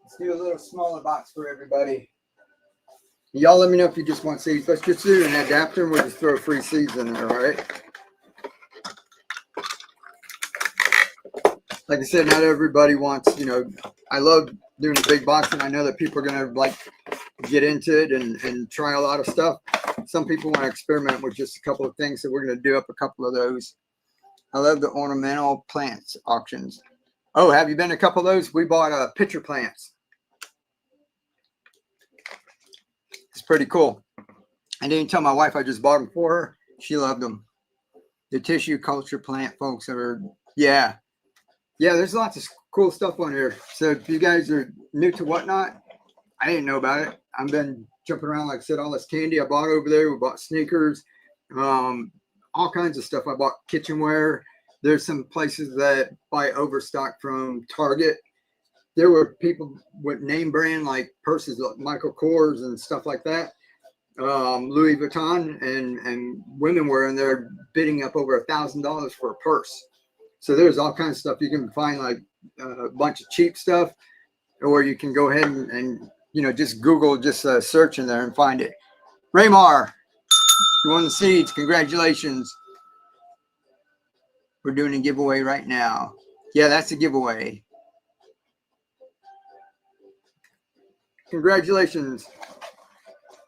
Speaker 1: let's do a little smaller box for everybody. Y'all let me know if you just want seeds. Let's just do an adapter and we'll just throw free seeds in there, all right? Like I said, not everybody wants, you know, I love doing a big box and I know that people are going to like get into it and try a lot of stuff. Some people want to experiment with just a couple of things, so we're going to do up a couple of those. I love the ornamental plants auctions. Oh, have you been to a couple of those? We bought pitcher plants. It's pretty cool. I didn't tell my wife I just bought them for her. She loved them. The tissue culture plant folks are, yeah, there's lots of cool stuff on here. So if you guys are new to Whatnot, I didn't know about it. I've been jumping around, like I said, all this candy I bought over there. We bought sneakers, all kinds of stuff. I bought kitchenware. There's some places that buy overstock from Target. There were people with name brand like purses, like Michael Kors and stuff like that. Louis Vuitton and women were in there bidding up over $1,000 for a purse. So there's all kinds of stuff. You can find like a bunch of cheap stuff, or you can go ahead and you know, just Google, just search in there and find it. Raymar, you won the seeds. Congratulations. We're doing a giveaway right now. Yeah, that's a giveaway. Congratulations.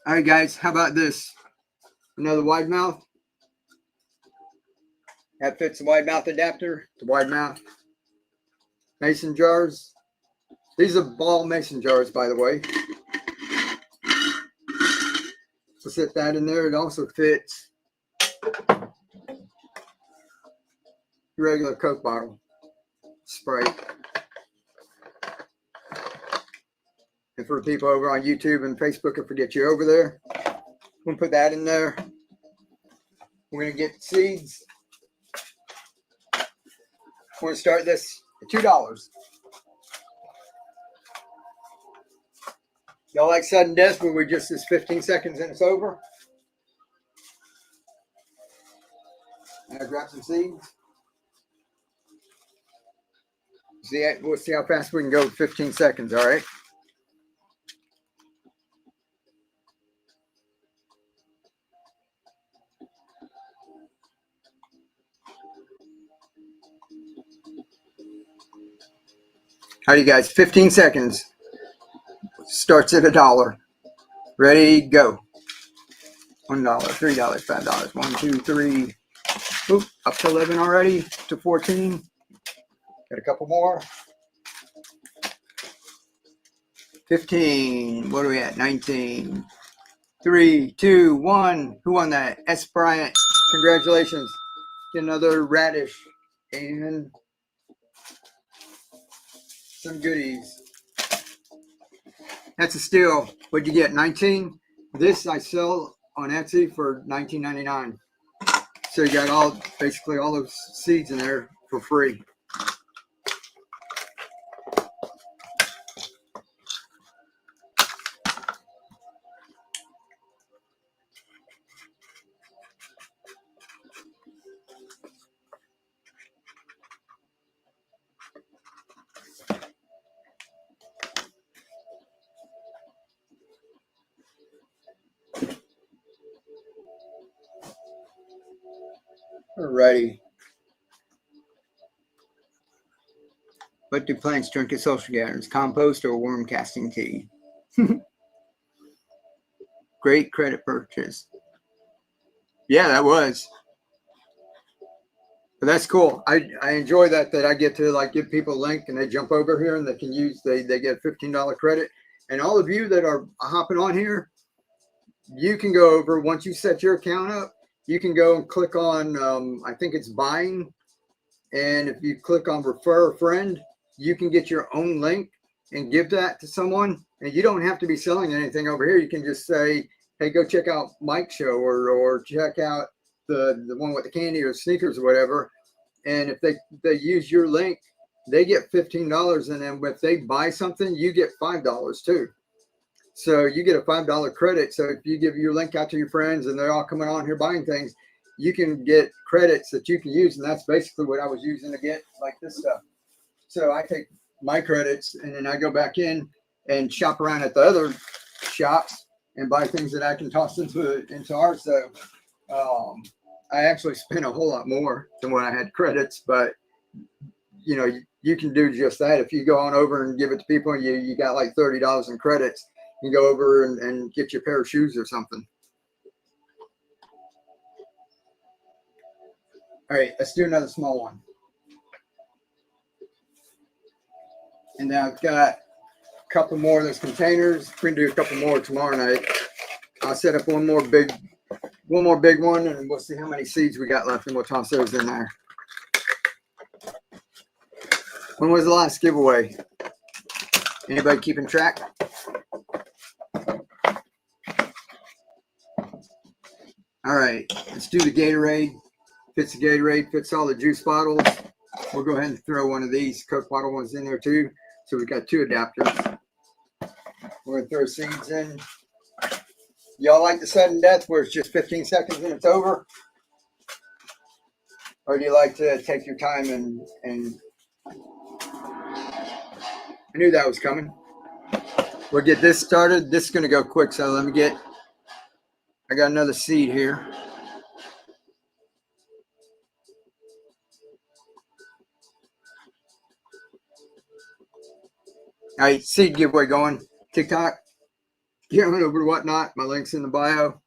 Speaker 1: All right, guys, how about this? Another wide mouth. That fits the wide mouth adapter, the wide mouth. Mason jars. These are ball mason jars, by the way. So set that in there. It also fits regular Coke bottle, Sprite. And for people over on YouTube and Facebook, I forget you over there, we'll put that in there. We're going to get seeds. We're going to start this at $2. Y'all like sudden death where we just is 15 seconds and it's over? And I grab some seeds. We'll see how fast we can go with 15 seconds, all right? How do you guys? 15 seconds. Starts at $1. Ready, go. $1, $3, $5. 1, 2, 3. Oop, up to 11 already, to 14. Got a couple more. 15. What are we at? 19. 3, 2, 1. Who won that? S. Bryant. Congratulations. Get another radish and some goodies. That's a steal. What'd you get? 19? This I sell on Etsy for $19.99. So you got basically all those seeds in there for free. Alrighty. What do plants drink at social gatherings? Compost or worm casting tea? Great credit purchase. Yeah, that was. But that's cool. I enjoy that I get to like give people a link and they jump over here and they can use they get $15 credit. And all of you that are hopping on here, you can go over once you set your account up. You can go and click on I think it's buying, and if you click on refer a friend, you can get your own link and give that to someone. And you don't have to be selling anything over here. You can just say, hey, go check out Mike's show or check out the one with the candy or sneakers or whatever. And if they use your link, they get $15. And then if they buy something, you get $5 too. So you get a $5 credit. So if you give your link out to your friends and they're all coming on here buying things, you can get credits that you can use. And that's basically what I was using to get like this stuff. So I take my credits and then I go back in and shop around at the other shops and buy things that I can toss into ours. So I actually spent a whole lot more than when I had credits, but you know, you can do just that. If you go on over and give it to people and you got like $30 in credits, you go over and get you a pair of shoes or something. All right, let's do another small one. And now I've got a couple more of those containers. We're gonna do a couple more tomorrow night. I'll set up one more big one, and we'll see how many seeds we got left, and we'll toss those in there. When was the last giveaway? Anybody keeping track? All right, let's do the Gatorade. Fits the Gatorade, fits all the juice bottles. We'll go ahead and throw one of these Coke bottle ones in there too. So we've got 2 adapters. We're gonna throw seeds in. Y'all like the sudden death where it's just 15 seconds and it's over? Or do you like to take your time and I knew that was coming. We'll get this started. This is gonna go quick, so let me get, I got another seed here. All right, seed giveaway going. TikTok, get on over to Whatnot. My link's in the bio.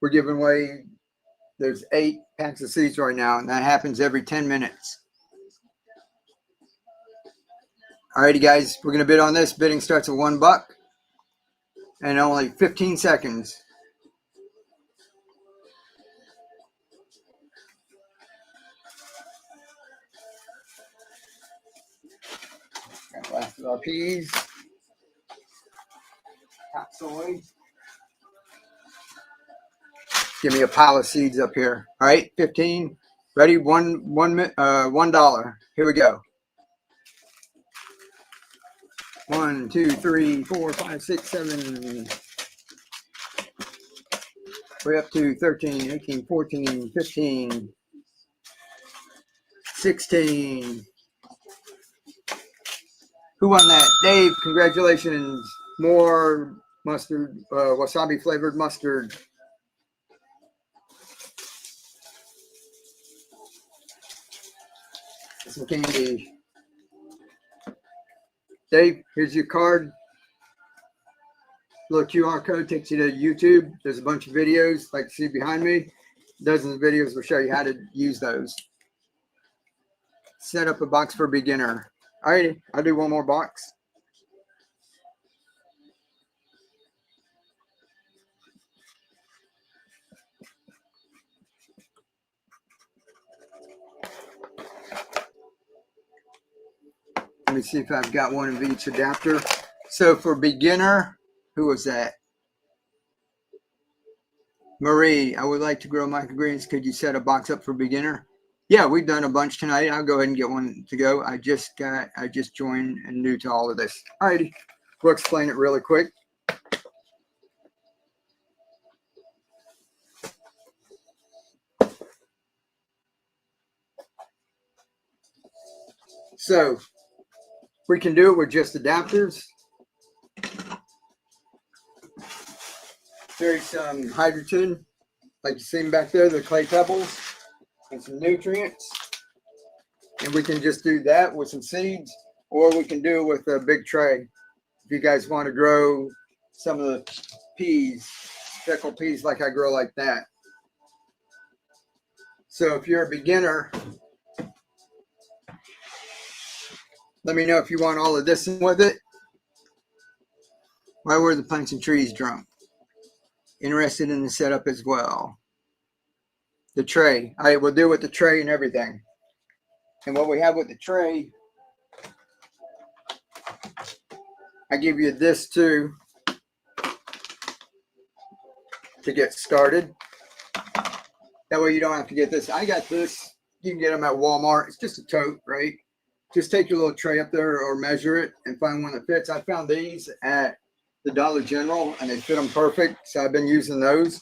Speaker 1: We're giving away, there's 8 packs of seeds right now, and that happens every 10 minutes. Alrighty, guys, we're gonna bid on this. Bidding starts at $1 and only 15 seconds. Got last of our peas. Topsoil. Give me a pile of seeds up here. All right, 15. Ready? $1. Here we go. 1, 2, 3, 4, 5, 6, 7. We're up to 13, 18, 14, 15, 16. Who won that? Dave, congratulations. More mustard, wasabi flavored mustard. Some candy. Dave, here's your card. Little QR code takes you to YouTube. There's a bunch of videos like you see behind me. Dozens of videos will show you how to use those. Set up a box for beginner. All right, I'll do one more box. Let me see if I've got one of each adapter. So for beginner, who was that? Marie, I would like to grow microgreens. Could you set a box up for beginner? Yeah, we've done a bunch tonight. I'll go ahead and get one to go. I just joined and new to all of this. All righty, we'll explain it really quick. So we can do it with just adapters. There's some hydrogen, like you see back there, the clay pebbles. and some nutrients. And we can just do that with some seeds, or we can do it with a big tray. If you guys want to grow some of the peas, pickled peas like I grow like that. So if you're a beginner, let me know if you want all of this in with it. Why were the plants and trees drunk? Interested in the setup as well. The tray. I will do with the tray and everything. And what we have with the tray, I give you this too to get started. That way you don't have to get this. I got this. You can get them at Walmart. It's just a tote, right? Just take your little tray up there or measure it and find one that fits. I found these at the Dollar General and they fit them perfect. So I've been using those.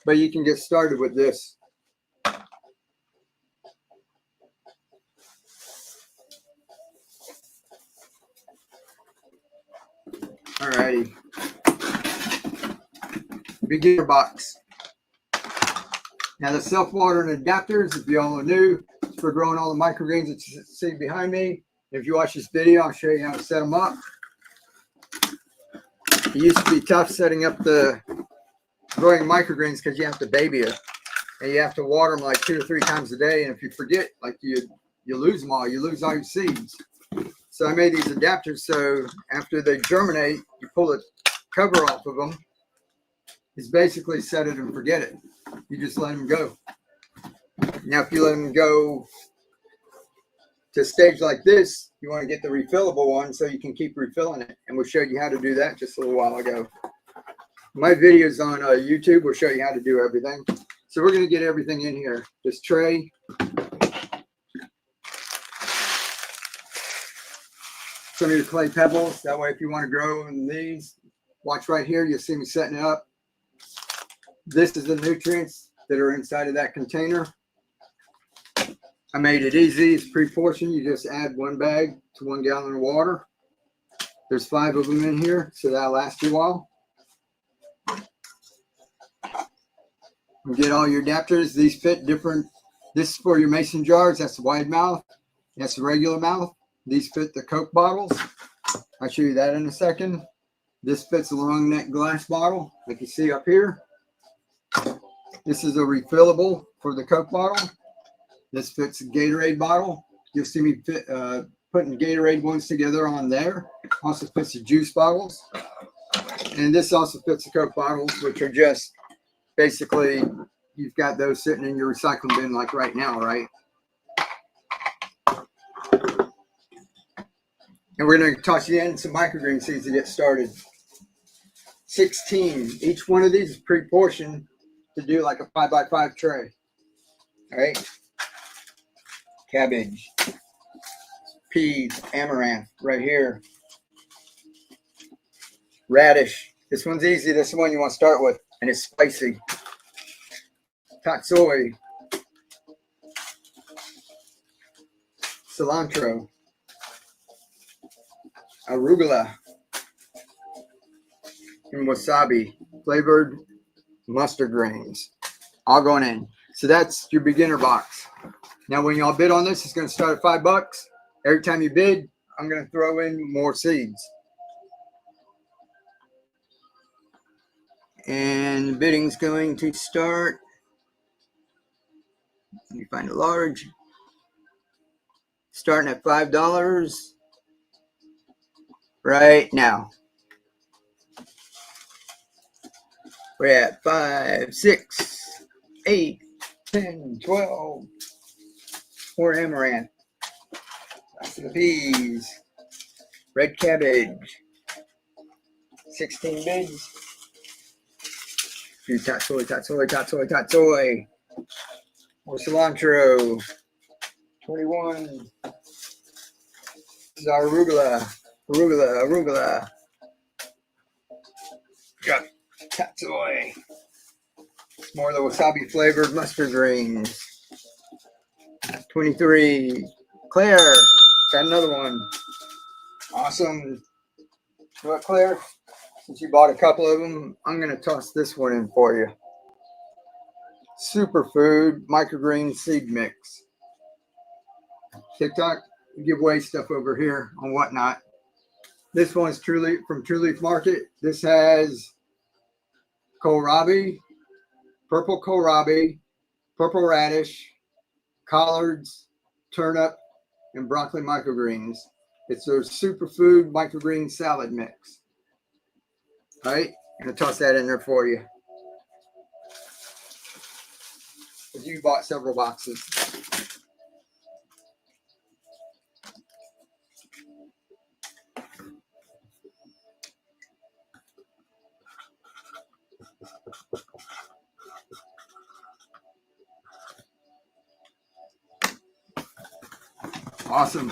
Speaker 1: But you can get started with this. Alrighty. Beginner box. Now the self-watering adapters, if y'all are new, it's for growing all the microgreens that you see behind me. If you watch this video, I'll show you how to set them up. It used to be tough setting up the growing microgreens because you have to baby it. And you have to water them like 2 or 3 times a day. And if you forget, like you lose them all. You lose all your seeds. So I made these adapters so after they germinate, you pull the cover off of them. It's basically set it and forget it. You just let them go. Now, if you let them go to a stage like this, you want to get the refillable one so you can keep refilling it. And we'll show you how to do that just a little while ago. My videos on YouTube will show you how to do everything. So we're going to get everything in here. This tray. Some of your clay pebbles. That way, if you want to grow in these, watch right here. You'll see me setting it up. This is the nutrients that are inside of that container. I made it easy. It's pre-portioned. You just add 1 bag to 1 gallon of water. There's 5 of them in here, so that'll last you a while. You get all your adapters. These fit different. This is for your mason jars. That's the wide mouth. That's the regular mouth. These fit the Coke bottles. I'll show you that in a second. This fits a long neck glass bottle, like you see up here. This is a refillable for the Coke bottle. This fits a Gatorade bottle. You'll see me putting Gatorade ones together on there. Also fits the juice bottles. And this also fits the Coke bottles, which are just basically, you've got those sitting in your recycling bin like right now, right? And we're going to toss you in some microgreen seeds to get started. 16. Each one of these is pre-portioned to do like a 5x5 tray. All right. Cabbage, peas, amaranth right here. Radish. This one's easy. This is the one you want to start with, and it's spicy. Tatsoi. Cilantro. Arugula. And wasabi. Flavored mustard grains. All going in. So that's your beginner box. Now, when y'all bid on this, it's going to start at $5. Every time you bid, I'm going to throw in more seeds. And the bidding's going to start. Let me find a large. Starting at $5 right now. We're at 5, 6, 8, 10, 12. More amaranth. Lots of peas. Red cabbage. 16 bids. Few tatsoi, tatsoi, tatsoi, tatsoi. More cilantro. 21. This is our arugula. Arugula, arugula. Got tatsoi. More of the wasabi flavored mustard greens. 23. Claire. Got another one. Awesome. What, Claire? Since you bought a couple of them, I'm going to toss this one in for you. superfood microgreen seed mix. TikTok, we give away stuff over here on Whatnot. This one's truly from True Leaf Market. This has kohlrabi, purple kohlrabi, purple radish, collards, turnip, and broccoli microgreens. It's a superfood microgreen salad mix. All right, I'm gonna toss that in there for you. You bought several boxes. Awesome.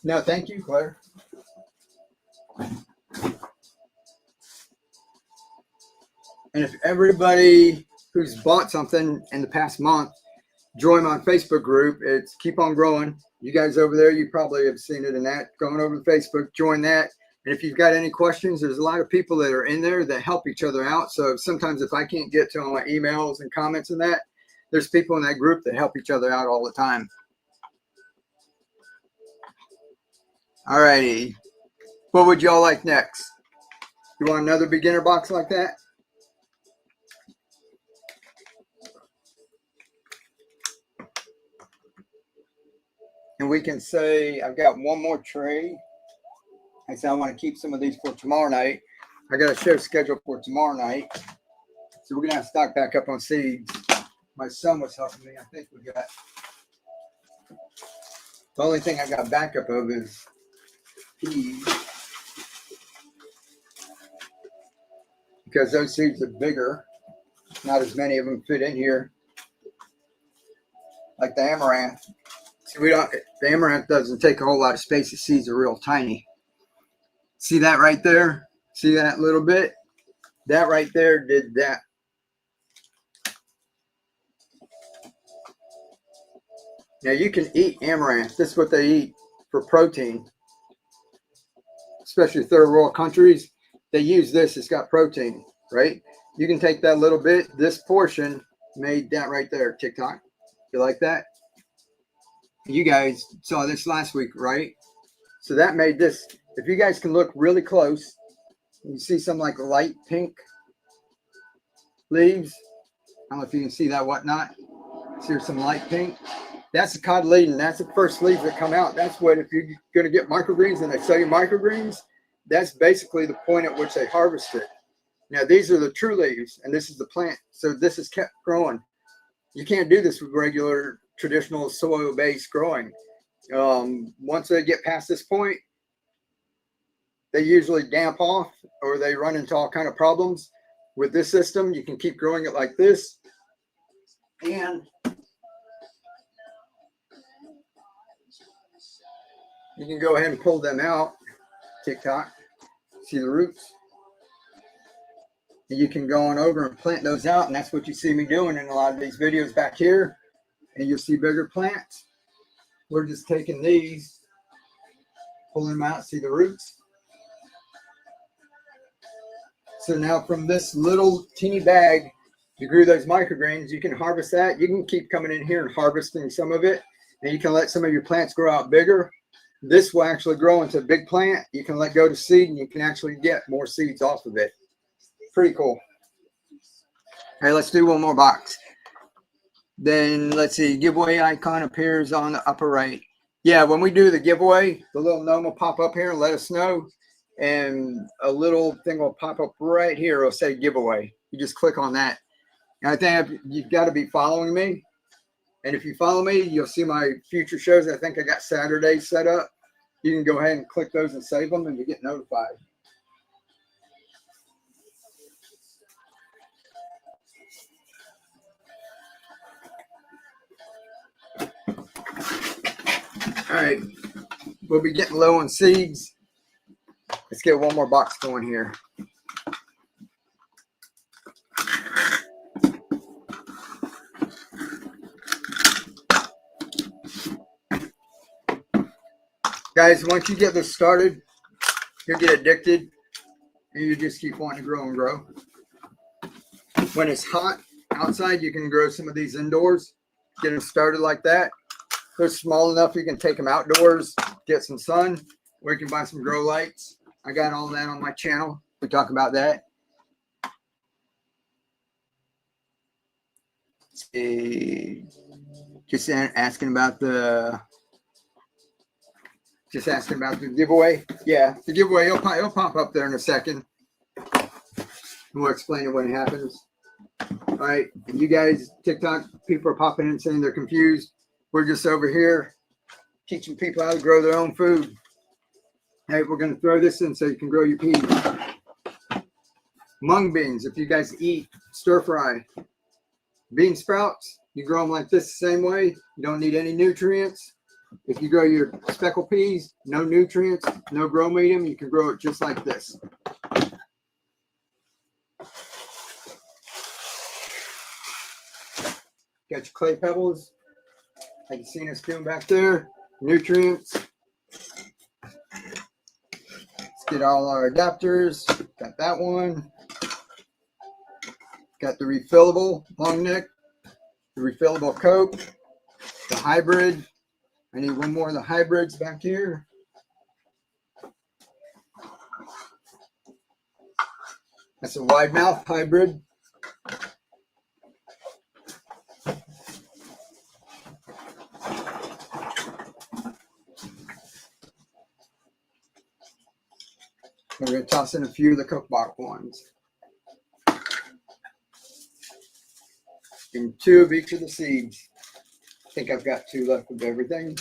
Speaker 1: No, thank you, Claire. And if everybody who's bought something in the past month join my Facebook group, it's Keep On Growing. You guys over there, you probably have seen it in that. Going over to Facebook, join that. And if you've got any questions, there's a lot of people that are in there that help each other out. So sometimes if I can't get to all my emails and comments and that, there's people in that group that help each other out all the time. All righty. What would y'all like next? You want another beginner box like that? And we can say, I've got one more tray. I said I want to keep some of these for tomorrow night. I got a show scheduled for tomorrow night. So we're going to have to stock back up on seeds. My son was helping me. I think we got, the only thing I got backup of is peas. Because those seeds are bigger. Not as many of them fit in here. Like the amaranth. See, the amaranth doesn't take a whole lot of space. The seeds are real tiny. See that right there? See that little bit? That right there did that. Now you can eat amaranth. This is what they eat for protein. Especially third world countries. They use this. It's got protein, right? You can take that little bit. This portion made that right there, TikTok. You like that? You guys saw this last week, right? So that made this. If you guys can look really close, you see some like light pink leaves. I don't know if you can see that, whatnot. See, there's some light pink. That's the cotyledon. That's the first leaves that come out. That's what, if you're going to get microgreens and they sell you microgreens, that's basically the point at which they harvest it. Now, these are the true leaves, and this is the plant. So this is kept growing. You can't do this with regular traditional soil-based growing. Once they get past this point, they usually damp off or they run into all kind of problems. With this system, you can keep growing it like this. And you can go ahead and pull them out, TikTok. See the roots? And you can go on over and plant those out, and that's what you see me doing in a lot of these videos back here. And you'll see bigger plants. We're just taking these, pulling them out, see the roots. So now from this little teeny bag, you grew those microgreens, you can harvest that. You can keep coming in here and harvesting some of it, and you can let some of your plants grow out bigger. This will actually grow into a big plant. You can let go to seed, and you can actually get more seeds off of it. Pretty cool. Hey, let's do one more box. Then let's see, giveaway icon appears on the upper right. Yeah, when we do the giveaway, the little gnome will pop up here and let us know. And a little thing will pop up right here. It'll say giveaway. You just click on that. And I think you've got to be following me. And if you follow me, you'll see my future shows. I think I got Saturdays set up. You can go ahead and click those and save them, and you get notified. All right, we'll be getting low on seeds. Let's get one more box going here. Guys, once you get this started, you'll get addicted, and you just keep wanting to grow and grow. When it's hot outside, you can grow some of these indoors. Get them started like that. They're small enough you can take them outdoors, get some sun, or you can buy some grow lights. I got all that on my channel. We talk about that. Just asking about the giveaway. Yeah, the giveaway. It'll pop up there in a second. We'll explain it when it happens. All right, and you guys, TikTok people are popping in saying they're confused. We're just over here teaching people how to grow their own food. Hey, we're going to throw this in so you can grow your peas. Mung beans, if you guys eat stir fry. Bean sprouts, you grow them like this the same way. You don't need any nutrients. If you grow your speckled peas, no nutrients, no grow medium, you can grow it just like this. Got your clay pebbles, like you seen us doing back there. Nutrients. Let's get all our adapters. Got that one. Got the refillable long neck, the refillable Coke, the hybrid. I need one more of the hybrids back here. That's a wide mouth hybrid. We're going to toss in a few of the cook box ones. And 2 of each of the seeds. I think I've got 2 left of everything.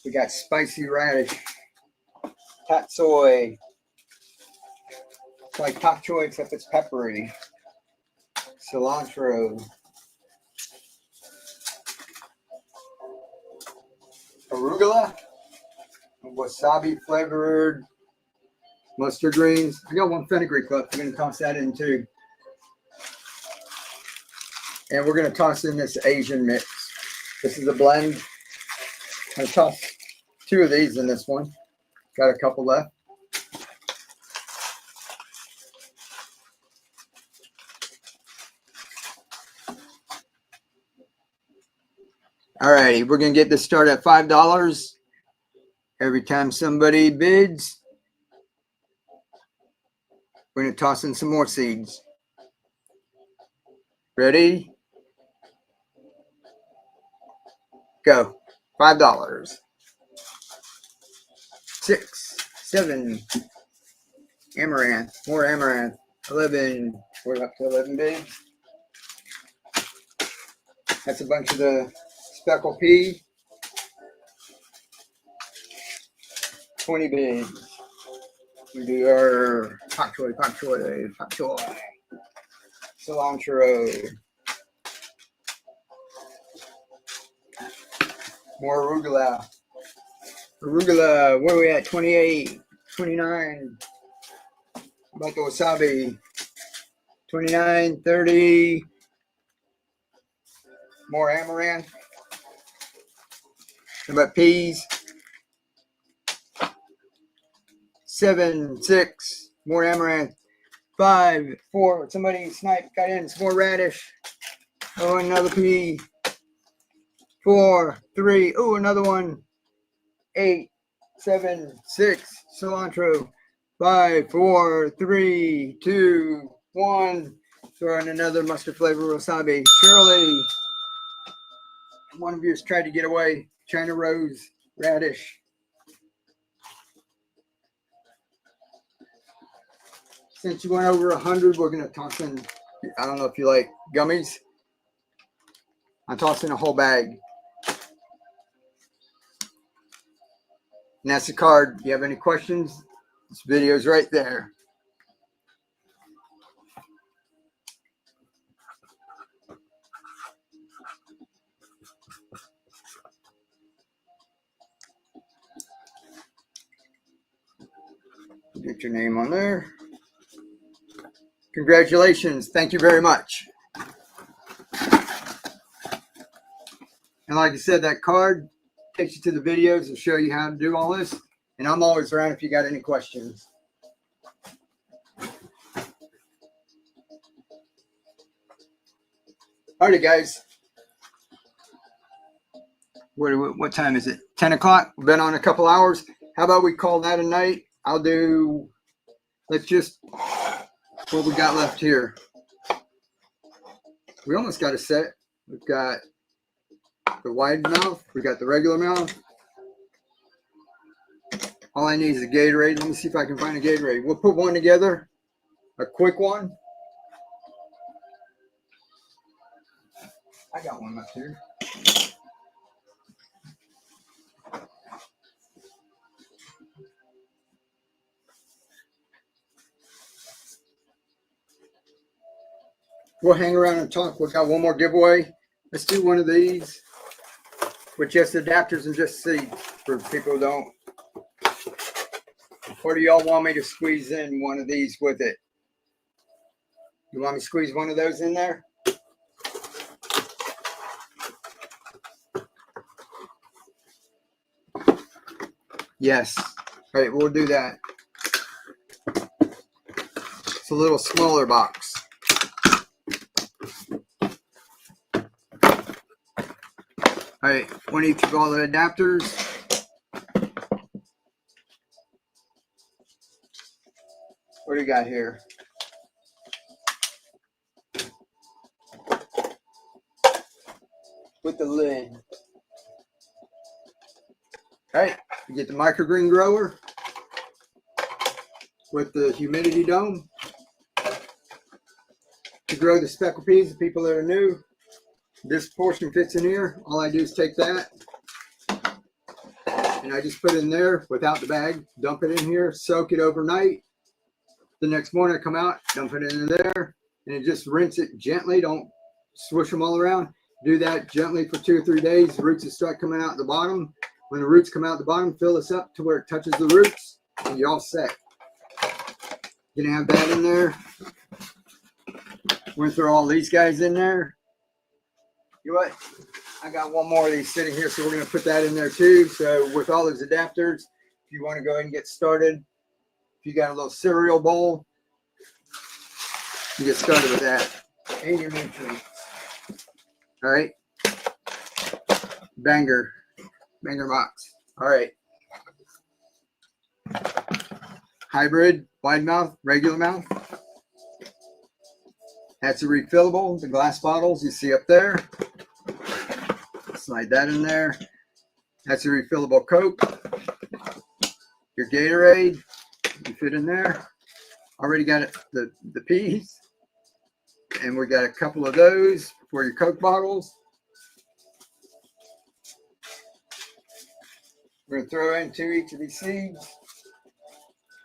Speaker 1: We got spicy radish, tatsoi. It's like pak choy except it's peppery. Cilantro. Arugula. Wasabi flavored mustard greens. I got 1 fenugreek left. We're going to toss that in too. And we're going to toss in this Asian mix. This is a blend. I'm going to toss 2 of these in this one. Got a couple left. All righty, we're going to get this started at $5. Every time somebody bids, we're going to toss in some more seeds. Ready? Go. $5. 6, 7. Amaranth. More amaranth. 11. We're up to 11 bids. That's a bunch of the speckled pea. 20 bids. We do our pak choy, cilantro. More arugula. Arugula, where are we at? 28, 29. How about the wasabi? 29, 30. More amaranth. How about peas? 7, 6. More amaranth. 5, 4. Somebody got in some more radish. Oh, another pea. 4, 3. Oh, another one. 8, 7, 6. Cilantro. 5, 4, 3, 2, 1. Throw in another mustard flavor wasabi. Shirley. One of you has tried to get away. China rose, radish. Since you went over 100, we're going to toss in, I don't know if you like gummies. I'm tossing a whole bag. And that's the card. If you have any questions, this video is right there. Get your name on there. Congratulations. Thank you very much. And like I said, that card takes you to the videos and show you how to do all this. And I'm always around if you got any questions. Alrighty, guys. What time is it? 10 o'clock. We've been on a couple hours. How about we call that a night? I'll do, let's just, what we got left here. We almost got a set. We've got the wide mouth. We got the regular mouth. All I need is a Gatorade. Let me see if I can find a Gatorade. We'll put one together, a quick one. I got one left here. We'll hang around and talk. We've got one more giveaway. Let's do one of these with just adapters and just seeds for people who don't. Or do y'all want me to squeeze in one of these with it? You want me to squeeze one of those in there? Yes. All right, we'll do that. It's a little smaller box. All right, one each of all the adapters. What do you got here? With the lid. All right, you get the microgreen grower with the humidity dome to grow the speckled peas. The people that are new, this portion fits in here. All I do is take that and I just put it in there without the bag, dump it in here, soak it overnight. The next morning I come out, dump it in there, and just rinse it gently. Don't swoosh them all around. Do that gently for 2 or 3 days. The roots will start coming out the bottom. When the roots come out the bottom, fill this up to where it touches the roots, and you're all set. You're gonna have that in there. We're gonna throw all these guys in there. You know what? I got one more of these sitting here, so we're gonna put that in there too. So with all those adapters, if you want to go ahead and get started, if you got a little cereal bowl, you get started with that. And your nutrients. All right. Banger box. All right. Hybrid, wide mouth, regular mouth. That's a refillable, the glass bottles you see up there. Slide that in there. That's a refillable Coke. Your Gatorade, you fit in there. Already got it, the peas. And we got a couple of those for your Coke bottles. We're going to throw into each of these seeds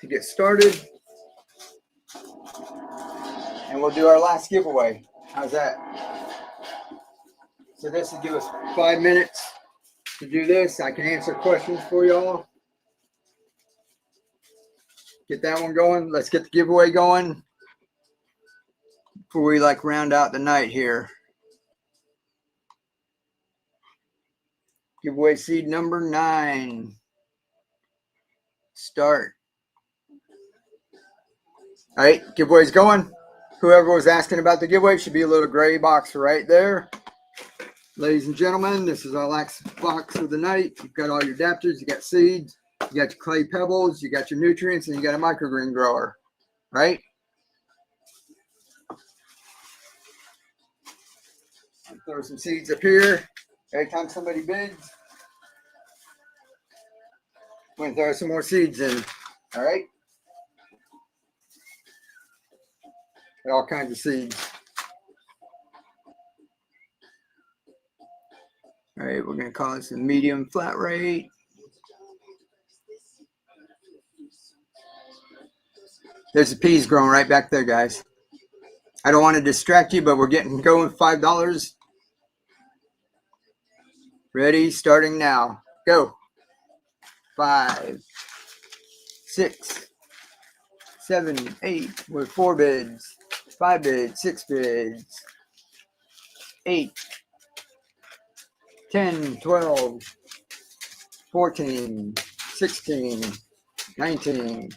Speaker 1: to get started. And we'll do our last giveaway. How's that? So this will give us 5 minutes to do this. I can answer questions for y'all. Get that one going. Let's get the giveaway going before we round out the night here. Giveaway seed number 9. Start. All right, giveaway's going. Whoever was asking about the giveaway should be a little gray box right there. Ladies and gentlemen, this is our last box of the night. You've got all your adapters, you got seeds, you got your clay pebbles, you got your nutrients, and you got a microgreen grower, right? I'll throw some seeds up here. Every time somebody bids, we're going to throw some more seeds in, all right? All kinds of seeds. All right, we're going to call this a medium flat rate. There's the peas growing right back there, guys. I don't want to distract you, but we're getting going. $5. Ready, starting now. Go. 5, 6, 7, 8 with 4 bids. 5 bids, 6 bids. 8, 10, 12, 14, 16, 19,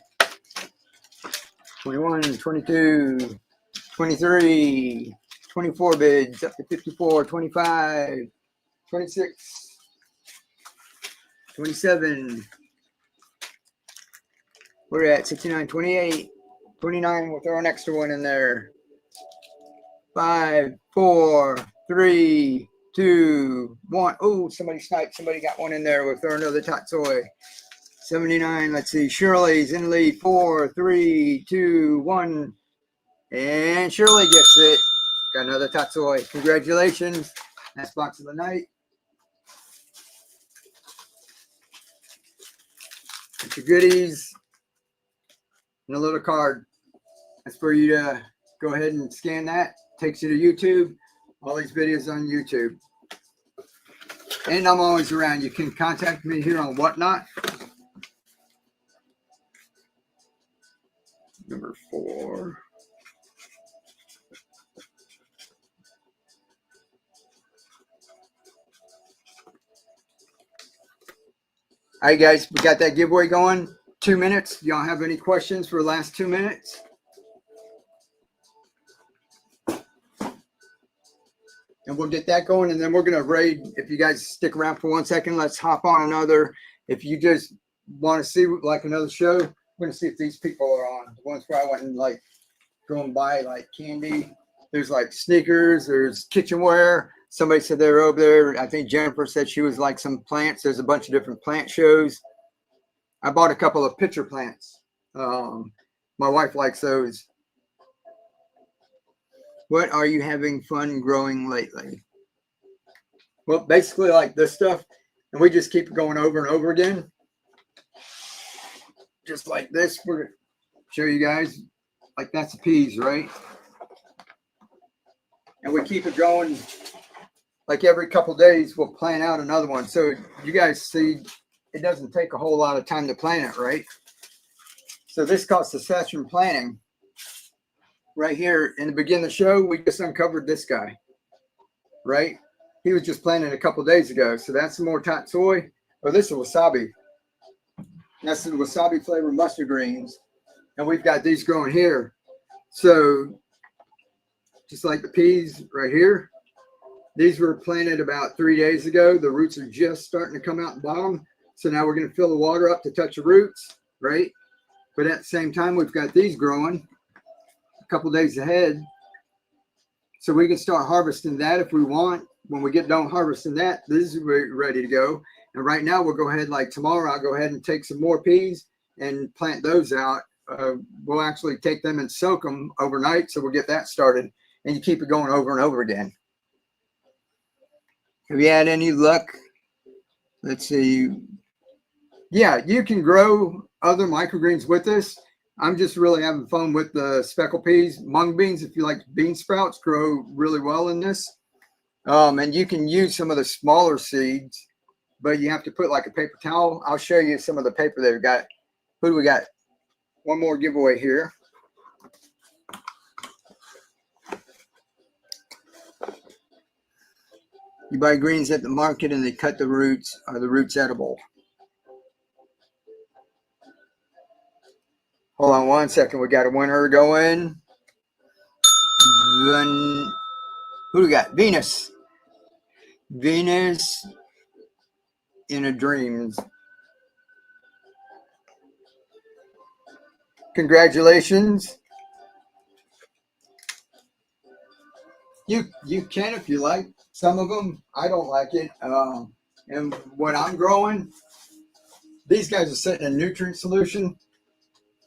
Speaker 1: 21, 22, 23, 24 bids up to 54, 25, 26, 27. We're at 69, 28, 29. We'll throw an extra one in there. 5, 4, 3, 2, 1. Oh, somebody sniped. Somebody got one in there. We'll throw another Tatsoi. 79. Let's see. Shirley's in the lead. 4, 3, 2, 1. And Shirley gets it. Got another Tatsoi. Congratulations. Last box of the night. Get your goodies. And a little card. That's for you to go ahead and scan that. Takes you to YouTube. All these videos on YouTube. And I'm always around. You can contact me here on Whatnot. Number 4. All right, guys, we got that giveaway going. 2 minutes. Y'all have any questions for the last 2 minutes? And we'll get that going, and then we're going to raid. If you guys stick around for 1 second, let's hop on another. If you just want to see like another show, we're going to see if these people are on. The ones where I went and like going by like candy. There's like sneakers. There's kitchenware. Somebody said they were over there. I think Jennifer said she was like some plants. There's a bunch of different plant shows. I bought a couple of pitcher plants. My wife likes those. What are you having fun growing lately? Well, basically like this stuff. And we just keep going over and over again. Just like this. We're going to show you guys. Like that's peas, right? And we keep it going. Like every couple days, we'll plant out another one. So you guys see, it doesn't take a whole lot of time to plant it, right? So this costs the session planting. Right here in the beginning of the show, we just uncovered this guy, right? He was just planted a couple days ago. So that's some more tatsoi. Oh, this is wasabi. That's the wasabi flavored mustard greens. And we've got these growing here. So just like the peas right here. These were planted about 3 days ago. The roots are just starting to come out the bottom. So now we're going to fill the water up to touch the roots, right? But at the same time, we've got these growing a couple days ahead. So we can start harvesting that if we want. When we get done harvesting that, this is ready to go. And right now we'll go ahead, like tomorrow, I'll go ahead and take some more peas and plant those out. We'll actually take them and soak them overnight. So we'll get that started. And you keep it going over and over again. Have you had any luck? Let's see. Yeah, you can grow other microgreens with this. I'm just really having fun with the speckled peas. Mung beans, if you like bean sprouts, grow really well in this. And you can use some of the smaller seeds, but you have to put like a paper towel. I'll show you some of the paper they've got. Who do we got? One more giveaway here. You buy greens at the market and they cut the roots. Are the roots edible? Hold on 1 second. We got a winner going. Then, who do we got? Venus. Venus in a dreams. Congratulations. You can if you like. Some of them, I don't like it. And what I'm growing, these guys are sitting in nutrient solution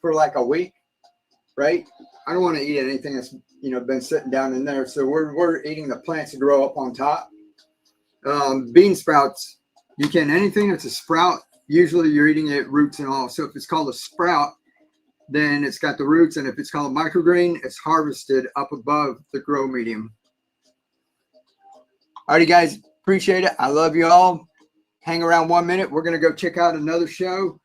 Speaker 1: for like a week, right? I don't want to eat anything that's been sitting down in there. So we're eating the plants that grow up on top. Bean sprouts, you can anything that's a sprout. Usually you're eating it roots and all. So if it's called a sprout, then it's got the roots, and if it's called microgreen, it's harvested up above the grow medium. Alrighty, guys, appreciate it. I love you all. Hang around 1 minute. We're going to go check out another show.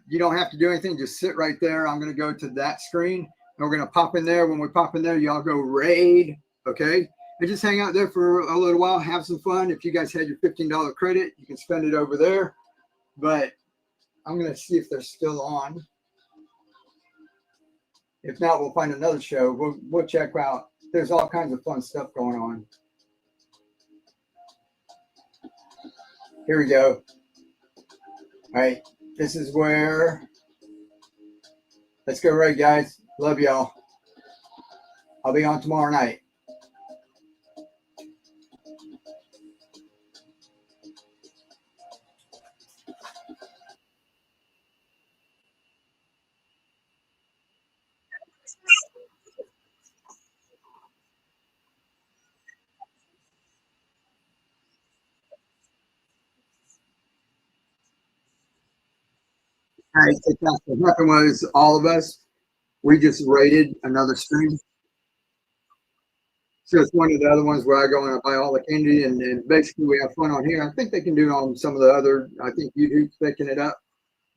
Speaker 1: You don't have to do anything. Just sit right there. I'm going to go to that screen, and we're going to pop in there. When we pop in there, y'all go raid, okay? And just hang out there for a little while. Have some fun. If you guys had your $15 credit, you can spend it over there. But I'm going to see if they're still on. If not, we'll find another show. We'll check out there's all kinds of fun stuff going on. Here we go. All right, this is where, let's go right, guys. Love y'all. I'll be on tomorrow night. All right, so what happened was all of us, we just raided another stream. So it's one of the other ones where I go and I buy all the candy, and basically we have fun on here. I think they can do it on some of the other, I think YouTube's picking it up,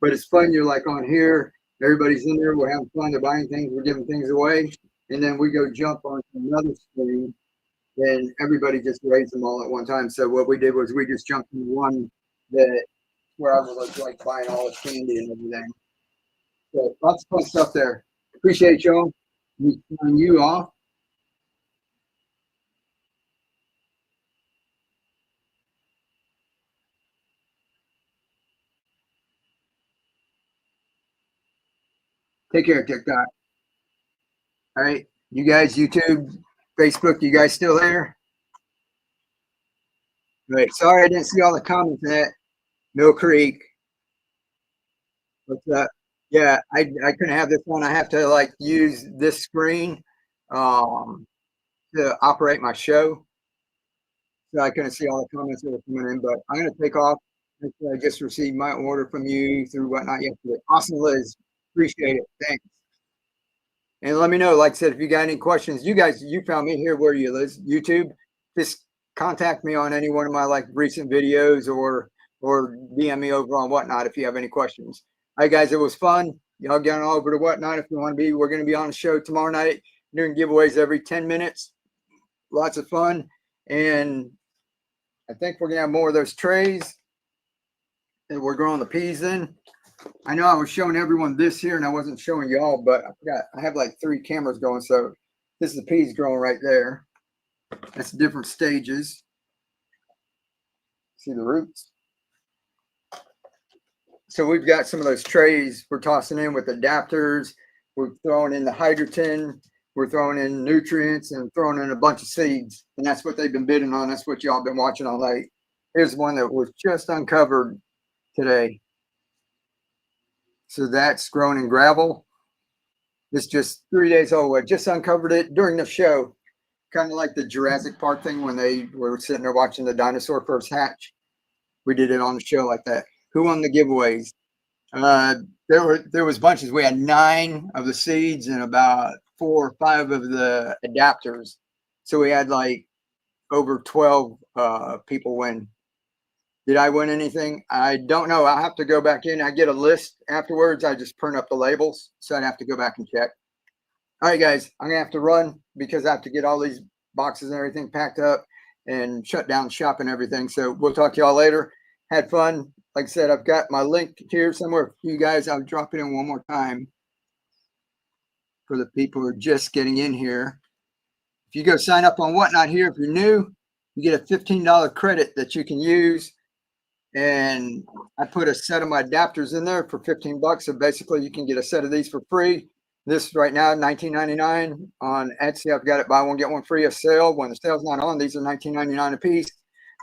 Speaker 1: but it's fun. You're like on here, everybody's in there, we're having fun, they're buying things, we're giving things away, and then we go jump on another stream, and everybody just raids them all at one time. So what we did was we just jumped in one that where I was like buying all the candy and everything. So lots of fun stuff there. Appreciate y'all. We sign you off. Take care, TikTok. All right. You guys, YouTube, Facebook, you guys still there? Right. Sorry I didn't see all the comments in that. Mill Creek. What's up? Yeah, I couldn't have this one. I have to like use this screen to operate my show. So I couldn't see all the comments that were coming in, but I'm going to take off. I just received my order from you through Whatnot yesterday. Awesome, Liz. Appreciate it. Thanks. And let me know, like I said, if you got any questions, you guys, you found me here. Where are you, Liz? YouTube. Just contact me on any one of my like recent videos or DM me over on Whatnot if you have any questions. All right, guys, it was fun. Y'all get on over to Whatnot if you want to be. We're going to be on the show tomorrow night, doing giveaways every 10 minutes. Lots of fun. And I think we're going to have more of those trays that we're growing the peas in. I know I was showing everyone this here and I wasn't showing y'all, but I forgot. I have like 3 cameras going. So this is the peas growing right there. That's different stages. See the roots? So we've got some of those trays we're tossing in with adapters. We're throwing in the hydrogen. We're throwing in nutrients and throwing in a bunch of seeds. And that's what they've been bidding on. That's what y'all been watching all night. Here's one that was just uncovered today. So that's grown in gravel. It's just 3 days old. I just uncovered it during the show. Kind of like the Jurassic Park thing when they were sitting there watching the dinosaur first hatch. We did it on the show like that. Who won the giveaways? There was bunches. We had 9 of the seeds and about 4 or 5 of the adapters. So we had like over 12 people win. Did I win anything? I don't know. I'll have to go back in. I get a list afterwards. I just print up the labels. So I'd have to go back and check. All right, guys, I'm going to have to run because I have to get all these boxes and everything packed up and shut down shop and everything. So we'll talk to y'all later. Had fun. Like I said, I've got my link here somewhere for you guys. I'll drop it in one more time for the people who are just getting in here. If you go sign up on Whatnot here, if you're new, you get a $15 credit that you can use. And I put a set of my adapters in there for 15 bucks. So basically you can get a set of these for free. This right now, $19.99 on Etsy. I've got it buy one, get one free, a sale. When the sale's not on, these are $19.99 a piece.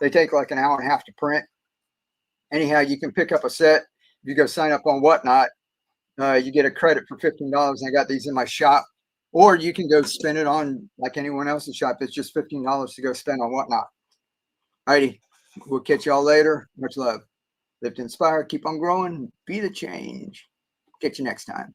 Speaker 1: They take like an hour and a half to print. Anyhow, you can pick up a set. If you go sign up on Whatnot, you get a credit for $15. I got these in my shop. Or you can go spend it on like anyone else's shop. It's just $15 to go spend on Whatnot. Alrighty. We'll catch y'all later. Much love. Live to inspire, keep on growing, be the change. Catch you next time.